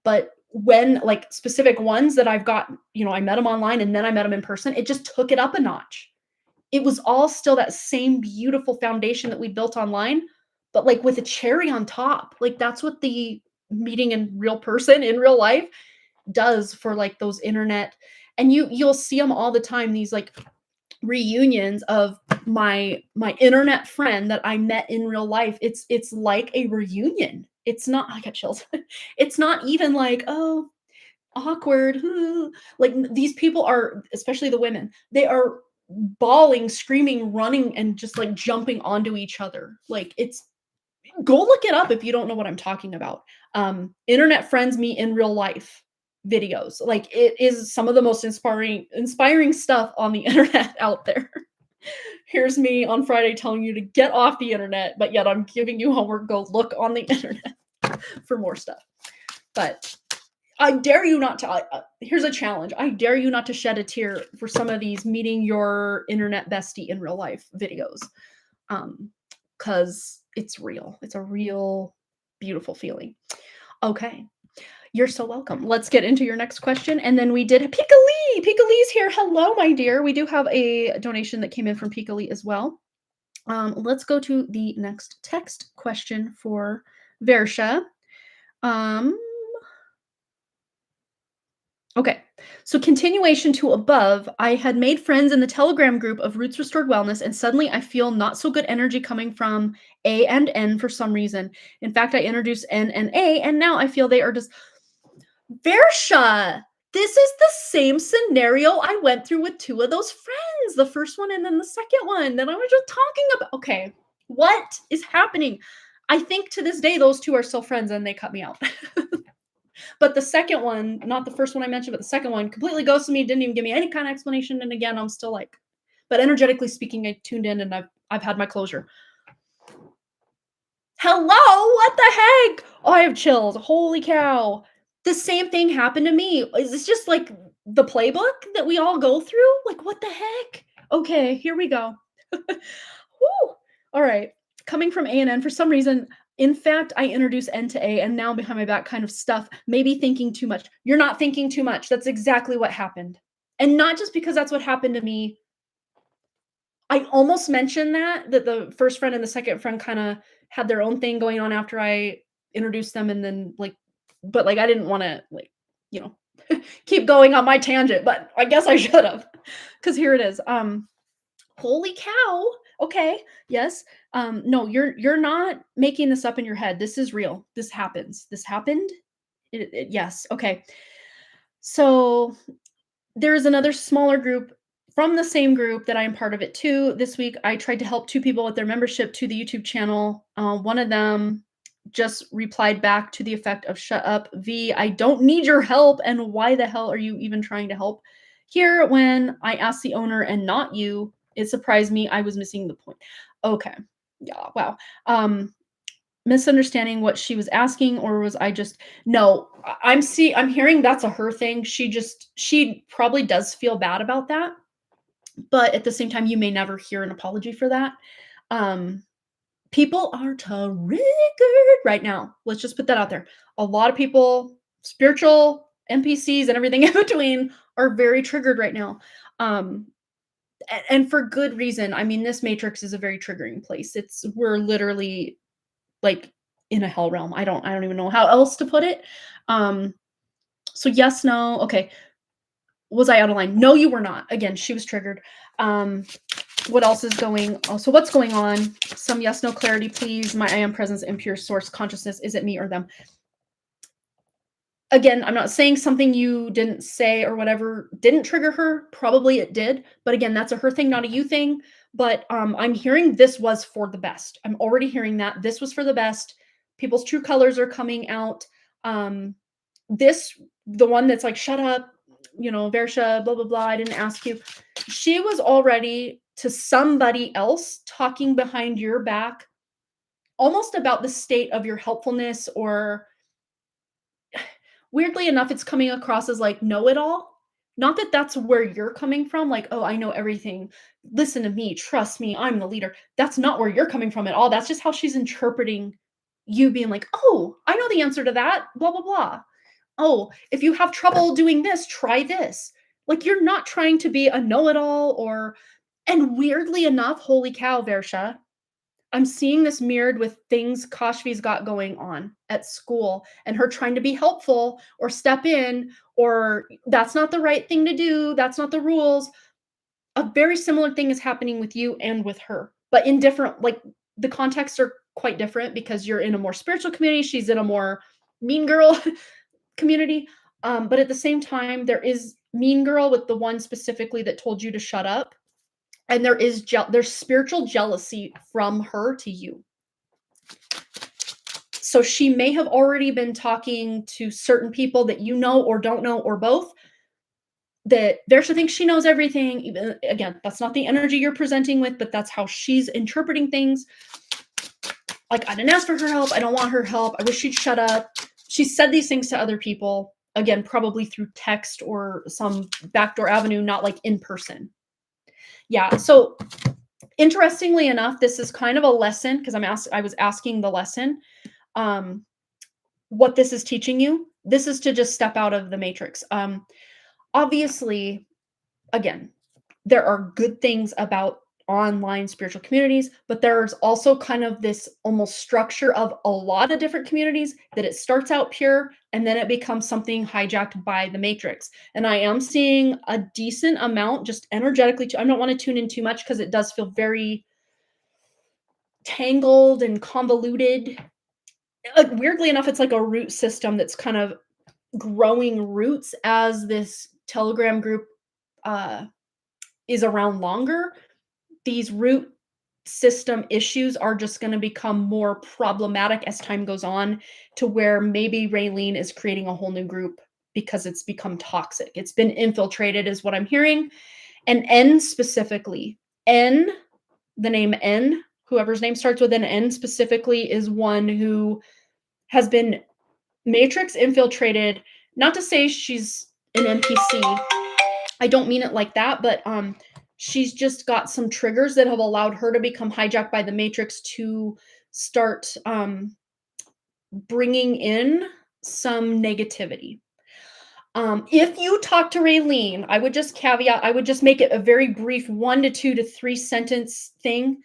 S1: But when like specific ones that I've got, I met them online and then I met them in person, it just took it up a notch. It was all still that same beautiful foundation that we built online, but like with a cherry on top. Like that's what the meeting in real person in real life does for like those internet. And you'll see them all the time, these like reunions of my internet friend that I met in real life. It's like a reunion. It's not, I got chills. It's not even like, oh, awkward. Like these people are, especially the women, they are bawling, screaming, running, and just like jumping onto each other. Like it's, go look it up if you don't know what I'm talking about. Internet friends meet in real life videos. Like it is some of the most inspiring stuff on the internet out there. Here's me on Friday telling you to get off the internet, but yet I'm giving you homework. Go look on the internet for more stuff. But I dare you not to. Here's a challenge. I dare you not to shed a tear for some of these meeting your internet bestie in real life videos, because it's real. It's a real beautiful feeling. Okay. You're so welcome. Let's get into your next question. And then we did Pika Lee. Pika Lee's here. Hello, my dear. We do have a donation that came in from Pika Lee as well. Let's go to the next text question for Versha. Okay, so continuation to above, I had made friends in the Telegram group of Roots Restored Wellness, and suddenly I feel not so good energy coming from A and N for some reason. In fact, I introduced N and A, and now I feel they are just Versha. This is the same scenario I went through with two of those friends, the first one and then the second one that I was just talking about. Okay, what is happening? I think to this day, those two are still friends and they cut me out. But the second one, not the first one I mentioned, but the second one completely ghosted me, didn't even give me any kind of explanation. And again, I'm still like, but energetically speaking, I tuned in and I've had my closure. Hello, what the heck? Oh, I have chills. Holy cow. The same thing happened to me. Is this just like the playbook that we all go through? Like, what the heck? Okay, here we go. Woo. All right. Coming from A and N, for some reason, in fact, I introduced N to A and now behind my back kind of stuff, maybe thinking too much. You're not thinking too much. That's exactly what happened. And not just because that's what happened to me. I almost mentioned that the first friend and the second friend kind of had their own thing going on after I introduced them, and then but I didn't want to keep going on my tangent, but I guess I should have, because here it is. Holy cow. Okay. Yes. No, you're not making this up in your head. This is real. This happens. This happened. Yes. Okay. So there is another smaller group from the same group that I am part of it too. This week, I tried to help two people with their membership to the YouTube channel. One of them just replied back to the effect of, "Shut up, V, I don't need your help. And why the hell are you even trying to help here?" When I asked the owner and not you, it surprised me. I was missing the point. Okay. Yeah. Wow. Misunderstanding what she was asking, or was I just, no, I'm hearing that's a her thing. She probably does feel bad about that. But at the same time, you may never hear an apology for that. People are triggered right now. Let's just put that out there. A lot of people, spiritual NPCs and everything in between, are very triggered right now. And for good reason. I mean, this matrix is a very triggering place. We're literally like in a hell realm. I don't even know how else to put it. So yes, no. Okay. Was I out of line? No, you were not. Again, she was triggered. What else is going on? So what's going on? Some yes, no clarity, please. My I am presence and pure source consciousness. Is it me or them? Again, I'm not saying something you didn't say or whatever didn't trigger her. Probably it did. But again, that's a her thing, not a you thing. But I'm hearing this was for the best. I'm already hearing that. This was for the best. People's true colors are coming out. The one that's like, shut up, Versha, blah, blah, blah, I didn't ask you. She was all ready to somebody else talking behind your back, almost about the state of your helpfulness, or weirdly enough, it's coming across as like know-it-all. Not that that's where you're coming from, like, "Oh, I know everything. Listen to me, trust me, I'm the leader." That's not where you're coming from at all. That's just how she's interpreting you being like, "Oh, I know the answer to that, blah, blah, blah. Oh, if you have trouble doing this, try this." Like, you're not trying to be a know-it-all, or and weirdly enough, holy cow, Versha, I'm seeing this mirrored with things Kashvi's got going on at school, and her trying to be helpful or step in, or that's not the right thing to do, that's not the rules. A very similar thing is happening with you and with her, but in different, like, the contexts are quite different because you're in a more spiritual community, she's in a more mean girl community. But at the same time, there is mean girl with the one specifically that told you to shut up, and there's spiritual jealousy from her to you. So she may have already been talking to certain people that you know or don't know, or both, that Versha thinks she knows everything. Even again, that's not the energy you're presenting with, but that's how she's interpreting things. Like, I didn't ask for her help. I don't want her help. I wish she'd shut up. She said these things to other people, again, probably through text or some backdoor avenue, not like in person. Yeah. So interestingly enough, this is kind of a lesson because I was asking the lesson. What this is teaching you. This is to just step out of the matrix. Obviously, again, there are good things about online spiritual communities, but there's also kind of this almost structure of a lot of different communities that it starts out pure and then it becomes something hijacked by the matrix. And I am seeing a decent amount just energetically. I don't want to tune in too much because it does feel very tangled and convoluted. Weirdly enough, it's like a root system that's kind of growing roots as this Telegram group is around longer. These root system issues are just going to become more problematic as time goes on, to where maybe Raylene is creating a whole new group because it's become toxic. It's been infiltrated, is what I'm hearing. And N specifically, N, the name N, whoever's name starts with an N specifically, is one who has been matrix infiltrated. Not to say she's an NPC. I don't mean it like that, but she's just got some triggers that have allowed her to become hijacked by the matrix to start bringing in some negativity. If you talk to Raylene, I would just caveat, I would just make it a very brief 1 to 2 to 3 sentence thing,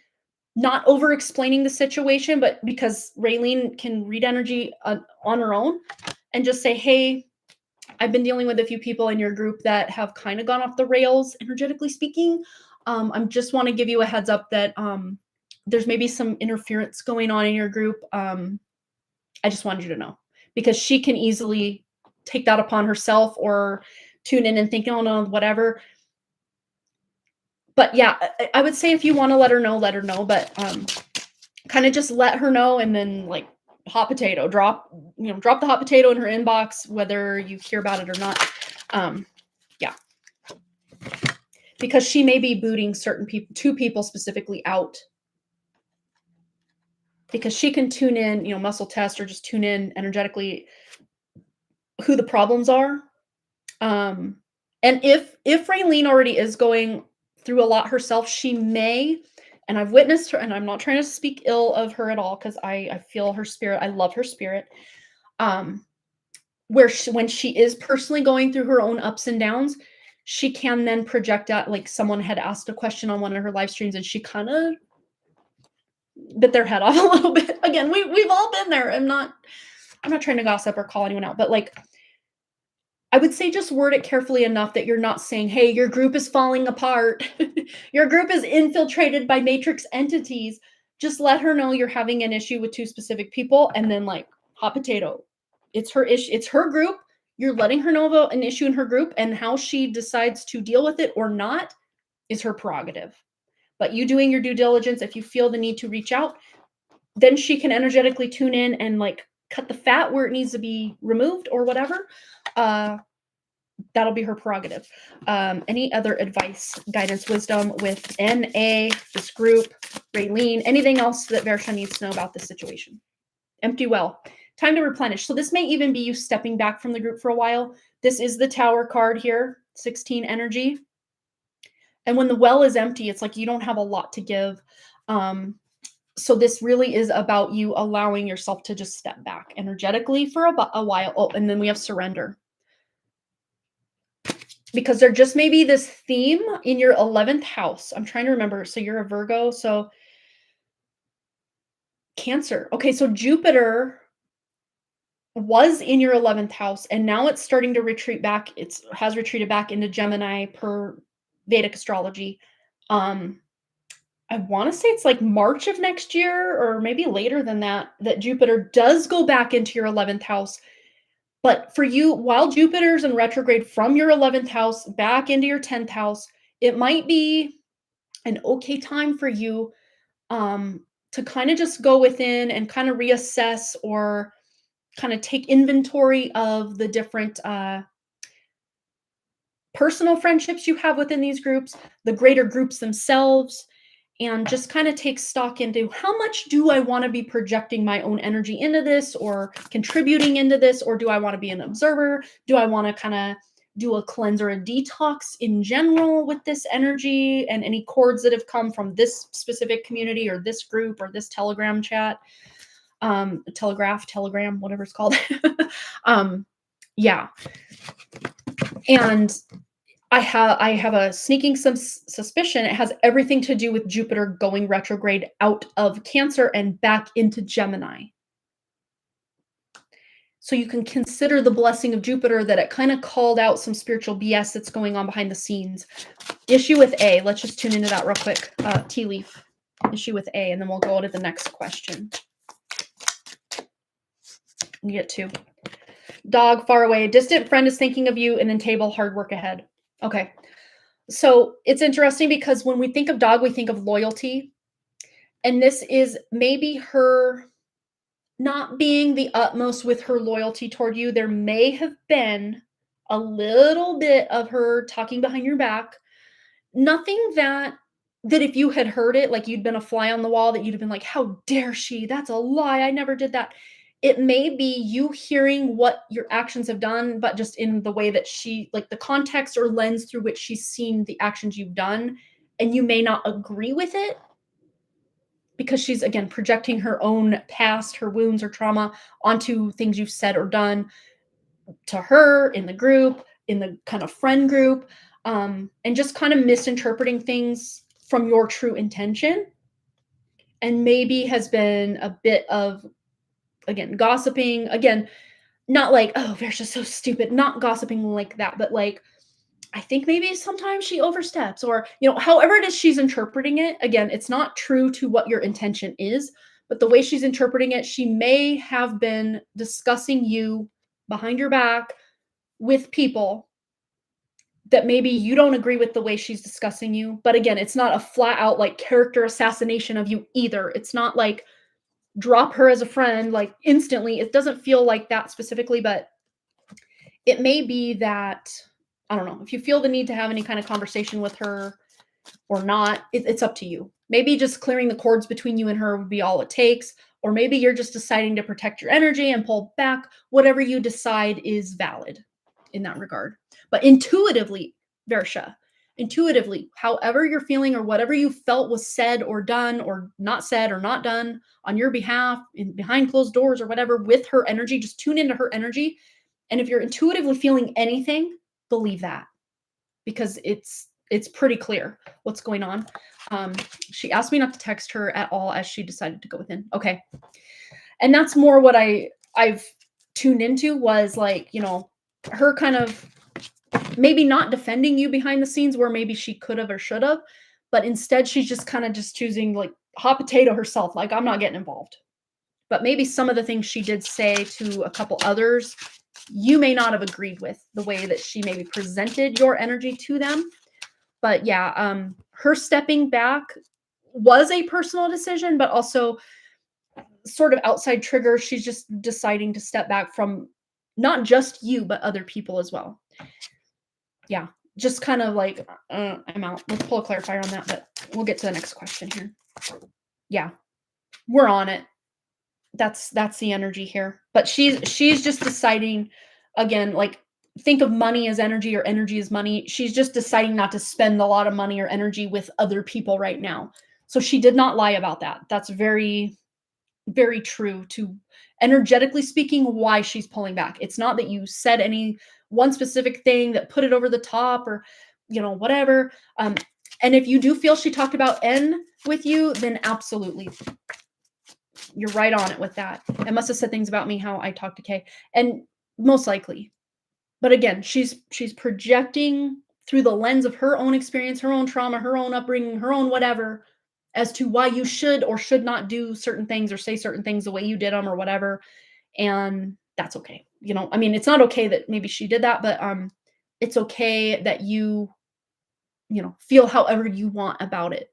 S1: not over explaining the situation, but because Raylene can read energy on her own, and just say, "Hey, I've been dealing with a few people in your group that have kind of gone off the rails, energetically speaking. I just want to give you a heads up that there's maybe some interference going on in your group. I just wanted you to know," because she can easily take that upon herself or tune in and think, "Oh no, whatever." But yeah, I would say if you want to let her know, let her know. But kind of just let her know, and then like hot potato, drop the hot potato in her inbox, whether you hear about it or not. Yeah, because she may be booting certain people, 2 people specifically, out, because she can tune in, muscle test, or just tune in energetically who the problems are. And if Raylene already is going through a lot herself, she may, and I've witnessed her, and I'm not trying to speak ill of her at all, because I feel her spirit. I love her spirit. Where when she is personally going through her own ups and downs, she can then project out, like someone had asked a question on one of her live streams, and she kind of bit their head off a little bit. Again, we've all been there. I'm not trying to gossip or call anyone out, but like, I would say just word it carefully enough that you're not saying, "Hey, your group is falling apart. Your group is infiltrated by matrix entities." Just let her know you're having an issue with 2 specific people, and then like hot potato. It's her issue. It's her group. You're letting her know about an issue in her group, and how she decides to deal with it or not is her prerogative. But you doing your due diligence, if you feel the need to reach out, then she can energetically tune in and like cut the fat where it needs to be removed or whatever. that'll be her prerogative. Any other advice, guidance, wisdom with NA, this group, Raylene, anything else that Versha needs to know about this situation? Empty well. Time to replenish. So this may even be you stepping back from the group for a while. This is the Tower card here, 16 energy. And when the well is empty, it's like you don't have a lot to give. So this really is about you allowing yourself to just step back energetically for a while. Oh, and then we have surrender. Because there just may be this theme in your 11th house. I'm trying to remember. So you're a Virgo. So Cancer. Okay, so Jupiter was in your 11th house, and now it's starting to retreat back. It has retreated back into Gemini per Vedic astrology. I want to say it's like March of next year, or maybe later than that, that Jupiter does go back into your 11th house. But for you, while Jupiter's in retrograde from your 11th house back into your 10th house, it might be an okay time for you to kind of just go within and kind of reassess or kind of take inventory of the different personal friendships you have within these groups, the greater groups themselves, and just kind of take stock into how much do I want to be projecting my own energy into this or contributing into this, or do I want to be an observer? Do I want to kind of do a cleanse or a detox in general with this energy and any cords that have come from this specific community or this group or this Telegram chat, telegram, whatever it's called. Yeah. And I have a sneaking suspicion it has everything to do with Jupiter going retrograde out of Cancer and back into Gemini. So you can consider the blessing of Jupiter that it kind of called out some spiritual BS that's going on behind the scenes. Issue with A. Let's just tune into that real quick. Tea leaf. Issue with A, and then we'll go to the next question. You get two. Dog far away. Distant friend is thinking of you, and then table hard work ahead. Okay. So it's interesting because when we think of dog, we think of loyalty. And this is maybe her not being the utmost with her loyalty toward you. There may have been a little bit of her talking behind your back. Nothing that if you had heard it, like you'd been a fly on the wall, that you'd have been like, how dare she? That's a lie. I never did that. It may be you hearing what your actions have done, but just in the way that she, like the context or lens through which she's seen the actions you've done, and you may not agree with it because she's, again, projecting her own past, her wounds, her trauma onto things you've said or done to her in the group, in the kind of friend group, and just kind of misinterpreting things from your true intention. And maybe has been a bit of, again, gossiping, again, not like, oh, they're just so stupid, not gossiping like that, but like, I think maybe sometimes she oversteps, or, however it is she's interpreting it. Again, it's not true to what your intention is, but the way she's interpreting it, she may have been discussing you behind your back with people that maybe you don't agree with the way she's discussing you. But again, it's not a flat out like character assassination of you either. It's not like drop her as a friend like instantly. It doesn't feel like that specifically, but it may be that, I don't know, if you feel the need to have any kind of conversation with her or not, it's up to you. Maybe just clearing the cords between you and her would be all it takes. Or maybe you're just deciding to protect your energy and pull back. Whatever you decide is valid in that regard. But intuitively, Versha, however you're feeling or whatever you felt was said or done or not said or not done on your behalf, behind closed doors or whatever, with her energy, just tune into her energy. And if you're intuitively feeling anything, believe that, because it's pretty clear what's going on. She asked me not to text her at all as she decided to go within. Okay. And that's more what I've tuned into was like, her kind of maybe not defending you behind the scenes where maybe she could have or should have, but instead she's just kind of just choosing like hot potato herself. Like, I'm not getting involved. But maybe some of the things she did say to a couple others, you may not have agreed with the way that she maybe presented your energy to them. But yeah, her stepping back was a personal decision, but also sort of outside trigger. She's just deciding to step back from not just you, but other people as well. Yeah, just kind of like, I'm out. Let's pull a clarifier on that, but we'll get to the next question here. Yeah, we're on it. That's the energy here. But she's just deciding again, like think of money as energy or energy as money. She's just deciding not to spend a lot of money or energy with other people right now. So she did not lie about that. That's very very true to energetically speaking why she's pulling back. It's not that you said any one specific thing that put it over the top or whatever. And if you do feel she talked about N with you, then absolutely you're right on it with that. I must have said things about me how I talk to Kay, and most likely. But again, she's projecting through the lens of her own experience, her own trauma, her own upbringing, her own whatever, as to why you should or should not do certain things or say certain things the way you did them or whatever. And that's okay. I mean, it's not okay that maybe she did that, but it's okay that you feel however you want about it,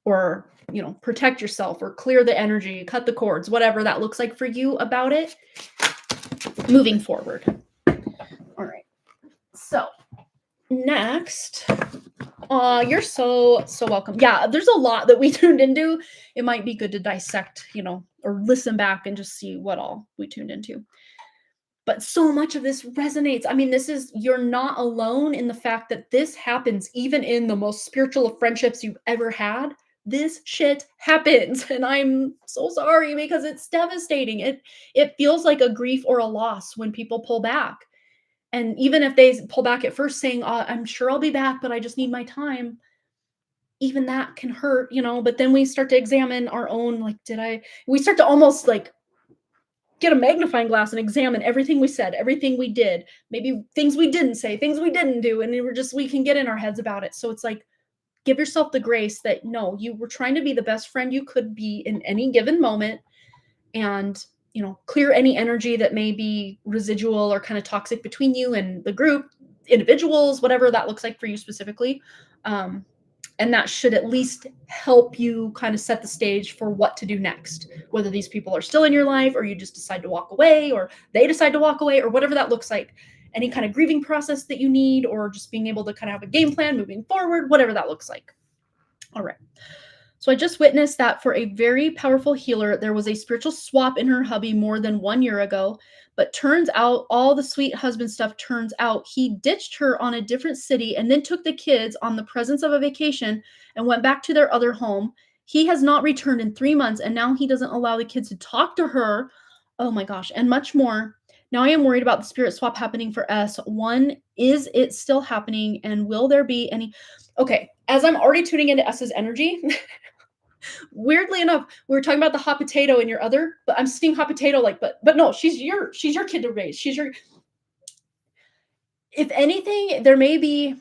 S1: or protect yourself or clear the energy, cut the cords, whatever that looks like for you about it moving forward. All right, so next, you're so welcome. Yeah, there's a lot that we tuned into. It might be good to dissect, or listen back and just see what all we tuned into. But so much of this resonates. I mean, you're not alone in the fact that this happens even in the most spiritual of friendships you've ever had. This shit happens, and I'm so sorry because it's devastating. It feels like a grief or a loss when people pull back. And even if they pull back at first saying, I'm sure I'll be back, but I just need my time, even that can hurt, but then we start to examine our own, like, we start to almost like get a magnifying glass and examine everything we said, everything we did, maybe things we didn't say, things we didn't do, and we can get in our heads about it. So it's like, give yourself the grace that no, you were trying to be the best friend you could be in any given moment, and clear any energy that may be residual or kind of toxic between you and the group, individuals, whatever that looks like for you specifically. And that should at least help you kind of set the stage for what to do next, whether these people are still in your life or you just decide to walk away or they decide to walk away or whatever that looks like. Any kind of grieving process that you need, or just being able to kind of have a game plan moving forward, whatever that looks like. All right. So I just witnessed that for a very powerful healer, there was a spiritual swap in her hubby more than 1 year ago. But turns out all the sweet husband stuff turns out he ditched her on a different city and then took the kids on the presence of a vacation and went back to their other home. He has not returned in 3 months, and now he doesn't allow the kids to talk to her. Oh my gosh, and much more. Now I am worried about the spirit swap happening for S. One, is it still happening, and will there be any? Okay, as I'm already tuning into S's energy, weirdly enough, we were talking about the hot potato in your other, but I'm seeing hot potato like, but no, she's your kid to raise. If anything, there may be,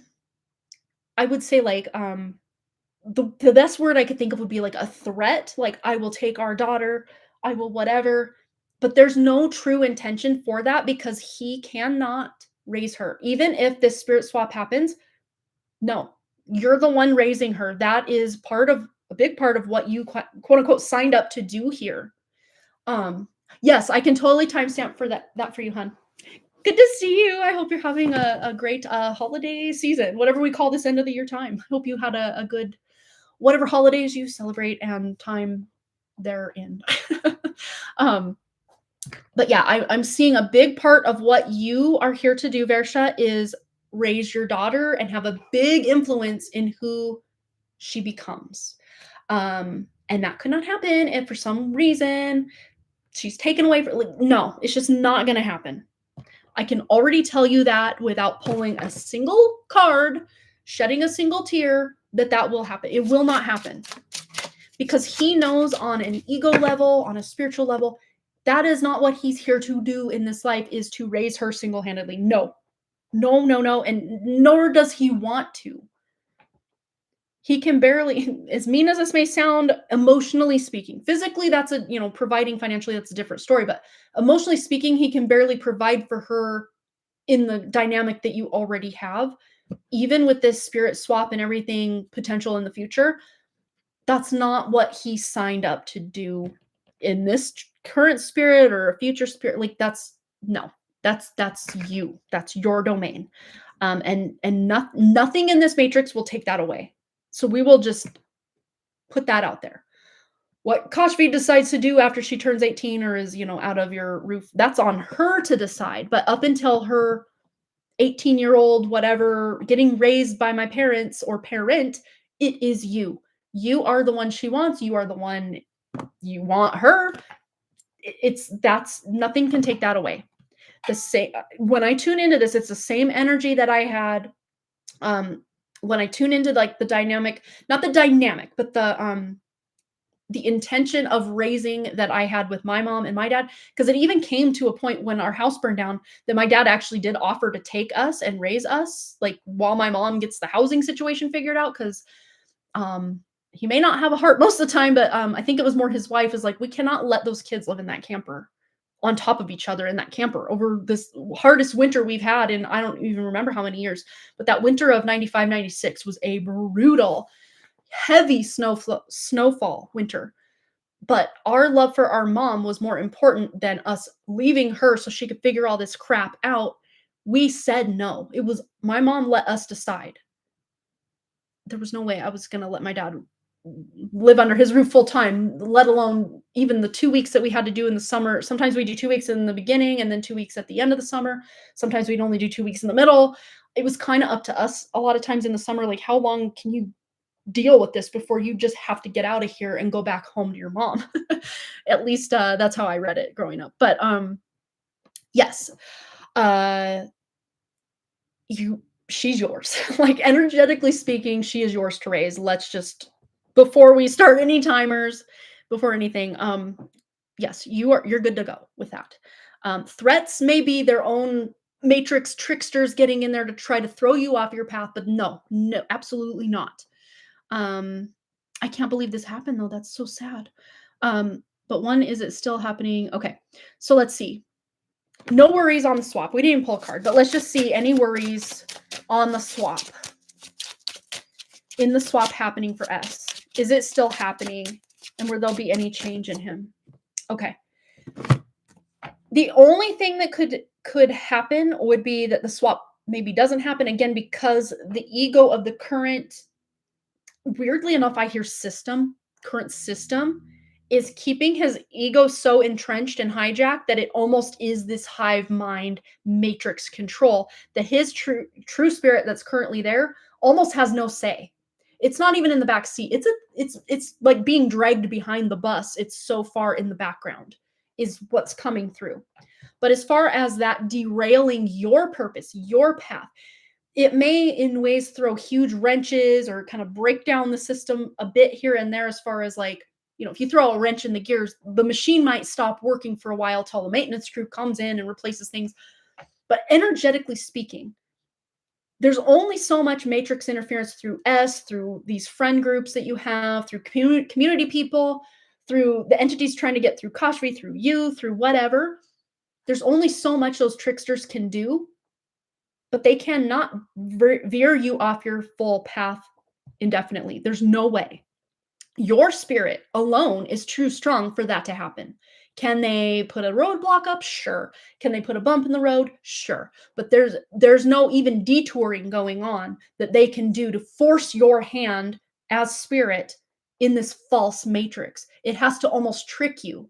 S1: I would say like, the best word I could think of would be like a threat, like I will take our daughter, I will whatever, but there's no true intention for that because he cannot raise her. Even if this spirit swap happens, no, you're the one raising her. That is a big part of what you quote unquote signed up to do here. Yes, I can totally timestamp for that for you, hun. Good to see you. I hope you're having a great holiday season, whatever we call this end of the year time. I hope you had a good whatever holidays you celebrate and time therein. um, but yeah, I'm seeing a big part of what you are here to do, Versha, is raise your daughter and have a big influence in who she becomes. And that could not happen if for some reason she's taken away from, like, no, it's just not going to happen. I can already tell you that without pulling a single card, shedding a single tear, that will happen. It will not happen because he knows on an ego level, on a spiritual level, that is not what he's here to do in this life, is to raise her single-handedly. No, and nor does he want to. He can barely, as mean as this may sound, emotionally speaking. Physically, that's providing financially, that's a different story. But emotionally speaking, he can barely provide for her in the dynamic that you already have. Even with this spirit swap and everything potential in the future, that's not what he signed up to do in this current spirit or a future spirit. Like that's you. That's your domain. And nothing in this matrix will take that away. So we will just put that out there. What Kashvi decides to do after she turns 18 or is, out of your roof, that's on her to decide. But up until her 18-year-old, whatever, getting raised by my parents or parent, it is you. You are the one she wants. You are the one you want her. That's nothing can take that away. The same when I tune into this, it's the same energy that I had when I tune into like the dynamic, not the dynamic, but the intention of raising that I had with my mom and my dad, because it even came to a point when our house burned down that my dad actually did offer to take us and raise us, like while my mom gets the housing situation figured out. Because he may not have a heart most of the time, but I think it was more his wife is like, we cannot let those kids live in that camper on top of each other in that camper over this hardest winter we've had in I don't even remember how many years. But that winter of 95, 96 was a brutal, heavy snowfall winter. But our love for our mom was more important than us leaving her so she could figure all this crap out. We said no. It was my mom let us decide. There was no way I was going to let my dad live under his roof full time, let alone even the 2 weeks that we had to do in the summer. Sometimes we do 2 weeks in the beginning and then 2 weeks at the end of the summer. Sometimes we'd only do 2 weeks in the middle. It was kind of up to us a lot of times in the summer, like how long can you deal with this before you just have to get out of here and go back home to your mom. At least that's how I read it growing up. But yes, uh, she's yours. Like energetically speaking, she is yours to raise. Let's just before we start any timers, before anything, yes, you're good to go with that. Threats may be their own matrix tricksters getting in there to try to throw you off your path, but no, absolutely not. I can't believe this happened though. That's so sad. But one, is it still happening? Okay. So let's see. No worries on the swap. We didn't even pull a card, but let's just see any worries on the swap. In the swap happening for S. Is it still happening? And will there be any change in him? Okay. The only thing that could happen would be that the swap maybe doesn't happen again because the ego of the current, weirdly enough, I hear current system is keeping his ego so entrenched and hijacked that it almost is this hive mind matrix control that his true spirit that's currently there almost has no say. It's not even in the back seat. It's like being dragged behind the bus. It's so far in the background is what's coming through. But as far as that derailing your purpose, your path, it may in ways throw huge wrenches or kind of break down the system a bit here and there as far as like, if you throw a wrench in the gears, the machine might stop working for a while till the maintenance crew comes in and replaces things. But energetically speaking, there's only so much matrix interference through through these friend groups that you have, through community people, through the entities trying to get through Kashvi, through you, through whatever. There's only so much those tricksters can do, but they cannot veer you off your full path indefinitely. There's no way. Your spirit alone is too strong for that to happen. Can they put a roadblock up? Sure. Can they put a bump in the road? Sure. But there's no even detouring going on that they can do to force your hand as spirit in this false matrix. It has to almost trick you.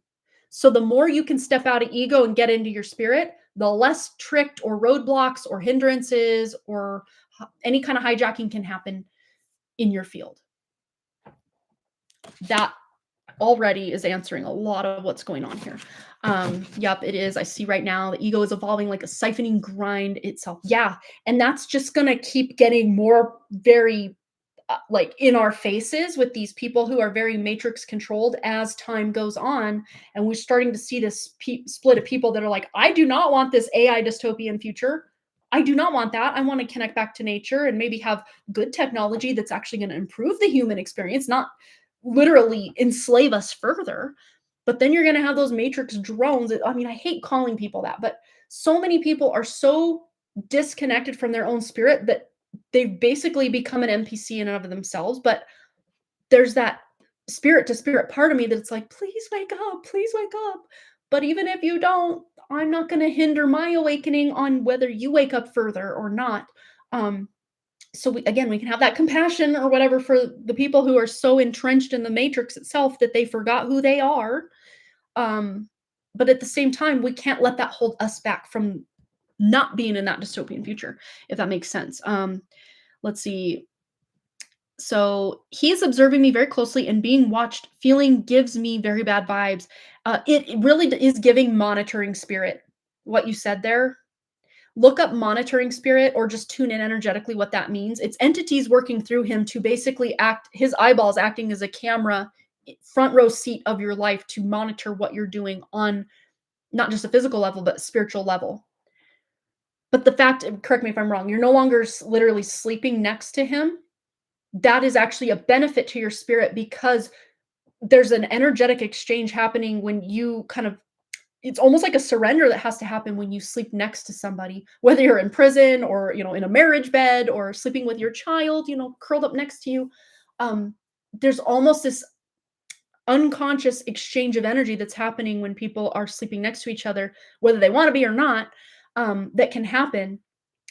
S1: So the more you can step out of ego and get into your spirit, the less tricked or roadblocks or hindrances or any kind of hijacking can happen in your field. That already is answering a lot of what's going on here. Yep, it is. I see right now the ego is evolving like a siphoning grind itself. Yeah, and that's just going to keep getting more very like in our faces with these people who are very matrix controlled as time goes on. And we're starting to see this split of people that are like, I do not want this AI dystopian future. I do not want that. I want to connect back to nature and maybe have good technology that's actually going to improve the human experience, not literally enslave us further. But then you're going to have those matrix drones. I mean, I hate calling people that, but so many people are so disconnected from their own spirit that they've basically become an NPC in and of themselves. But there's that spirit to spirit part of me that's like, please wake up, please wake up. But even if you don't, I'm not going to hinder my awakening on whether you wake up further or not. So we can have that compassion or whatever for the people who are so entrenched in the matrix itself that they forgot who they are. Um, but at the same time, we can't let that hold us back from not being in that dystopian future, if that makes sense. Let's see. So he is observing me very closely and being watched. Feeling gives me very bad vibes. It really is giving monitoring spirit. What you said there, look up monitoring spirit or just tune in energetically what that means. It's entities working through him to basically act, his eyeballs acting as a camera, front row seat of your life to monitor what you're doing on not just a physical level, but a spiritual level. But the fact, correct me if I'm wrong, you're no longer literally sleeping next to him. That is actually a benefit to your spirit because there's an energetic exchange happening when you kind of, it's almost like a surrender that has to happen when you sleep next to somebody, whether you're in prison or, in a marriage bed or sleeping with your child, curled up next to you. There's almost this unconscious exchange of energy that's happening when people are sleeping next to each other, whether they want to be or not, that can happen.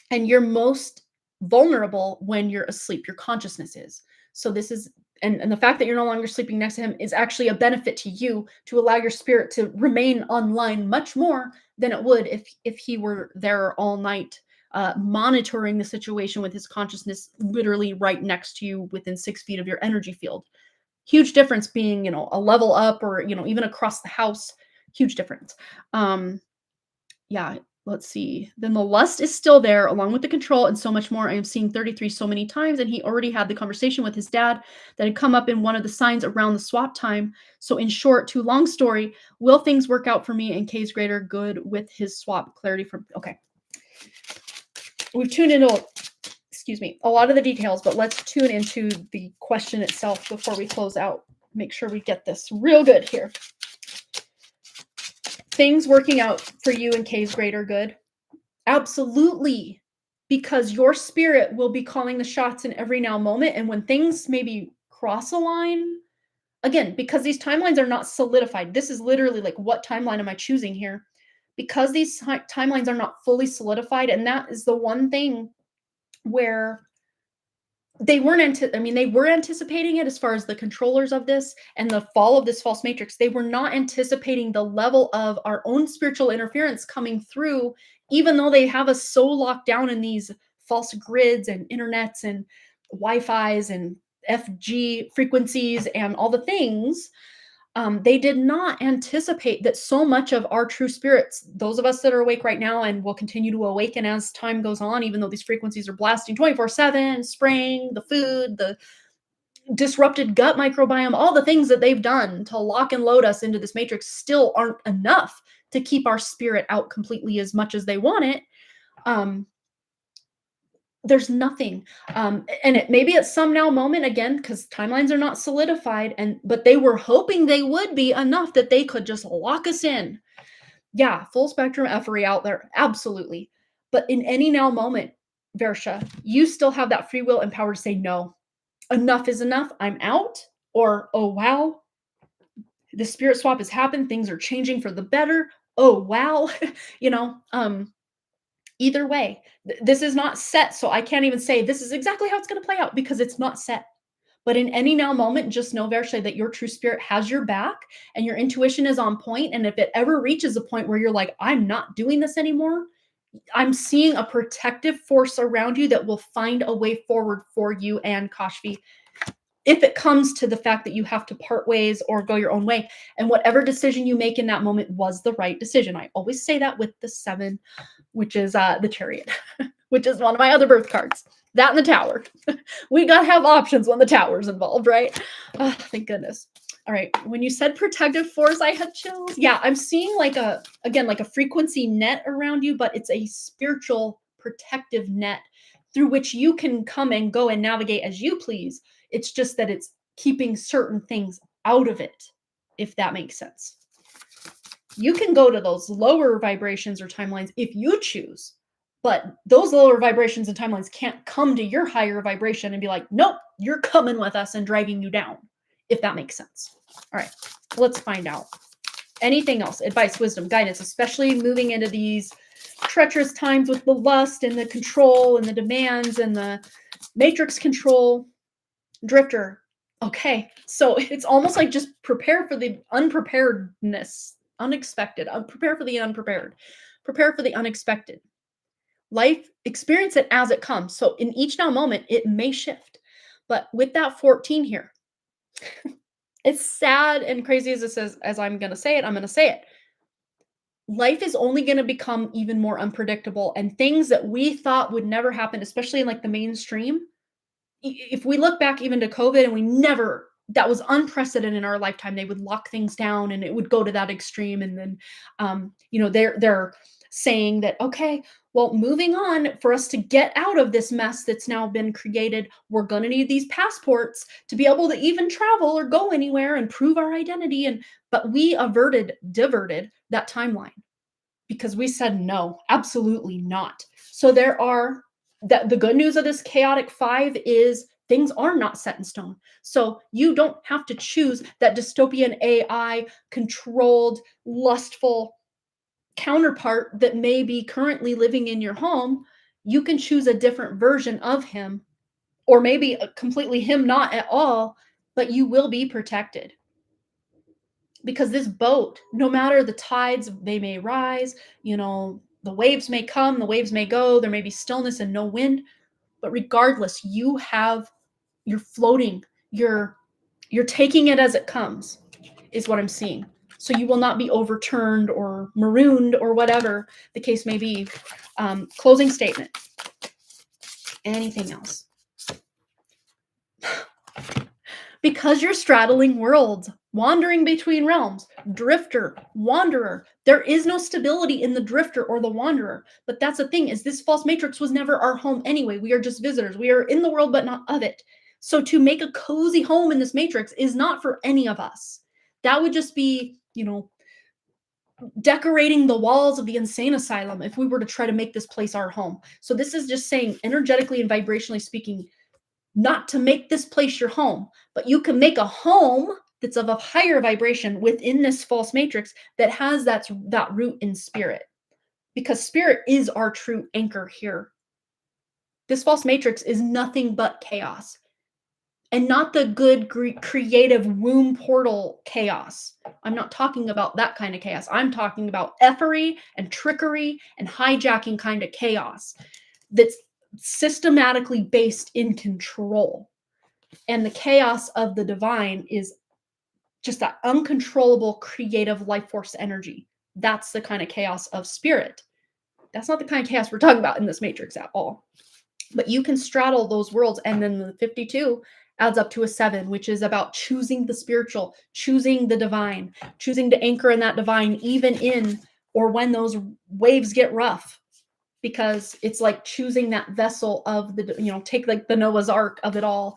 S1: And you're most vulnerable when you're asleep. Your consciousness is. So this is, and the fact that you're no longer sleeping next to him is actually a benefit to you to allow your spirit to remain online much more than it would if he were there all night, monitoring the situation with his consciousness literally right next to you within 6 feet of your energy field. Huge difference being, a level up or, even across the house. Huge difference. Yeah, let's see. Then the lust is still there, along with the control and so much more. I am seeing 33 so many times, and he already had the conversation with his dad that had come up in one of the signs around the swap time. So, in short, too long story, will things work out for me and K's greater good with his swap? Clarity from, okay. We've tuned into, excuse me, a lot of the details, but let's tune into the question itself before we close out. Make sure we get this real good here. Things working out for you and K's greater good? Absolutely. Because your spirit will be calling the shots in every now moment. And when things maybe cross a line, again, because these timelines are not solidified, this is literally like, what timeline am I choosing here? Because these timelines are not fully solidified. And that is the one thing where they weren't, they were anticipating it as far as the controllers of this and the fall of this false matrix. They were not anticipating the level of our own spiritual interference coming through, even though they have us so locked down in these false grids and internets and Wi-Fi's and FG frequencies and all the things. They did not anticipate that so much of our true spirits, those of us that are awake right now and will continue to awaken as time goes on, even though these frequencies are blasting 24/7, spraying, the food, the disrupted gut microbiome, all the things that they've done to lock and load us into this matrix still aren't enough to keep our spirit out completely as much as they want it. There's nothing. And it maybe at some now moment, again, because timelines are not solidified, but they were hoping they would be enough that they could just lock us in. Yeah, full spectrum effery out there. Absolutely. But in any now moment, Versha, you still have that free will and power to say no. Enough is enough. I'm out. Or, oh wow, the spirit swap has happened. Things are changing for the better. Oh wow. Either way, this is not set, so I can't even say this is exactly how it's going to play out because it's not set. But in any now moment, just know, Versha, that your true spirit has your back and your intuition is on point. And if it ever reaches a point where you're like, I'm not doing this anymore, I'm seeing a protective force around you that will find a way forward for you and Kashfi. If it comes to the fact that you have to part ways or go your own way, and whatever decision you make in that moment was the right decision. I always say that with the 7, which is the Chariot, which is one of my other birth cards. That and the Tower. We got to have options when the Tower's involved, right? Oh, thank goodness. All right. When you said protective force, I had chills. Yeah, I'm seeing like a frequency net around you, but it's a spiritual protective net through which you can come and go and navigate as you please. It's just that it's keeping certain things out of it, if that makes sense. You can go to those lower vibrations or timelines if you choose, but those lower vibrations and timelines can't come to your higher vibration and be like, nope, you're coming with us and dragging you down, if that makes sense. All right, let's find out. Anything else? Advice, wisdom, guidance, especially moving into these treacherous times with the lust and the control and the demands and the matrix control. Drifter. Okay, so it's almost like just prepare for the unpreparedness, unexpected. Prepare for the unprepared. Prepare for the unexpected. Life, experience it as it comes. So in each now moment, it may shift. But with that 14 here, it's sad and crazy as this is, as I'm gonna say it, I'm gonna say it. Life is only gonna become even more unpredictable, and things that we thought would never happen, especially in like the mainstream, if we look back even to COVID, and we never, that was unprecedented in our lifetime. They would lock things down and it would go to that extreme. And then, they're saying that, okay, well, moving on, for us to get out of this mess that's now been created, we're going to need these passports to be able to even travel or go anywhere and prove our identity. But we diverted that timeline because we said no, absolutely not. So there are that the good news of this chaotic 5 is things are not set in stone. So you don't have to choose that dystopian AI controlled, lustful counterpart that may be currently living in your home. You can choose a different version of him, or maybe completely him not at all, but you will be protected. Because this boat, no matter the tides, they may rise, the waves may come, the waves may go, there may be stillness and no wind, but regardless, you're floating, you're taking it as it comes, is what I'm seeing. So you will not be overturned or marooned or whatever the case may be. Closing statement. Anything else? Because you're straddling worlds, wandering between realms, drifter, wanderer. There is no stability in the drifter or the wanderer. But that's the thing, is this false matrix was never our home anyway. We are just visitors. We are in the world, but not of it. So to make a cozy home in this matrix is not for any of us. That would just be, decorating the walls of the insane asylum if we were to try to make this place our home. So this is just saying, energetically and vibrationally speaking, not to make this place your home, but you can make a home that's of a higher vibration within this false matrix that has that root in spirit, because spirit is our true anchor here. This false matrix is nothing but chaos, and not the good creative womb portal chaos. I'm not talking about that kind of chaos. I'm talking about effery and trickery and hijacking kind of chaos that's systematically based in control. And the chaos of the divine is just that uncontrollable creative life force energy. That's the kind of chaos of spirit. That's not the kind of chaos we're talking about in this matrix at all. But you can straddle those worlds, and then the 52 adds up to a 7, which is about choosing the spiritual, choosing the divine, choosing to anchor in that divine even in or when those waves get rough. Because it's like choosing that vessel of the, take like the Noah's Ark of it all.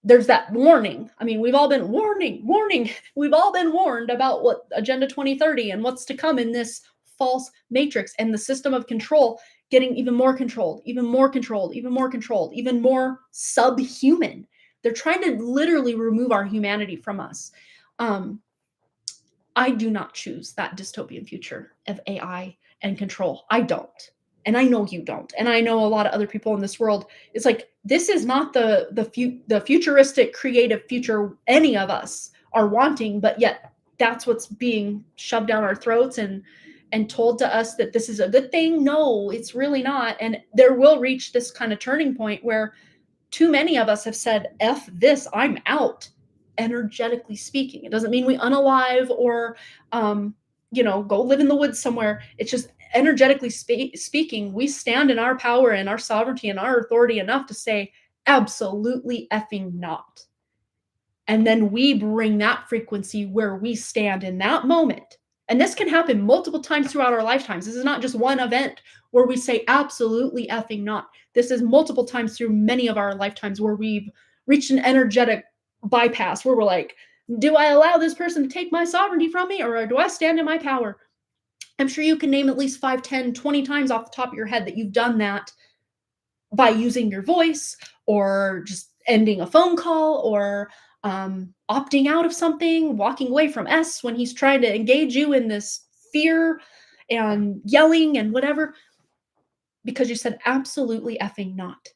S1: There's that warning. I mean, we've all been warning. We've all been warned about what Agenda 2030 and what's to come in this false matrix, and the system of control getting even more controlled, even more controlled, even more controlled, even more subhuman. They're trying to literally remove our humanity from us. I do not choose that dystopian future of AI and control. I don't. And I know you don't. And I know a lot of other people in this world. It's like, this is not the futuristic, creative future any of us are wanting, but yet that's what's being shoved down our throats and told to us that this is a good thing. No, it's really not. And there will reach this kind of turning point where too many of us have said, F this, I'm out, energetically speaking. It doesn't mean we unalive or, go live in the woods somewhere. It's just energetically speaking, we stand in our power and our sovereignty and our authority enough to say, absolutely effing not. And then we bring that frequency where we stand in that moment. And this can happen multiple times throughout our lifetimes. This is not just one event where we say absolutely effing not. This is multiple times through many of our lifetimes where we've reached an energetic bypass where we're like, do I allow this person to take my sovereignty from me, or do I stand in my power? I'm sure you can name at least 5, 10, 20 times off the top of your head that you've done that by using your voice, or just ending a phone call, or opting out of something, walking away from S when he's trying to engage you in this fear and yelling and whatever. because you said absolutely effing not.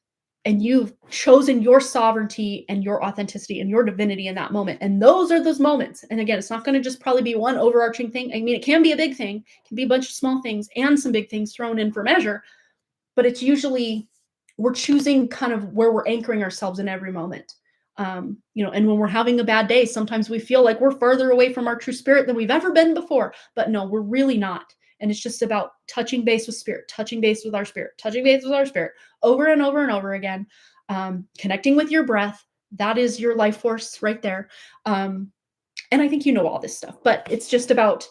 S1: And you've chosen your sovereignty and your authenticity and your divinity in that moment. And those are those moments. And again, it's not going to just probably be one overarching thing. I mean, it can be a big thing, it can be a bunch of small things and some big things thrown in for measure, but it's usually we're choosing kind of where we're anchoring ourselves in every moment. And when we're having a bad day, sometimes we feel like we're further away from our true spirit than we've ever been before. But no, we're really not. And it's just about touching base with spirit, touching base with our spirit, touching base with our spirit over and over and over again, connecting with your breath. That is your life force right there. And I think you know all this stuff, but it's just about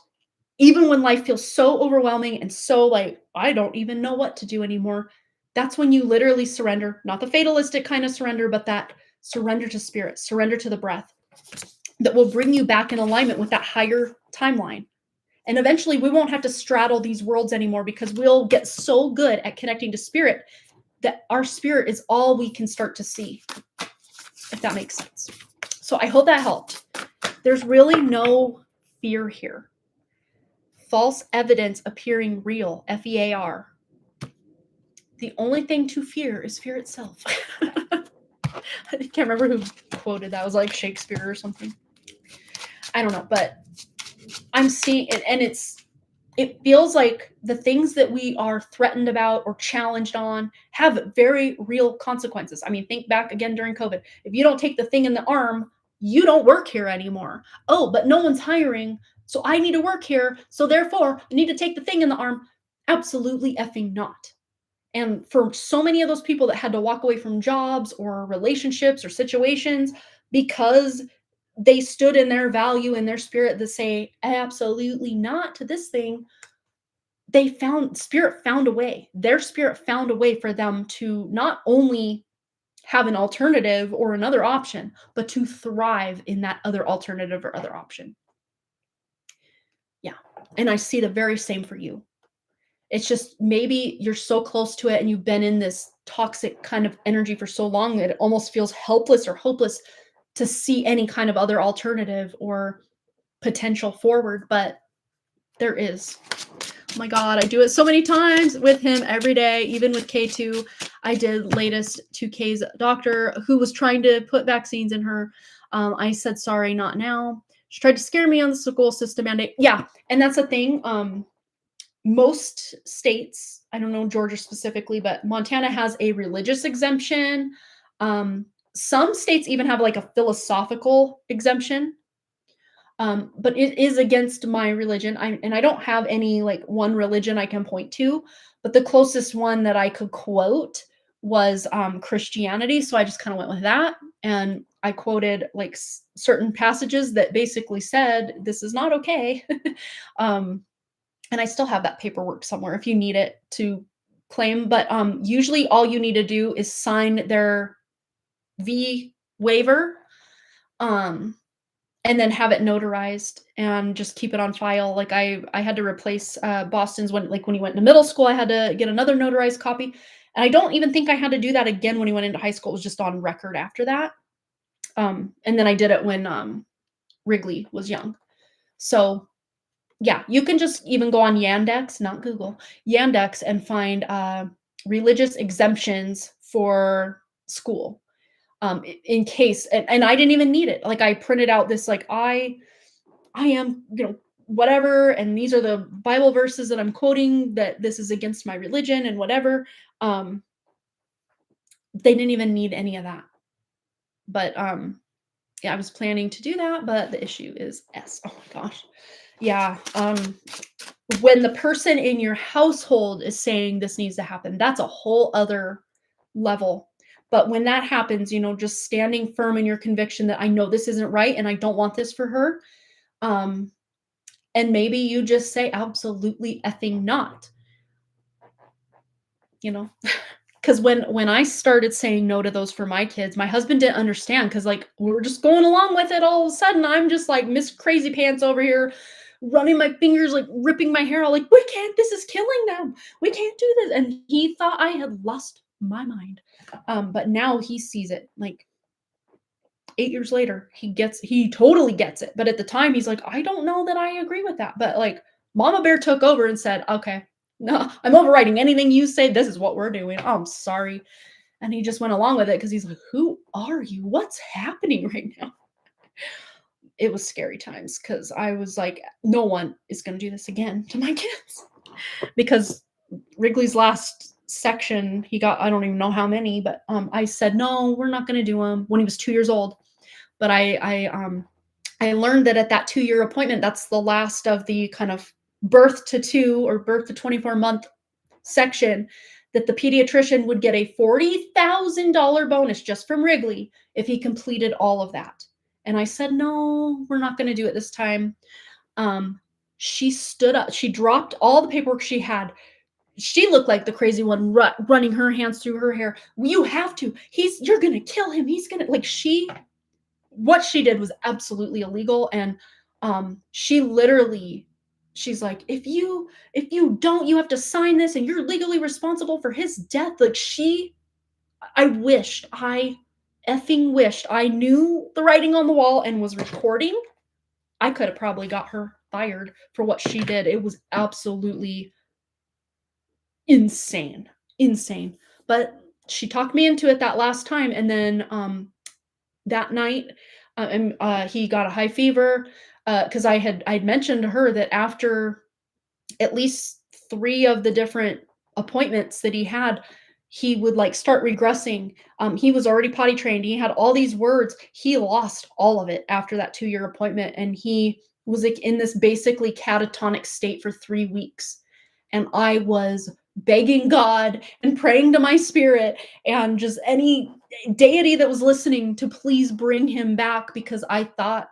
S1: even when life feels so overwhelming and so like, I don't even know what to do anymore, that's when you literally surrender, not the fatalistic kind of surrender, but that surrender to spirit, surrender to the breath that will bring you back in alignment with that higher timeline. And eventually we won't have to straddle these worlds anymore because we'll get so good at connecting to spirit that our spirit is all we can start to see, if that makes sense. So I hope that helped. There's really no fear here. False evidence appearing real, FEAR. The only thing to fear is fear itself. I can't remember who quoted that. It was like Shakespeare or something. I don't know, but I'm seeing it, and it feels like the things that we are threatened about or challenged on have very real consequences. I mean, think back again during COVID. If you don't take the thing in the arm, you don't work here anymore. Oh, but no one's hiring, so I need to work here. So therefore, I need to take the thing in the arm. Absolutely effing not. And for so many of those people that had to walk away from jobs or relationships or situations because they stood in their value and their spirit to say absolutely not to this thing, spirit found a way. Their spirit found a way for them to not only have an alternative or another option, but to thrive in that other alternative or other option. Yeah. And I see the very same for you. It's just maybe you're so close to it and you've been in this toxic kind of energy for so long that it almost feels helpless or hopeless to see any kind of other alternative or potential forward, but there is. Oh my God, I do it so many times with him every day, even with K2. I did latest 2K's doctor who was trying to put vaccines in her. I said, sorry, not now. She tried to scare me on the school system mandate. Yeah, and that's the thing. Most states, I don't know Georgia specifically, but Montana has a religious exemption. Some states even have like a philosophical exemption. But it is against my religion. And I don't have any like one religion I can point to, but the closest one that I could quote was Christianity. So I just kind of went with that. And I quoted like certain passages that basically said, this is not okay. And I still have that paperwork somewhere if you need it to claim. But usually all you need to do is sign their V waiver. And then have it notarized and just keep it on file. Like I had to replace Boston's when he went into middle school, I had to get another notarized copy. And I don't even think I had to do that again when he went into high school. It was just on record after that. And then I did it when Wrigley was young. So yeah, you can just even go on Yandex, not Google, Yandex, and find religious exemptions for school. In case, and I didn't even need it. Like I printed out this, like I am, whatever, and these are the Bible verses that I'm quoting, that this is against my religion and whatever. They didn't even need any of that. But yeah, I was planning to do that, but the issue is S. Oh my gosh. Yeah. When the person in your household is saying this needs to happen, that's a whole other level. But when that happens, just standing firm in your conviction that I know this isn't right and I don't want this for her. And maybe you just say absolutely effing not. Because when I started saying no to those for my kids, my husband didn't understand because like we were just going along with it. All of a sudden, I'm just like Miss Crazy Pants over here, running my fingers, like ripping my hair out, like, we can't, this is killing them. We can't do this. And he thought I had lost my mind. But now he sees it like 8 years later, he totally gets it. But at the time he's like, I don't know that I agree with that. But like Mama Bear took over and said, okay, No, I'm overriding anything you say. This is what we're doing. Oh, I'm sorry. And he just went along with it because he's like, who are you? What's happening right now? It was scary times because I was like, no one is going to do this again to my kids. Because Wrigley's last section, he got, I don't even know how many, but I said, no, we're not going to do them when he was 2 years old. But I learned that at that 2 year appointment, that's the last of the kind of birth to 2 or birth to 24-month section, that the pediatrician would get a $40,000 bonus just from Wrigley if he completed all of that. And I said, no, we're not going to do it this time. She stood up, she dropped all the paperwork she had. She looked like the crazy one running her hands through her hair. You have to, you're going to kill him. He's going to, like, what she did was absolutely illegal. And she literally, she's like, if you don't, you have to sign this and you're legally responsible for his death. Like, I effing wished I knew the writing on the wall and was recording. I could have probably got her fired for what she did. It was absolutely insane. But she talked me into it that last time. And then that night, he got a high fever, because I'd mentioned to her that after at least 3 of the different appointments that he had, he would, like, start regressing. He was already potty trained. He had all these words. He lost all of it after that 2 year appointment, and he was, like, in this basically catatonic state for 3 weeks. And I was begging God and praying to my spirit and just any deity that was listening to please bring him back, because I thought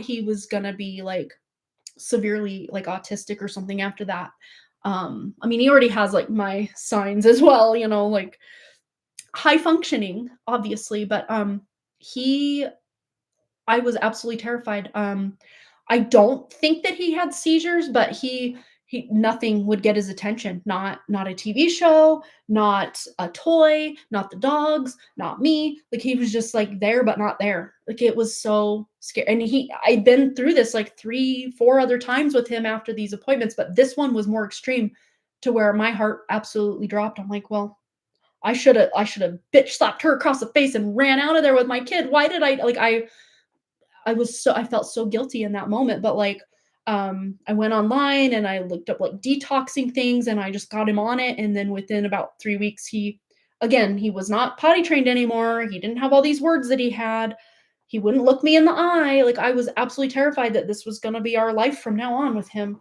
S1: he was gonna be, like, severely, like, autistic or something after that. I mean, he already has, like, my signs as well, like high functioning, obviously, but he I was absolutely terrified. I don't think that he had seizures, but he nothing would get his attention. Not a TV show, not a toy, not the dogs, not me. Like, he was just, like, there but not there. Like, it was so scary. And I'd been through this like 3, 4 other times with him after these appointments, but this one was more extreme to where my heart absolutely dropped. I'm like, well, I should have bitch slapped her across the face and ran out of there with my kid. Why did I felt so guilty in that moment. But, like, I went online and I looked up, like, detoxing things, and I just got him on it. And then within about 3 weeks, he was not potty trained anymore. He didn't have all these words that he had. He wouldn't look me in the eye. Like, I was absolutely terrified that this was going to be our life from now on with him.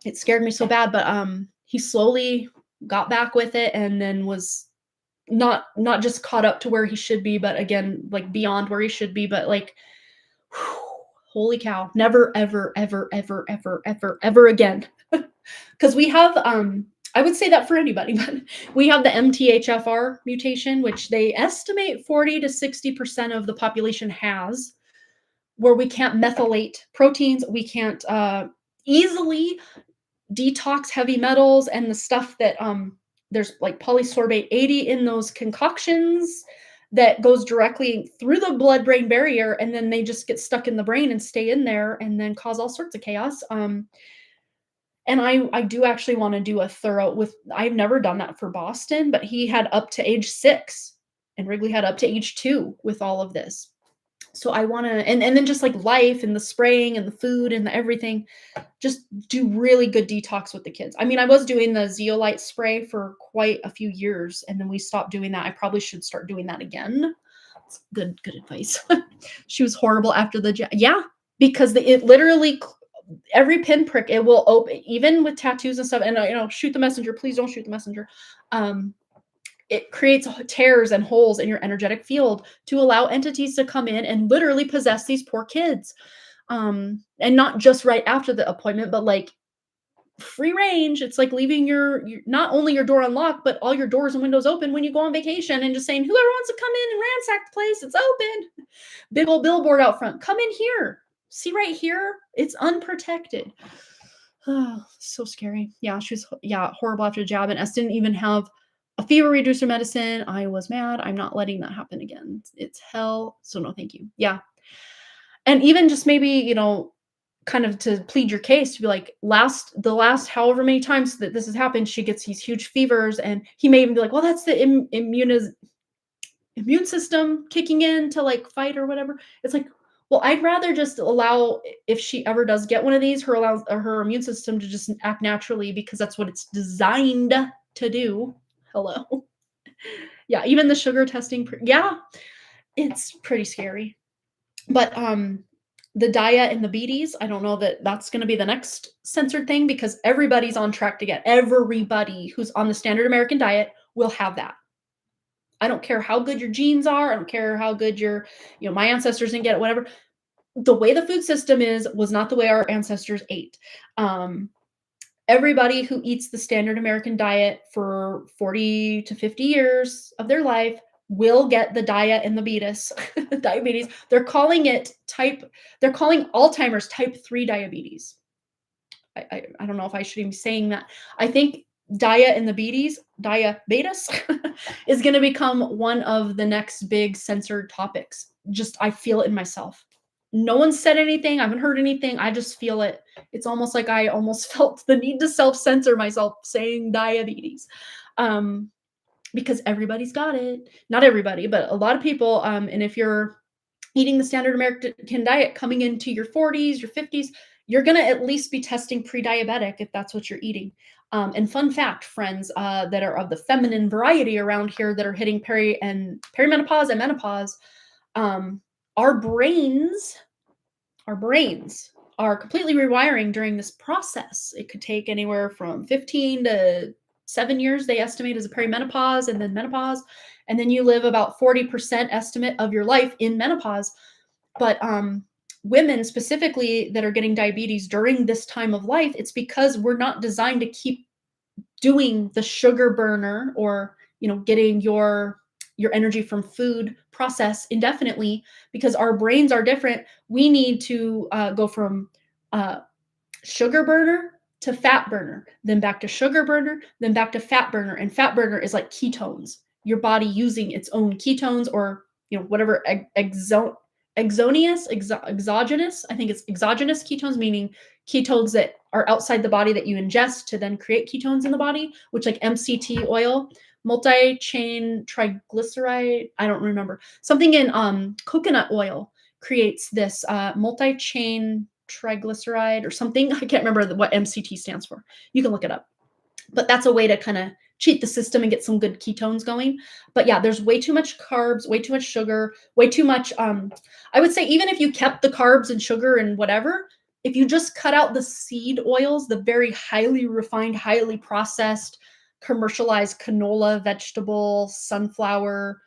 S1: It scared me so bad, but he slowly got back with it, and then was not just caught up to where he should be, but again, like, beyond where he should be. But, like, whew, holy cow, never, ever, ever, ever, ever, ever, ever again. Because we have, I would say that for anybody, but we have the MTHFR mutation, which they estimate 40 to 60% of the population has, where we can't methylate proteins. We can't easily detox heavy metals and the stuff that there's, like, polysorbate 80 in those concoctions that goes directly through the blood brain barrier, and then they just get stuck in the brain and stay in there and then cause all sorts of chaos. And I do actually want to do a thorough with, I've never done that for Boston, but he had up to age 6 and Wrigley had up to age 2 with all of this. So I want to, and then just, like, life and the spraying and the food and the everything, just do really good detox with the kids. I mean, I was doing the zeolite spray for quite a few years, and then we stopped doing that. I probably should start doing that again. It's good advice. She was horrible after yeah, because it literally, every pinprick, it will open, even with tattoos and stuff. And shoot the messenger. Please don't shoot the messenger. It creates tears and holes in your energetic field to allow entities to come in and literally possess these poor kids. And not just right after the appointment, but, like, free range. It's like leaving your not only your door unlocked, but all your doors and windows open when you go on vacation, and just saying, whoever wants to come in and ransack the place, it's open. Big old billboard out front. Come in here. See right here? It's unprotected. Oh, so scary. Yeah, she was horrible after the jab, and S didn't even have a fever reducer medicine. I was mad. I'm not letting that happen again. It's hell. So no, thank you. Yeah. And even just maybe, kind of to plead your case to be like, the last however many times that this has happened, she gets these huge fevers, and he may even be like, well, that's the immune system kicking in to like fight or whatever. It's like, well, I'd rather just allow, if she ever does get one of these, her immune system to just act naturally, because that's what it's designed to do. Hello. Yeah, even the sugar testing, yeah, it's pretty scary. But the Dia and the Beaties, I don't know that that's going to be the next censored thing, because everybody's on track to get, everybody who's on the standard American diet will have that. I don't care how good your genes are. I don't care how good your, my ancestors didn't get it, whatever. The way the food system was not the way our ancestors ate. Everybody who eats the standard American diet for 40 to 50 years of their life will get the dia and the beatus, diabetes. They're calling Alzheimer's type 3 diabetes. I don't know if I should even be saying that. I think diabetes is going to become one of the next big censored topics. Just, I feel it in myself. No one said anything. I haven't heard anything. I just feel it. It's almost like I almost felt the need to self-censor myself saying diabetes. Because everybody's got it. Not everybody, but a lot of people. And if you're eating the standard American diet coming into your 40s, your 50s, you're going to at least be testing pre-diabetic if that's what you're eating. And fun fact, friends that are of the feminine variety around here that are hitting perimenopause and menopause, our brains are completely rewiring during this process. It could take anywhere from 15 to 7 years, they estimate, as a perimenopause and then menopause. And then you live about 40% estimate of your life in menopause. But women specifically that are getting diabetes during this time of life, it's because we're not designed to keep doing the sugar burner, or getting your energy from food process indefinitely, because our brains are different. We need to go from sugar burner to fat burner, then back to sugar burner, then back to fat burner. And fat burner is like ketones, your body using its own ketones, or whatever exogenous, I think it's exogenous ketones, meaning ketones that are outside the body that you ingest to then create ketones in the body, which, like MCT oil, multi-chain triglyceride, I don't remember, something in coconut oil creates this multi-chain triglyceride or something. I can't remember what MCT stands for. You can look it up. But that's a way to kind of cheat the system and get some good ketones going. But yeah, there's way too much carbs, way too much sugar, way too much. I would say even if you kept the carbs and sugar and whatever, if you just cut out the seed oils, the very highly refined, highly processed, commercialized canola, vegetable, sunflower,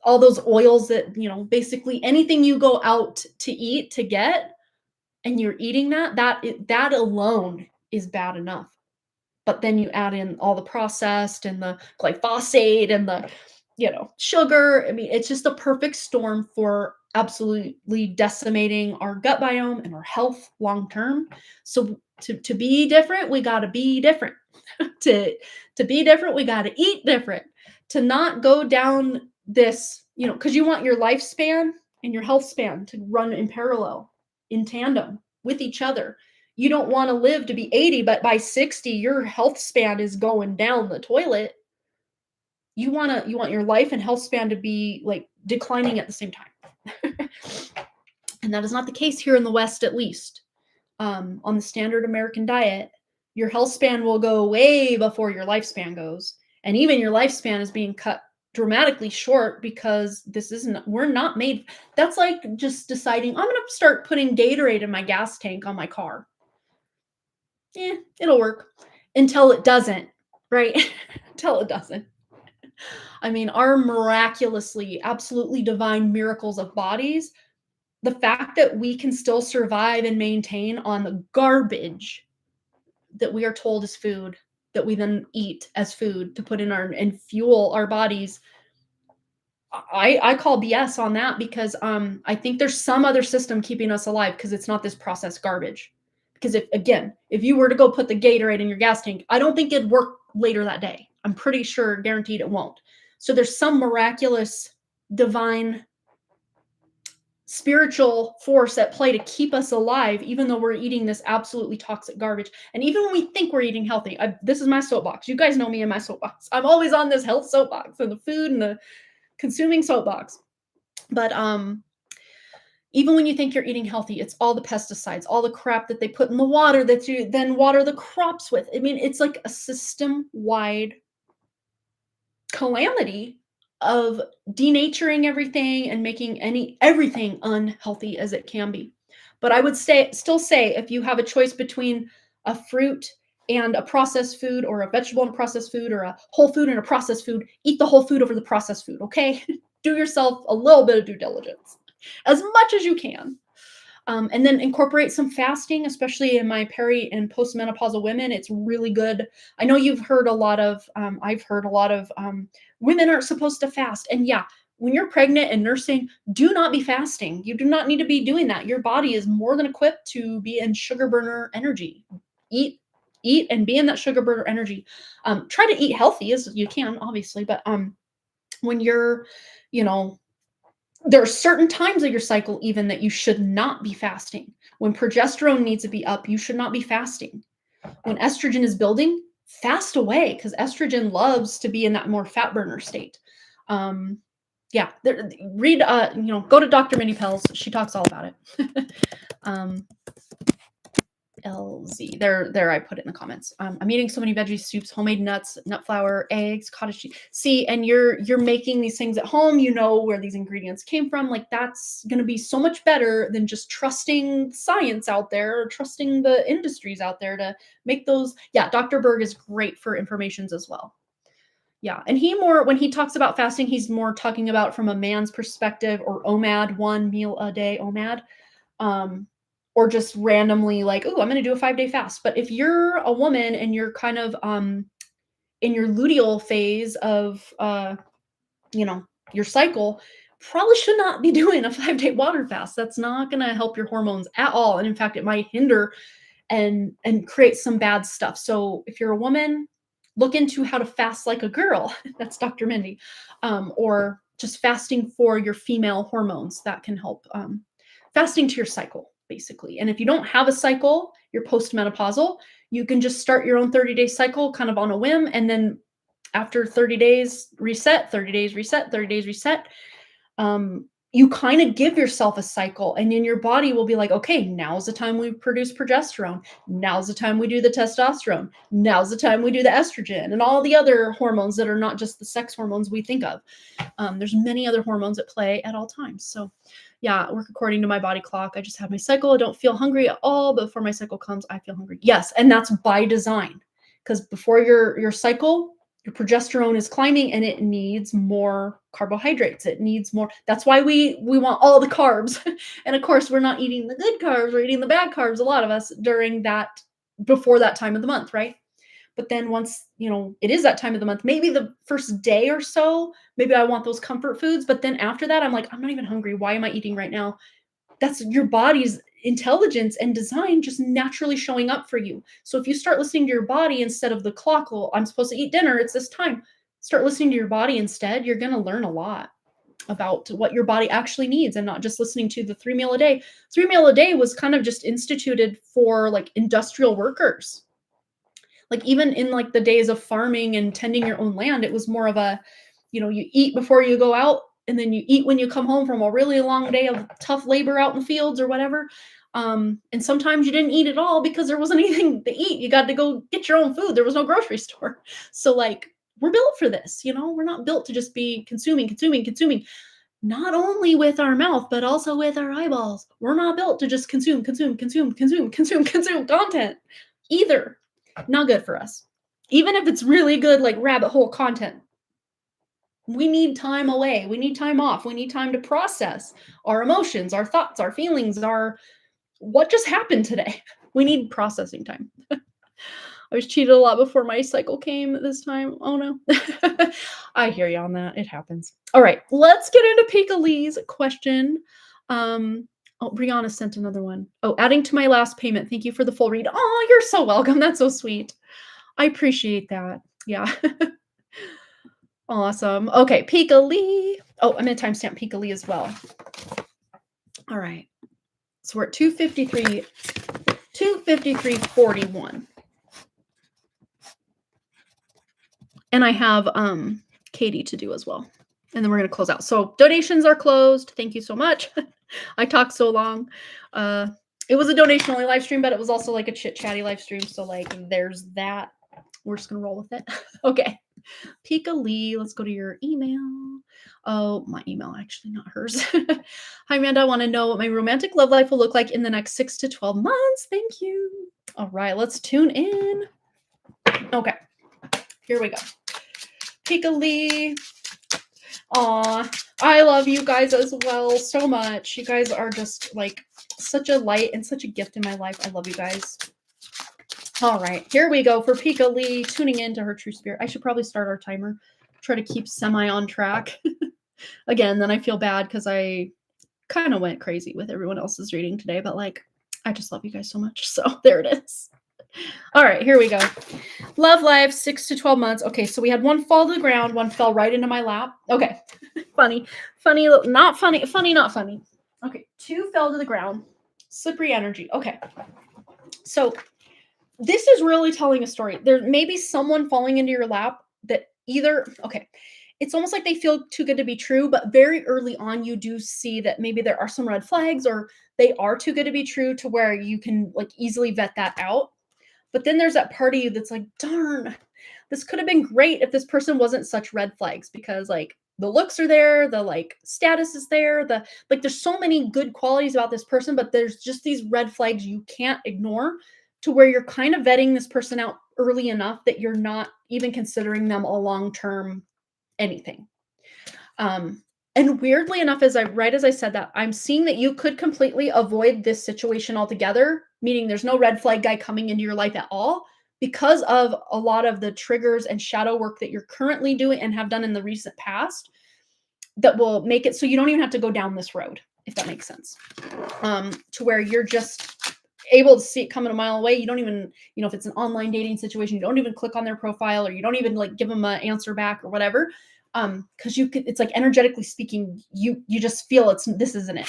S1: all those oils that, basically anything you go out to eat to get, and you're eating that alone is bad enough. But then you add in all the processed and the glyphosate and the, sugar. I mean, it's just a perfect storm for absolutely decimating our gut biome and our health long term. So to be different, we got to be different. to be different, we got to eat different. To not go down this, because you want your lifespan and your health span to run in parallel, in tandem with each other. You don't want to live to be 80, but by 60, your health span is going down the toilet. You want your life and health span to be like declining at the same time. And that is not the case here in the West, at least. On the standard American diet, your health span will go way before your lifespan goes. And even your lifespan is being cut dramatically short, because we're not made. That's like just deciding, I'm going to start putting Gatorade in my gas tank on my car. It'll work until it doesn't, right? Until it doesn't. I mean, our miraculously, absolutely divine miracles of bodies, the fact that we can still survive and maintain on the garbage that we are told is food, that we then eat as food to put in and fuel our bodies, I call BS on that, because I think there's some other system keeping us alive, because it's not this processed garbage. Because if you were to go put the Gatorade in your gas tank, I don't think it'd work later that day. I'm pretty sure, guaranteed it won't. So there's some miraculous, divine spiritual force at play to keep us alive, even though we're eating this absolutely toxic garbage. And even when we think we're eating healthy, this is my soapbox. You guys know me in my soapbox. I'm always on this health soapbox and the food and the consuming soapbox. But even when you think you're eating healthy, it's all the pesticides, all the crap that they put in the water that you then water the crops with. I mean, it's like a system-wide calamity of denaturing everything and making everything unhealthy as it can be. But I would still say if you have a choice between a fruit and a processed food, or a vegetable and a processed food, or a whole food and a processed food, eat the whole food over the processed food, okay? Do yourself a little bit of due diligence, as much as you can. And then incorporate some fasting, especially in my peri and postmenopausal women. It's really good. I know you've heard a lot of, I've heard a lot of women aren't supposed to fast. And yeah, when you're pregnant and nursing, do not be fasting. You do not need to be doing that. Your body is more than equipped to be in sugar burner energy. Eat and be in that sugar burner energy. Try to eat healthy as you can, obviously, but when you're, you know, there are certain times of your cycle even that you should not be fasting. When progesterone needs to be up, you should not be fasting. When estrogen is building, fast away, because estrogen loves to be in that more fat burner state. Yeah, read, go to Dr. Mindy Pell's. She talks all about it. LZ. There, I put it in the comments. I'm eating so many veggie soups, homemade nuts, nut flour, eggs, cottage cheese. See, and you're making these things at home. You know where these ingredients came from. Like, that's going to be so much better than just trusting science out there, or trusting the industries out there to make those. Yeah, Dr. Berg is great for informations as well. Yeah, and when he talks about fasting, he's more talking about from a man's perspective, or OMAD, 1 meal a day, OMAD. Or just randomly like, oh, I'm going to do a 5-day fast. But if you're a woman and you're kind of in your luteal phase of your cycle, probably should not be doing a 5-day water fast. That's not going to help your hormones at all. And in fact, it might hinder and create some bad stuff. So if you're a woman, look into how to fast like a girl. That's Dr. Mindy. Or just fasting for your female hormones. That can help. Fasting to your cycle, basically. And if you don't have a cycle, you're postmenopausal, you can just start your own 30-day cycle kind of on a whim. And then after 30 days, reset, 30 days, reset, 30 days, reset. You kind of give yourself a cycle, and then your body will be like, okay, now's the time we produce progesterone. Now's the time we do the testosterone. Now's the time we do the estrogen and all the other hormones that are not just the sex hormones we think of. There's many other hormones at play at all times. So yeah, I work according to my body clock. I just have my cycle. I don't feel hungry at all, but before my cycle comes, I feel hungry. Yes, and that's by design, because before your cycle, your progesterone is climbing and it needs more carbohydrates. It needs more. That's why we want all the carbs. And of course, we're not eating the good carbs. We're eating the bad carbs, a lot of us, before that time of the month, right? But then once, it is that time of the month, maybe the first day or so, maybe I want those comfort foods. But then after that, I'm like, I'm not even hungry. Why am I eating right now? That's your body's intelligence and design just naturally showing up for you. So if you start listening to your body instead of the clock, well, I'm supposed to eat dinner, it's this time. Start listening to your body instead. You're going to learn a lot about what your body actually needs, and not just listening to the 3 meal a day. 3 meal a day was kind of just instituted for like industrial workers. Like even in like the days of farming and tending your own land, it was more of a, you eat before you go out, and then you eat when you come home from a really long day of tough labor out in the fields or whatever. And sometimes you didn't eat at all because there wasn't anything to eat. You got to go get your own food. There was no grocery store. So like, we're built for this, we're not built to just be consuming, not only with our mouth, but also with our eyeballs. We're not built to just consume content either. Not good for us. Even if it's really good, like rabbit hole content. We need time away. We need time off. We need time to process our emotions, our thoughts, our feelings, what just happened today. We need processing time. I was cheated a lot before my cycle came this time. Oh no. I hear you on that. It happens. All right, let's get into Pika Lee's question. Brianna sent another one. Oh, adding to my last payment. Thank you for the full read. Oh, you're so welcome. That's so sweet. I appreciate that. Yeah. Awesome. Okay, Pika Lee. Oh, I'm going to timestamp Pika Lee as well. All right. So we're at 253.41. And I have Katie to do as well. And then we're going to close out. So donations are closed. Thank you so much. I talked so long. It was a donation only live stream, but it was also like a chit chatty live stream. So like there's that. We're just going to roll with it. Okay. Pika Lee, let's go to your email. Oh, my email, actually, not hers. Hi, Amanda. I want to know what my romantic love life will look like in the next 6 to 12 months. Thank you. All right, let's tune in. Okay, here we go. Pika Lee. Aw, I love you guys as well so much. You guys are just like such a light and such a gift in my life. I love you guys. All right, here we go for Pika Lee tuning into her true spirit. I should probably start our timer. Try to keep semi on track. Again, then I feel bad because I kind of went crazy with everyone else's reading today, but like, I just love you guys so much. So there it is. All right, here we go. Love life, 6 to 12 months. Okay, so we had one fall to the ground, one fell right into my lap. Okay, funny, not funny, not funny. Okay, 2 fell to the ground. Slippery energy. Okay, so this is really telling a story. There may be someone falling into your lap that either, okay, it's almost like they feel too good to be true, but very early on, you do see that maybe there are some red flags or they are too good to be true to where you can like easily vet that out. But then there's that part of you that's like, darn, this could have been great if this person wasn't such red flags because like the looks are there, the like status is there, the like there's so many good qualities about this person, but there's just these red flags you can't ignore to where you're kind of vetting this person out early enough that you're not even considering them a long-term anything. And weirdly enough, as I said that, I'm seeing that you could completely avoid this situation altogether, meaning there's no red flag guy coming into your life at all because of a lot of the triggers and shadow work that you're currently doing and have done in the recent past that will make it so you don't even have to go down this road, if that makes sense. To where you're just able to see it coming a mile away. You don't even, if it's an online dating situation, you don't even click on their profile or you don't even like give them an answer back or whatever. Because it's like energetically speaking, you just feel this isn't it.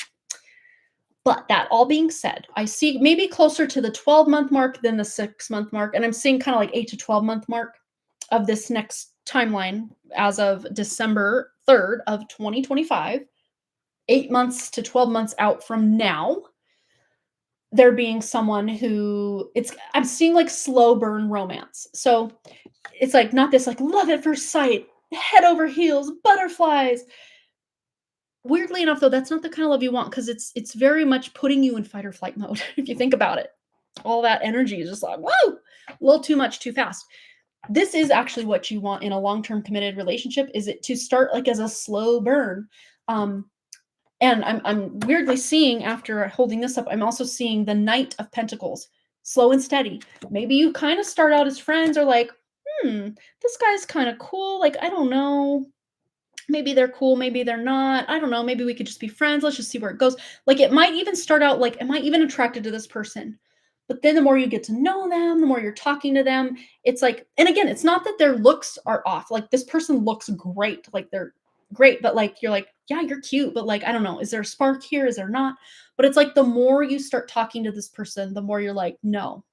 S1: But that all being said, I see maybe closer to the 12-month mark than the 6-month mark. And I'm seeing kind of like 8 to 12-month mark of this next timeline as of December 3rd of 2025, 8 months to 12 months out from now, there being someone who I'm seeing like slow burn romance. So it's like not this like love at first sight, head over heels, butterflies. Weirdly enough, though, that's not the kind of love you want because it's very much putting you in fight or flight mode. If you think about it, all that energy is just like, whoa, a little too much, too fast. This is actually what you want in a long-term committed relationship. Is it to start like as a slow burn? And I'm weirdly seeing after holding this up, I'm also seeing the Knight of Pentacles, slow and steady. Maybe you kind of start out as friends or like, this guy's kind of cool. Like, I don't know. Maybe they're cool, maybe they're not. I don't know. Maybe we could just be friends. Let's just see where it goes. Like it might even start out like, am I even attracted to this person? But then the more you get to know them, the more you're talking to them, it's like, and again, it's not that their looks are off. Like this person looks great. Like they're great, but like, you're like, yeah, you're cute. But like, I don't know. Is there a spark here? Is there not? But it's like the more you start talking to this person, the more you're like, no,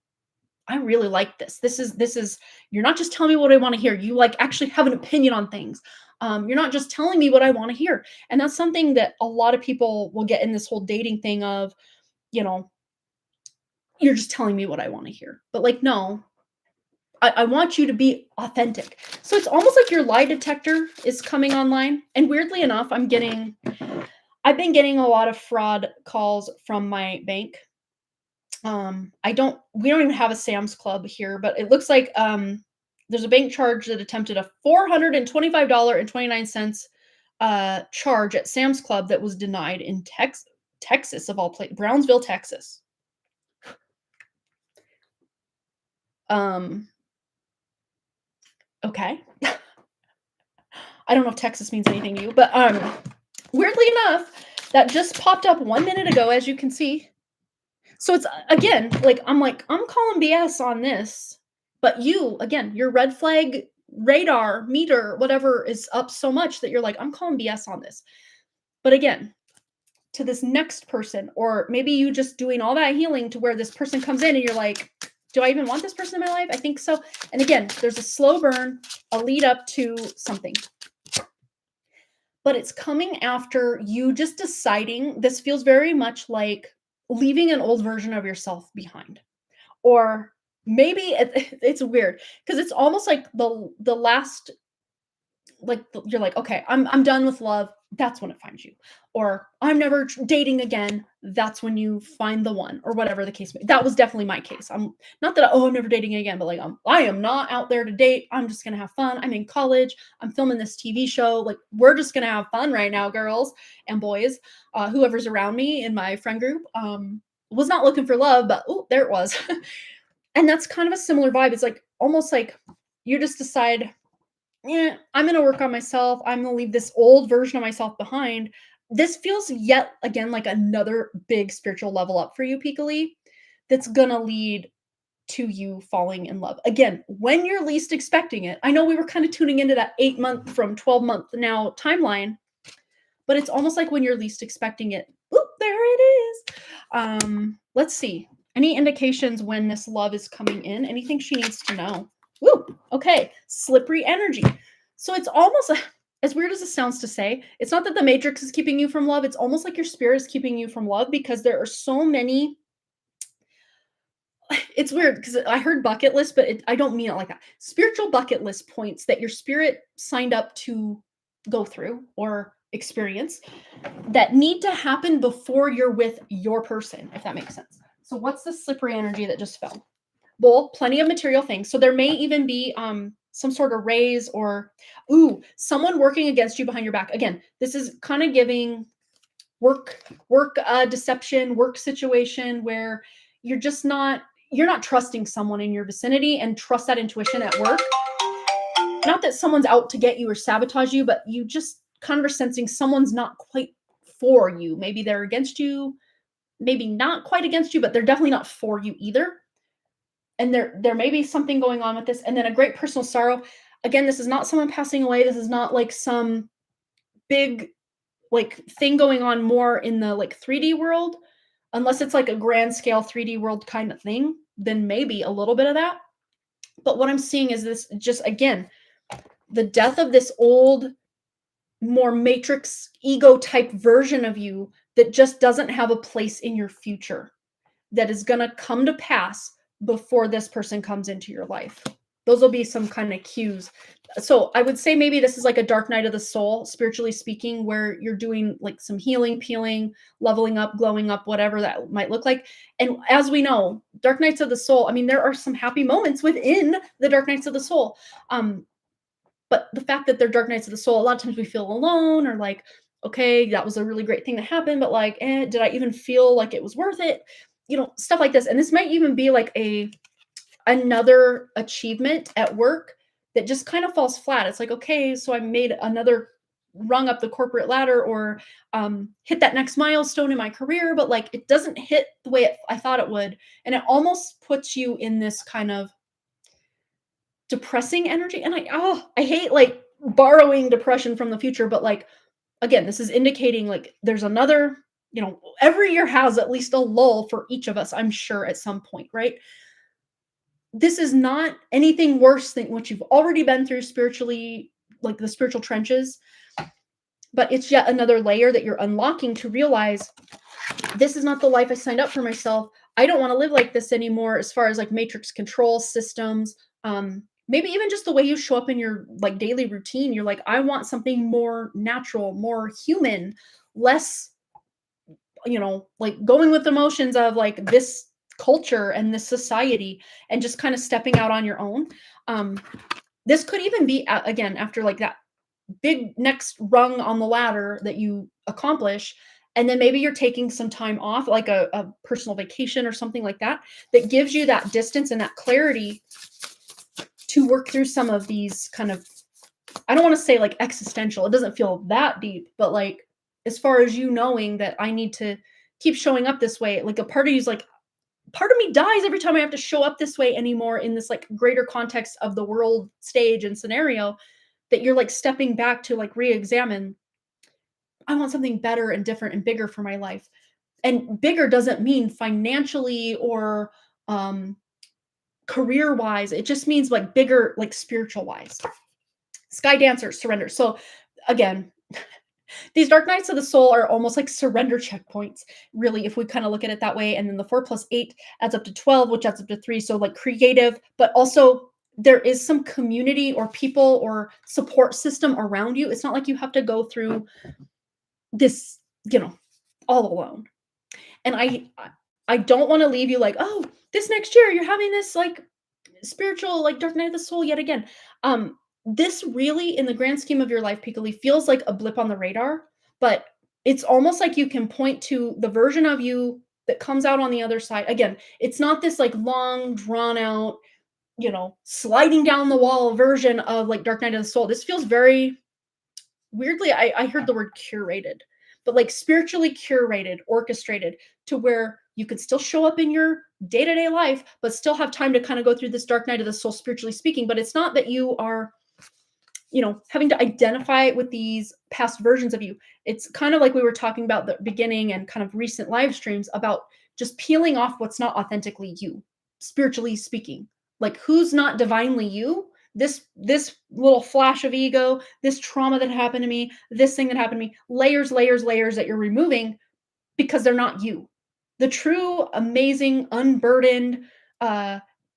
S1: I really like this. This is, you're not just telling me what I want to hear. You like actually have an opinion on things. You're not just telling me what I want to hear. And that's something that a lot of people will get in this whole dating thing of, you're just telling me what I want to hear. But like, no, I want you to be authentic. So it's almost like your lie detector is coming online. And weirdly enough, I've been getting a lot of fraud calls from my bank. We don't even have a Sam's Club here, but it looks like there's a bank charge that attempted a $425.29 charge at Sam's Club that was denied in Texas of all places, Brownsville, Texas. Okay. I don't know if Texas means anything to you, but weirdly enough, that just popped up 1 minute ago, as you can see. So it's again, I'm calling BS on this, but you, again, your red flag radar meter, whatever is up so much that you're like, I'm calling BS on this. But again, to this next person, or maybe you just doing all that healing to where this person comes in and you're like, do I even want this person in my life? I think so. And again, there's a slow burn, a lead up to something. But it's coming after you just deciding. This feels very much like leaving an old version of yourself behind. Or maybe it's weird because it's almost like the last, like you're like, okay, I'm done with love. That's when it finds you. Or I'm never dating again. That's when you find the one, or whatever the case may be. That was definitely my case. I'm not that, oh, I'm never dating again, but like I am not out there to date. I'm just gonna have fun. I'm in college. I'm filming this TV show. Like, we're just gonna have fun right now, girls and boys. Whoever's around me in my friend group. Was not looking for love, but oh, there it was. And that's kind of a similar vibe. It's like almost like you just decide, yeah, I'm going to work on myself. I'm going to leave this old version of myself behind. This feels yet again like another big spiritual level up for you, Peekly, that's going to lead to you falling in love. Again, when you're least expecting it. I know we were kind of tuning into that 8-month from 12-month now timeline, but it's almost like when you're least expecting it. Oop, there it is. Let's see. Any indications when this love is coming in? Anything she needs to know? Woo, okay. Slippery energy. So it's almost as weird as it sounds to say, it's not that the matrix is keeping you from love. It's almost like your spirit is keeping you from love because there are so many. It's weird because I heard bucket list, but I don't mean it like that. Spiritual bucket list points that your spirit signed up to go through or experience that need to happen before you're with your person, if that makes sense. So what's the slippery energy that just fell? Well, plenty of material things. So there may even be some sort of raise or, someone working against you behind your back. Again, this is kind of giving work deception, work situation where you're not trusting someone in your vicinity, and trust that intuition at work. Not that someone's out to get you or sabotage you, but you just kind of are sensing someone's not quite for you. Maybe they're against you, maybe not quite against you, but they're definitely not for you either. And there may be something going on with this. And then a great personal sorrow. Again, this is not someone passing away. This is not like some big like thing going on more in the like 3D world. Unless it's like a grand scale 3D world kind of thing, then maybe a little bit of that. But what I'm seeing is this, just again, the death of this old, more matrix ego type version of you that just doesn't have a place in your future, that is going to come to pass before this person comes into your life. Those will be some kind of cues. So I would say maybe this is like a dark night of the soul, spiritually speaking, where you're doing like some healing, peeling, leveling up, glowing up, whatever that might look like. And as we know, dark nights of the soul, I mean, there are some happy moments within the dark nights of the soul. But the fact that they're dark nights of the soul, a lot of times we feel alone, or like, okay, that was a really great thing that happened, but like, did I even feel like it was worth it? Stuff like this. And this might even be like another achievement at work that just kind of falls flat. It's like, okay, so I made another rung up the corporate ladder, or hit that next milestone in my career, but like it doesn't hit the way I thought it would. And it almost puts you in this kind of depressing energy. And I hate like borrowing depression from the future, but like, again, this is indicating like there's another, every year has at least a lull for each of us, I'm sure, at some point, right? This is not anything worse than what you've already been through spiritually, like the spiritual trenches, but it's yet another layer that you're unlocking to realize this is not the life I signed up for myself. I don't want to live like this anymore, as far as like matrix control systems. Maybe even just the way you show up in your like daily routine. You're like, I want something more natural, more human, less, like going with emotions of like this culture and this society, and just kind of stepping out on your own. This could even be, again, after like that big next rung on the ladder that you accomplish. And then maybe you're taking some time off, like a personal vacation or something like that, that gives you that distance and that clarity to work through some of these kind of, I don't want to say like existential, it doesn't feel that deep, but like as far as you knowing that I need to keep showing up this way, like a part of you's like, part of me dies every time I have to show up this way anymore in this like greater context of the world stage and scenario, that you're like stepping back to like re-examine, I want something better and different and bigger for my life. And bigger doesn't mean financially or career wise. It just means like bigger, like spiritual wise. Sky Dancer, surrender. So again, these dark nights of the soul are almost like surrender checkpoints, really, if we kind of look at it that way. And then the 4 + 8 adds up to 12, which adds up to 3. So, like creative, but also there is some community or people or support system around you. It's not like you have to go through this, all alone. And I don't want to leave you like, oh, this next year you're having this like spiritual, like dark night of the soul yet again. This really, in the grand scheme of your life, Piccoli, feels like a blip on the radar, but it's almost like you can point to the version of you that comes out on the other side. Again, it's not this like long, drawn out, sliding down the wall version of like Dark Night of the Soul. This feels very weirdly, I heard the word curated, but like spiritually curated, orchestrated to where you could still show up in your day-to-day life, but still have time to kind of go through this dark night of the soul, spiritually speaking. But it's not that you are, having to identify with these past versions of you. It's kind of like we were talking about the beginning and kind of recent live streams about just peeling off what's not authentically you, spiritually speaking. Like who's not divinely you, this little flash of ego, this trauma that happened to me, this thing that happened to me, layers, layers, layers that you're removing because they're not you. The true, amazing, unburdened,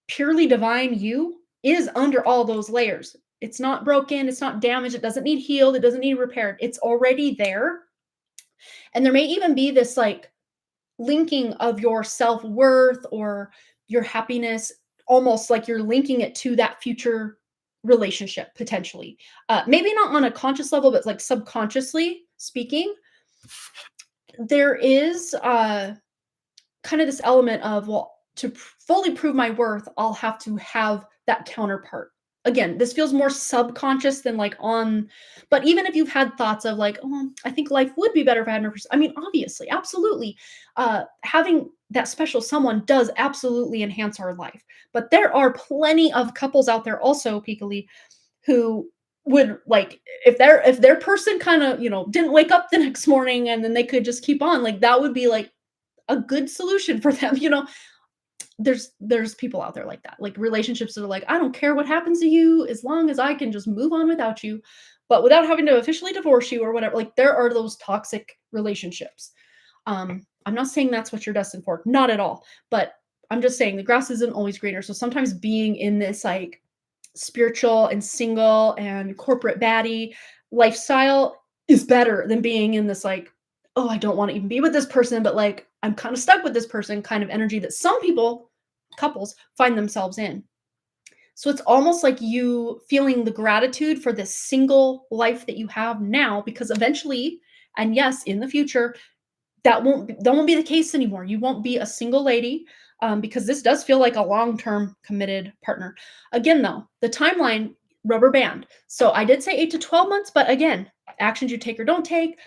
S1: purely divine you is under all those layers. It's not broken, it's not damaged, it doesn't need healed, it doesn't need repaired. It's already there. And there may even be this like linking of your self-worth or your happiness, almost like you're linking it to that future relationship potentially. Maybe not on a conscious level, but like subconsciously speaking, there is kind of this element of, well, to fully prove my worth, I'll have to have that counterpart. Again, this feels more subconscious than like on, but even if you've had thoughts of like, oh, I think life would be better if I had more, I mean, obviously, absolutely. Having that special someone does absolutely enhance our life. But there are plenty of couples out there also, Piccoli, who would like if their person kind of, didn't wake up the next morning and then they could just keep on, like that would be like a good solution for them. There's people out there like that, like relationships that are like, I don't care what happens to you as long as I can just move on without you, but without having to officially divorce you or whatever. Like there are those toxic relationships. I'm not saying that's what you're destined for, not at all, but I'm just saying the grass isn't always greener. So sometimes being in this like spiritual and single and corporate baddie lifestyle is better than being in this like, oh, I don't want to even be with this person, but like I'm kind of stuck with this person kind of energy that some couples find themselves in. So it's almost like you feeling the gratitude for this single life that you have now, because eventually, and yes, in the future, that won't be the case anymore. You won't be a single lady, because this does feel like a long-term committed partner. Again, though, the timeline, rubber band. So I did say 8 to 12 months, but again, actions you take or don't take,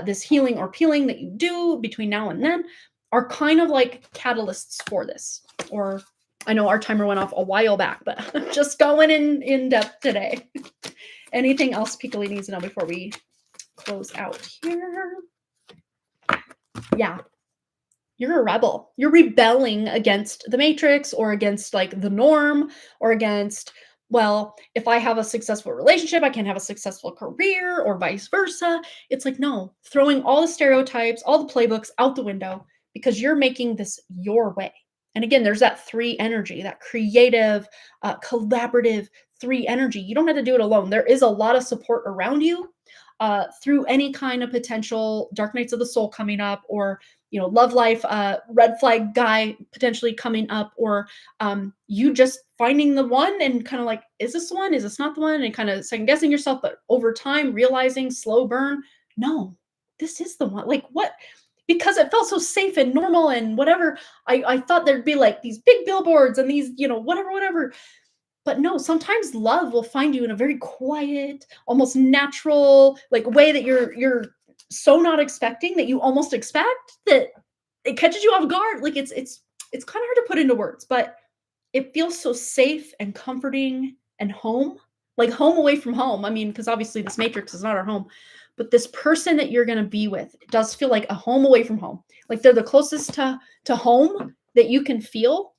S1: this healing or peeling that you do between now and then are kind of like catalysts for this. Or I know our timer went off a while back, but I'm just going in depth today. Anything else Piccoli needs to know before we close out here? Yeah. You're a rebel. You're rebelling against the matrix or against like the norm or against, well, if I have a successful relationship, I can have a successful career or vice versa. It's like, no, throwing all the stereotypes, all the playbooks out the window because you're making this your way. And again, there's that 3 energy, that creative, collaborative 3 energy. You don't have to do it alone. There is a lot of support around you through any kind of potential dark nights of the soul coming up, or love life, red flag guy potentially coming up, or you just finding the one and kind of like, is this the one? Is this not the one? And kind of second guessing yourself, but over time realizing, slow burn, no, this is the one. Like what? Because it felt so safe and normal and whatever. I thought there'd be like these big billboards and these, whatever. But no, sometimes love will find you in a very quiet, almost natural, like way that you're so not expecting that you almost expect that it catches you off guard. Like it's kind of hard to put into words, but it feels so safe and comforting and home, like home away from home. I mean, because obviously this matrix is not our home, but this person that you're going to be with does feel like a home away from home. Like they're the closest to home that you can feel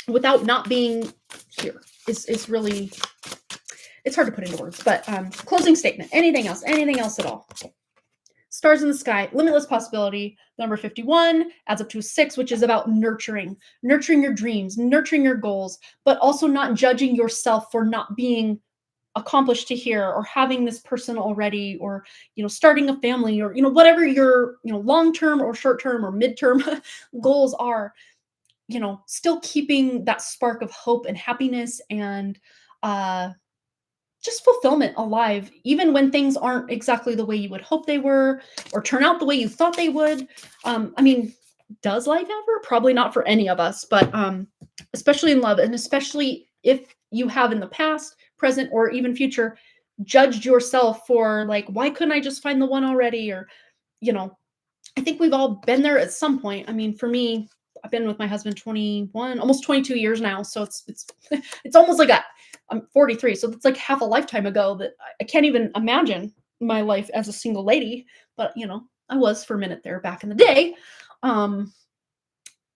S1: without not being here. Is really, it's hard to put into words, but closing statement. Anything else at all? Stars in the sky, limitless possibility. Number 51 adds up to a 6, which is about nurturing your dreams, nurturing your goals, but also not judging yourself for not being accomplished to here, or having this person already, or starting a family, or whatever your long-term or short-term or midterm goals are. Still keeping that spark of hope and happiness and just fulfillment alive, even when things aren't exactly the way you would hope they were, or turn out the way you thought they would. Does life ever? Probably not for any of us, but especially in love, and especially if you have in the past, present, or even future judged yourself for like, why couldn't I just find the one already? Or, I think we've all been there at some point. For me, I've been with my husband 21, almost 22 years now. So it's it's almost like I'm 43. So it's like half a lifetime ago that I can't even imagine my life as a single lady. But, I was for a minute there back in the day.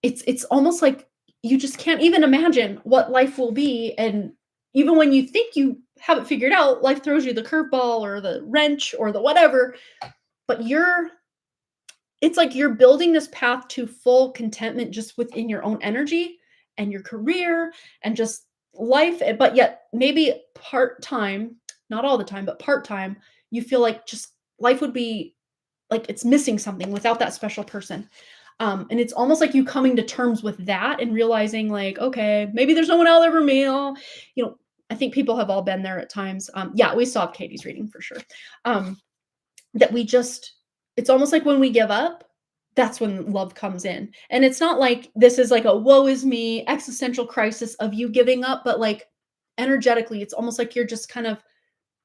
S1: It's almost like you just can't even imagine what life will be. And even when you think you have it figured out, life throws you the curveball or the wrench or the whatever. But it's like you're building this path to full contentment just within your own energy and your career and just life. But yet maybe part-time, not all the time, but part-time, you feel like just life would be like it's missing something without that special person. And it's almost like you coming to terms with that and realizing like, okay, maybe there's no one out there for me. I think people have all been there at times. Yeah, we saw Katie's reading for sure. That it's almost like when we give up, that's when love comes in. And it's not like this is like a woe is me existential crisis of you giving up, but like energetically, it's almost like you're just kind of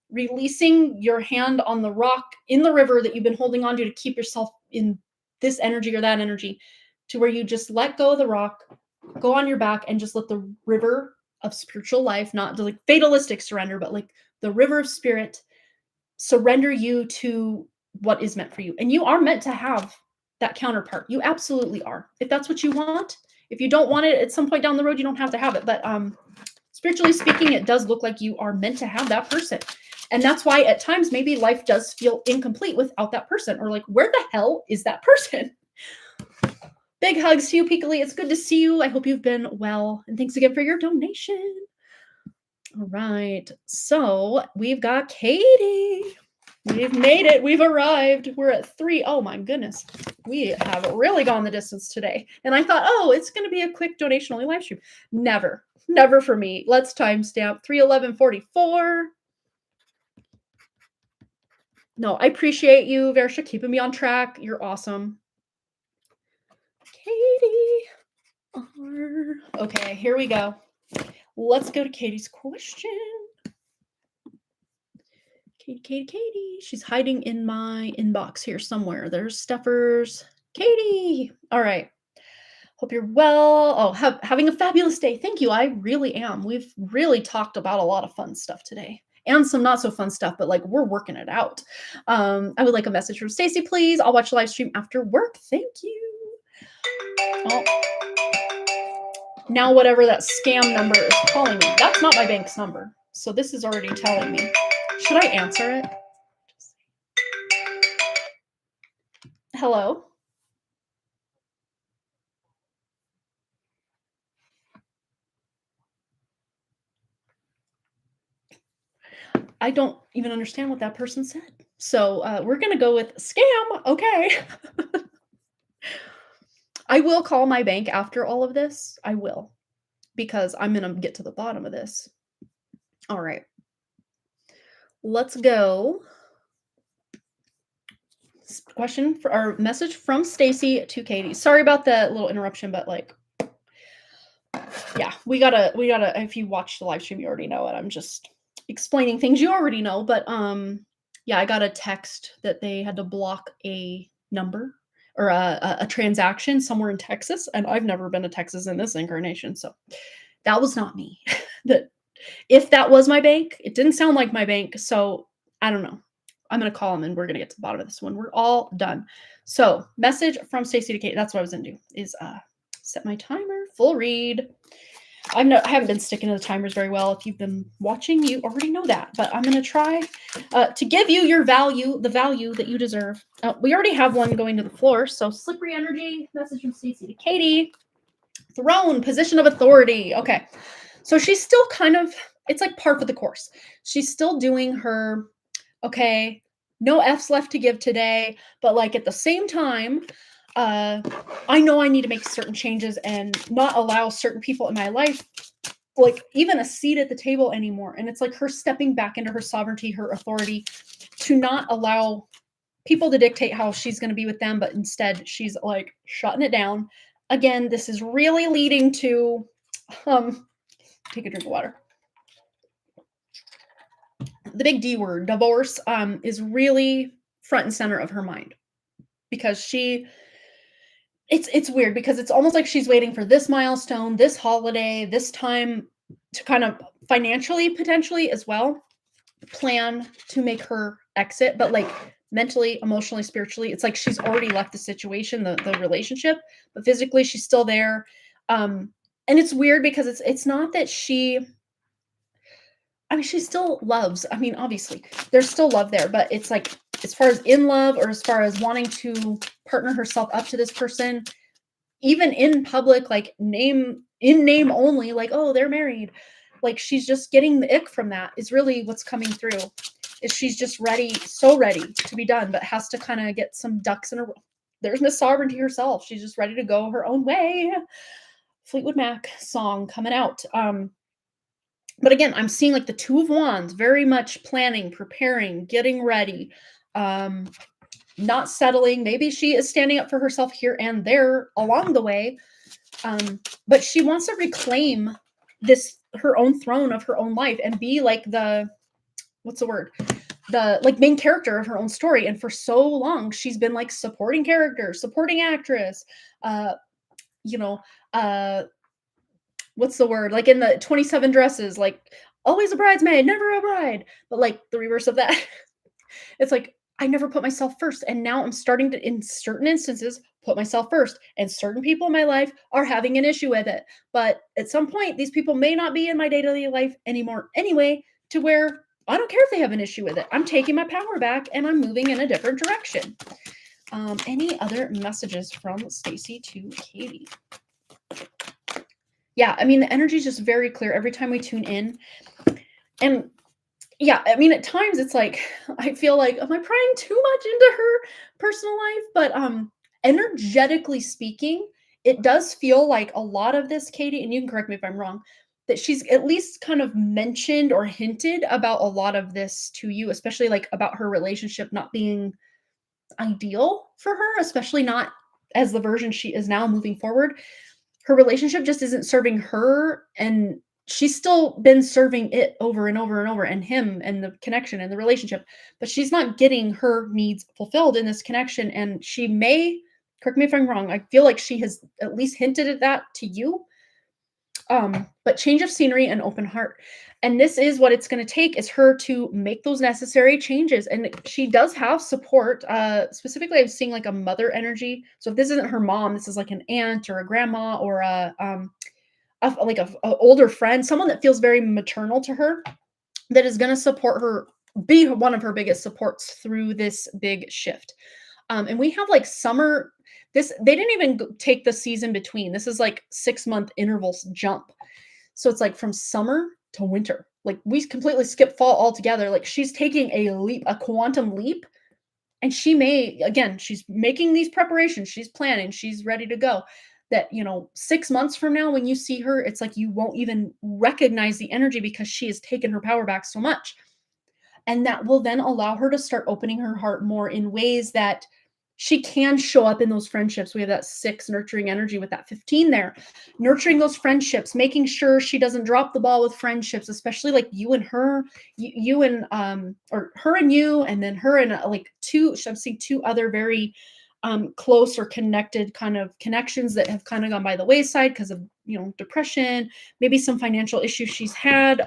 S1: releasing your hand on the rock in the river that you've been holding on to keep yourself in this energy or that energy, to where you just let go of the rock, go on your back, and just let the river of spiritual life, not the like fatalistic surrender, but like the river of spirit, surrender you to what is meant for you. And you are meant to have that counterpart. You absolutely are. If that's what you want. If you don't want it at some point down the road, you don't have to have it. But spiritually speaking, it does look like you are meant to have that person. And that's why at times maybe life does feel incomplete without that person, or like, where the hell is that person? Big hugs to you, Peekly. It's good to see you. I hope you've been well. And thanks again for your donation. All right. So we've got Katie. We've made it. We've arrived. We're at 3. Oh my goodness. We have really gone the distance today. And I thought, oh, it's going to be a quick donation only live stream. Never for me. Let's timestamp 3:11:44. No, I appreciate you, Versha, keeping me on track. You're awesome. Katie. Okay, here we go. Let's go to Katie's question. Katie. She's hiding in my inbox here somewhere. There's Steffers. Katie. All right. Hope you're well. Oh, having a fabulous day. Thank you. I really am. We've really talked about a lot of fun stuff today. And some not so fun stuff, but like we're working it out. I would like a message from Stacy, please. I'll watch the live stream after work. Thank you. Oh. Now whatever that scam number is calling me, that's not my bank's number. So this is already telling me. Should I answer it? Hello? I don't even understand what that person said. So we're going to go with scam. Okay. I will call my bank after all of this. I will, because I'm going to get to the bottom of this. All right. Let's go. Question for our message from Stacy to Katie. Sorry about that little interruption, but like, yeah, we gotta, if you watch the live stream, you already know it. I'm just explaining things you already know, but yeah, I got a text that they had to block a number or a transaction somewhere in Texas, and I've never been to Texas in this incarnation, so that was not me. That if that was my bank, it didn't sound like my bank, so I don't know. I'm going to call them and we're going to get to the bottom of this one. We're all done. So message from Stacy to Kate. That's what I was going to do is set my timer, full read. I haven't been sticking to the timers very well. If you've been watching, you already know that. But I'm going to try to give you your value, the value that you deserve. We already have one going to the floor. So slippery energy, message from Stacy to Katie. Throne, position of authority. Okay. So she's still kind of, it's like par for the course. She's still doing her, okay, no F's left to give today. But like at the same time, I know I need to make certain changes and not allow certain people in my life, like even a seat at the table anymore. And it's like her stepping back into her sovereignty, her authority, to not allow people to dictate how she's going to be with them, but instead she's like shutting it down. Again, this is really leading to, take a drink of water. The big D word, divorce, is really front and center of her mind because it's weird because it's almost like she's waiting for this milestone, this holiday, this time to kind of financially, potentially as well, plan to make her exit. But like mentally, emotionally, spiritually, it's like she's already left the situation, the relationship, but physically she's still there. And it's weird because it's not that she still loves. I mean, obviously, there's still love there, but it's like as far as in love or as far as wanting to partner herself up to this person, even in public, like name only, like, oh, they're married. Like she's just getting the ick from that is really what's coming through. Is she's just ready, so ready to be done, but has to kind of get some ducks in a row. There's Miss Sovereignty herself. She's just ready to go her own way. Fleetwood Mac song coming out. But again, I'm seeing like the Two of Wands, very much planning, preparing, getting ready, not settling. Maybe she is standing up for herself here and there along the way. But she wants to reclaim her own throne of her own life and be like the like main character of her own story. And for so long, she's been like supporting character, supporting actress, what's the word? Like in the 27 dresses, like always a bridesmaid, never a bride. But like the reverse of that, it's like I never put myself first. And now I'm starting to, in certain instances, put myself first. And certain people in my life are having an issue with it. But at some point, these people may not be in my day-to-day life anymore anyway, to where I don't care if they have an issue with it. I'm taking my power back and I'm moving in a different direction. Any other messages from Stacy to Katie? Yeah, I mean, the energy is just very clear every time we tune in. And yeah, I mean, at times it's like, I feel like, am I prying too much into her personal life? But energetically speaking, it does feel like a lot of this, Katie, and you can correct me if I'm wrong, that she's at least kind of mentioned or hinted about a lot of this to you, especially like about her relationship not being ideal for her, especially not as the version she is now moving forward. Her relationship just isn't serving her, and she's still been serving it over and over and over, and him and the connection and the relationship, but she's not getting her needs fulfilled in this connection. And she may, correct me if I'm wrong, I feel like she has at least hinted at that to you. But change of scenery and open heart. And this is what it's going to take, is her to make those necessary changes. And she does have support. Specifically, I'm seeing like a mother energy. So if this isn't her mom, this is like an aunt or a grandma or a older friend, someone that feels very maternal to her, that is going to support her, be one of her biggest supports through this big shift. And we have like summer. They didn't even take the season between. This is like 6-month intervals jump. So it's like from summer to winter. Like we completely skip fall altogether. Like she's taking a leap, a quantum leap. And she may, again, she's making these preparations. She's planning. She's ready to go. That, 6 months from now, when you see her, it's like you won't even recognize the energy because she has taken her power back so much. And that will then allow her to start opening her heart more in ways that she can show up in those friendships. We have that 6 nurturing energy with that 15 there, nurturing those friendships, making sure she doesn't drop the ball with friendships, especially like you and her, you and, or her and you, and then her and like I'm seeing 2 other very close or connected kind of connections that have kind of gone by the wayside because of, depression, maybe some financial issues she's had.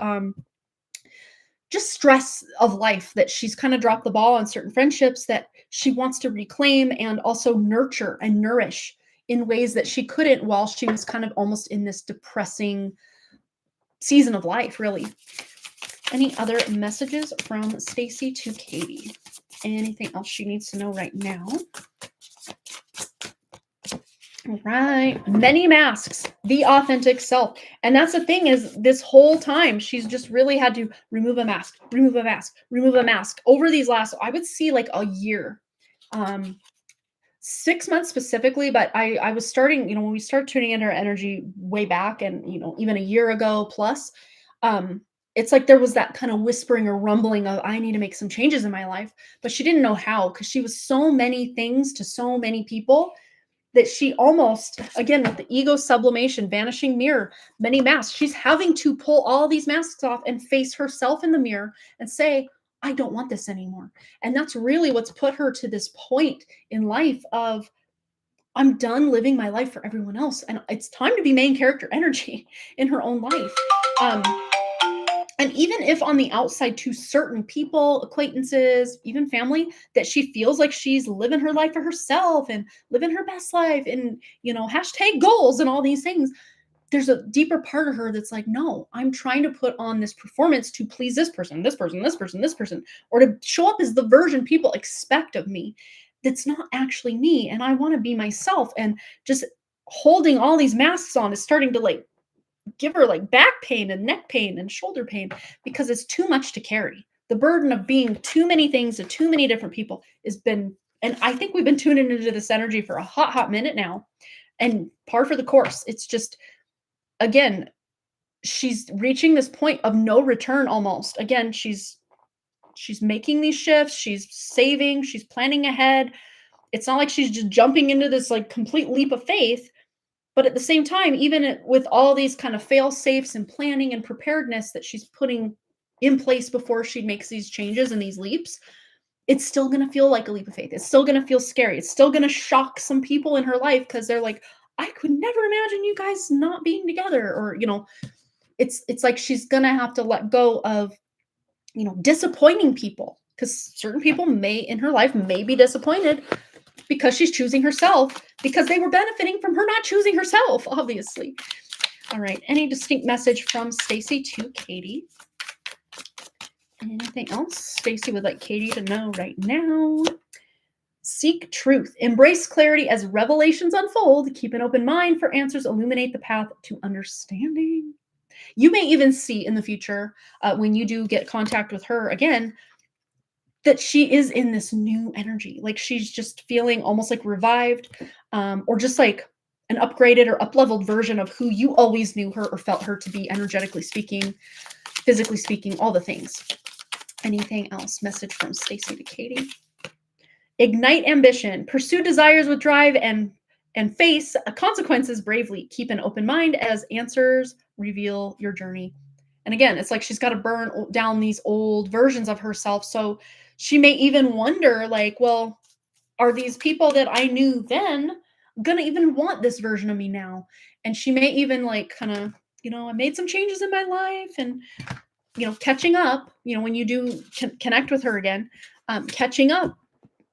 S1: just stress of life that she's kind of dropped the ball on certain friendships that she wants to reclaim and also nurture and nourish in ways that she couldn't while she was kind of almost in this depressing season of life, really. Any other messages from Stacy to Katie? Anything else she needs to know right now? All right. Many masks, the authentic self. And that's the thing is this whole time she's just really had to remove a mask, remove a mask, remove a mask over these last, I would see like a year. 6 months specifically, but I was starting, when we started tuning into our energy way back and, even a year ago plus, it's like there was that kind of whispering or rumbling of, I need to make some changes in my life, but she didn't know how because she was so many things to so many people that she almost, again, with the ego sublimation, vanishing mirror, many masks, she's having to pull all these masks off and face herself in the mirror and say, I don't want this anymore. And that's really what's put her to this point in life of, I'm done living my life for everyone else. And it's time to be main character energy in her own life. And even if on the outside to certain people, acquaintances, even family, that she feels like she's living her life for herself and living her best life and, hashtag goals and all these things, there's a deeper part of her that's like, no, I'm trying to put on this performance to please this person, this person, this person, this person, or to show up as the version people expect of me. That's not actually me. And I want to be myself. And just holding all these masks on is starting to give her back pain and neck pain and shoulder pain because it's too much to carry. The burden of being too many things to too many different people has been, and I think we've been tuning into this energy for a hot minute now, and par for the course. It's just, again, she's reaching this point of no return almost. Again, she's making these shifts, she's saving, she's planning ahead. It's not like she's just jumping into this complete leap of faith. But at the same time, even with all these kind of fail safes and planning and preparedness that she's putting in place before she makes these changes and these leaps, it's still going to feel like a leap of faith. It's still going to feel scary. It's still going to shock some people in her life because they're like, I could never imagine you guys not being together. Or, it's like she's going to have to let go of, disappointing people because certain people in her life may be disappointed because she's choosing herself because they were benefiting from her not choosing herself, obviously. All right. Any distinct message from Stacy to Katie? Anything else Stacy would like Katie to know right now? Seek truth. Embrace clarity as revelations unfold. Keep an open mind for answers. Illuminate the path to understanding. You may even see in the future, when you do get contact with her again, that she is in this new energy. Like she's just feeling almost like revived, or just like an upgraded or up-leveled version of who you always knew her or felt her to be, energetically speaking, physically speaking, all the things. Anything else? Message from Stacy to Katie. Ignite ambition. Pursue desires with drive and face consequences bravely. Keep an open mind as answers reveal your journey. And again, it's like she's got to burn down these old versions of herself. So she may even wonder, well, are these people that I knew then gonna even want this version of me now? And she may even kind of, I made some changes in my life and, catching up, when you do connect with her again, catching up,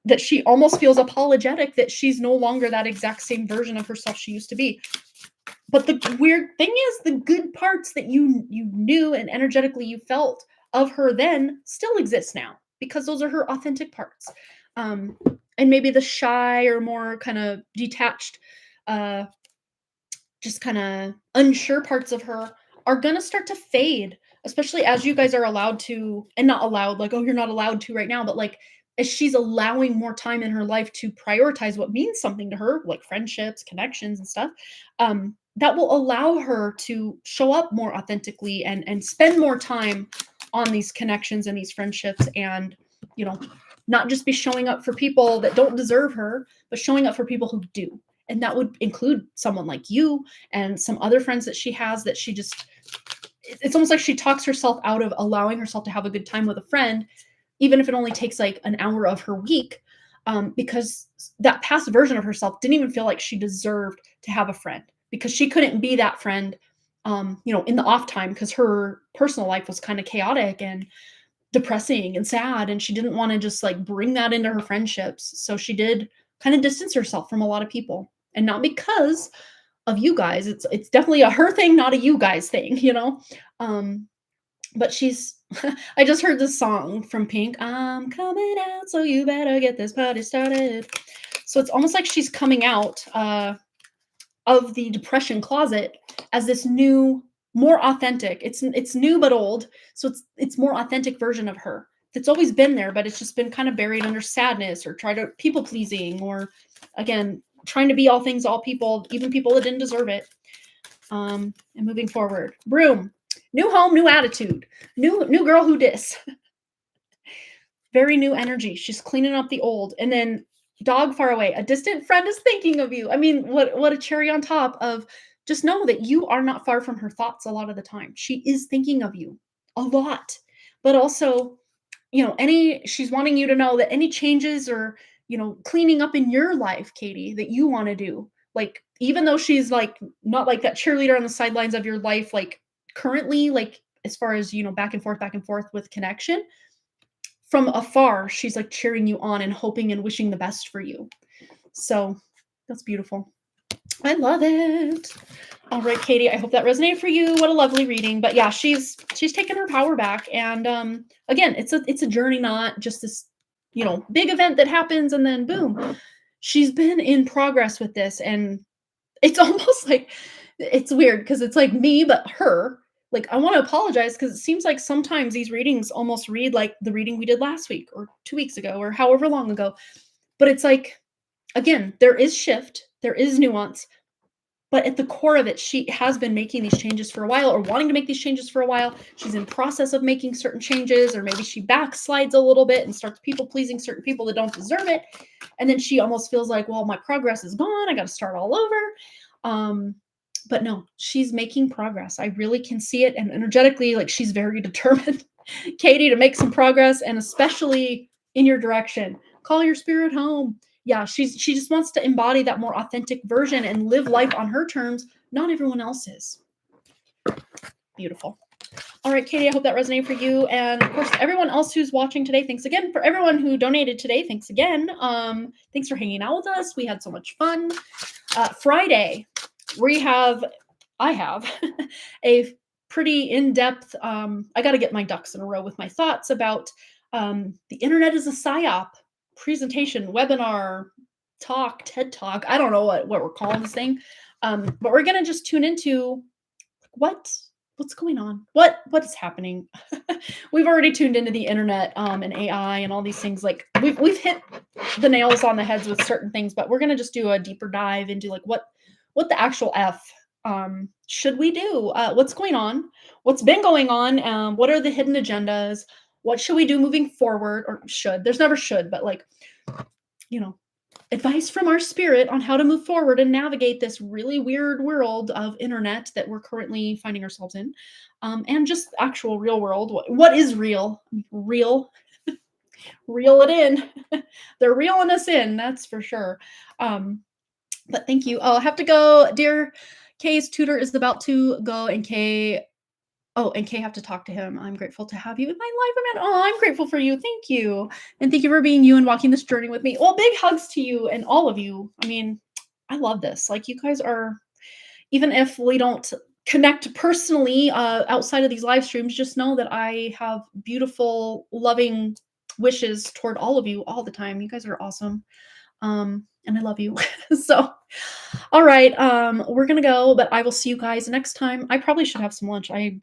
S1: that she almost feels apologetic that she's no longer that exact same version of herself she used to be. But the weird thing is the good parts that you knew and energetically you felt of her then still exist now because those are her authentic parts. And maybe the shy or more kind of detached, just kind of unsure parts of her are going to start to fade, especially as you guys are allowed to, and not allowed, oh, you're not allowed to right now, but as she's allowing more time in her life to prioritize what means something to her, like friendships, connections, and stuff, that will allow her to show up more authentically and spend more time on these connections and these friendships and, not just be showing up for people that don't deserve her, but showing up for people who do. And that would include someone like you and some other friends that she has that she just, it's almost like she talks herself out of allowing herself to have a good time with a friend, even if it only takes an hour of her week, because that past version of herself didn't even feel like she deserved to have a friend because she couldn't be that friend, in the off time because her personal life was kind of chaotic and depressing and sad, and she didn't want to just like bring that into her friendships. So she did kind of distance herself from a lot of people. And not because of you guys. It's definitely a her thing, not a you guys thing, you know? Um, but she's I just heard this song from Pink. I'm coming out, so you better get this party started. So it's almost like she's coming out of the depression closet as this new, more authentic. It's new but old, so it's more authentic version of her. It's always been there, but it's just been kind of buried under sadness or try to people pleasing or again trying to be all things all people, even people that didn't deserve it. And moving forward, Broom, new home, new attitude, new girl who dis. Very new energy. She's cleaning up the old, and then dog far away. A distant friend is thinking of you. I mean, what a cherry on top of just know that you are not far from her thoughts a lot of the time. She is thinking of you a lot, but also, you know, she's wanting you to know that any changes or, you know, cleaning up in your life, Katie, that you want to do, like, even though she's like not like that cheerleader on the sidelines of your life, like currently, like as far as, you know, back and forth with connection, from afar, she's like cheering you on and hoping and wishing the best for you. So that's beautiful. I love it. All right, Katie, I hope that resonated for you. What a lovely reading. But yeah, she's taken her power back. And again, it's a journey, not just this, you know, big event that happens and then boom. She's been in progress with this, and it's almost like it's weird because it's like me, but her. Like, I want to apologize because it seems like sometimes these readings almost read like the reading we did last week or 2 weeks ago or however long ago. But it's like, again, there is shift, there is nuance, but at the core of it, she has been making these changes for a while or wanting to make these changes for a while. She's in process of making certain changes, or maybe she backslides a little bit and starts people pleasing certain people that don't deserve it. And then she almost feels like, well, my progress is gone. I got to start all over. But no, she's making progress. I really can see it. And energetically, like she's very determined, Katie, to make some progress, and especially in your direction. Call your spirit home. Yeah, she just wants to embody that more authentic version and live life on her terms, not everyone else's. Beautiful. All right, Katie, I hope that resonated for you. And of course, everyone else who's watching today, thanks again. For everyone who donated today, thanks again. Thanks for hanging out with us. We had so much fun. Friday, I have a pretty in-depth, I got to get my ducks in a row with my thoughts about the internet is a PSYOP presentation, webinar, talk, TED Talk. I don't know what we're calling this thing. But we're going to just tune into what's going on? What is happening? We've already tuned into the internet and AI and all these things. Like we've hit the nails on the heads with certain things, but we're going to just do a deeper dive into like what the actual F should we do? What's going on? What's been going on? What are the hidden agendas? What should we do moving forward? Or should? There's never should, but like, you know, advice from our spirit on how to move forward and navigate this really weird world of internet that we're currently finding ourselves in, and just actual real world. What is real? Real it in. They're reeling us in, that's for sure. But thank you. I'll have to go. Dear Kay's tutor is about to go, and Kay have to talk to him. I'm grateful to have you in my life, Amanda. Oh, I'm grateful for you. Thank you. And thank you for being you and walking this journey with me. Well, big hugs to you and all of you. I mean, I love this. Like, you guys are, even if we don't connect personally outside of these live streams, just know that I have beautiful, loving wishes toward all of you all the time. You guys are awesome. And I love you. So, all right, we're gonna go, but I will see you guys next time. I probably should have some lunch. I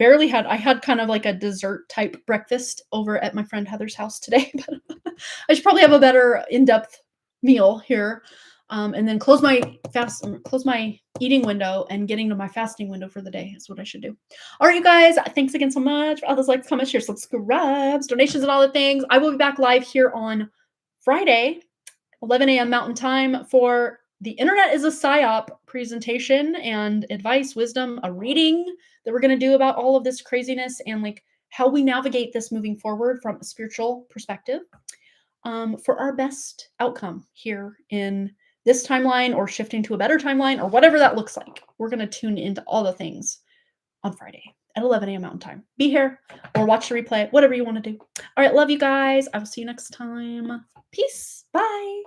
S1: had kind of like a dessert type breakfast over at my friend Heather's house today, but I should probably have a better in-depth meal here. And then close my eating window and getting to my fasting window for the day is what I should do. All right, you guys, thanks again so much for all those likes, comments, shares, subscribes, donations, and all the things. I will be back live here on Friday, 11 a.m. Mountain Time, for the Internet is a PSYOP presentation and advice, wisdom, a reading that we're going to do about all of this craziness and like how we navigate this moving forward from a spiritual perspective, for our best outcome here in this timeline, or shifting to a better timeline, or whatever that looks like. We're going to tune into all the things on Friday at 11 a.m. Mountain Time. Be here or watch the replay, whatever you want to do. All right, love you guys. I will see you next time. Peace. Bye.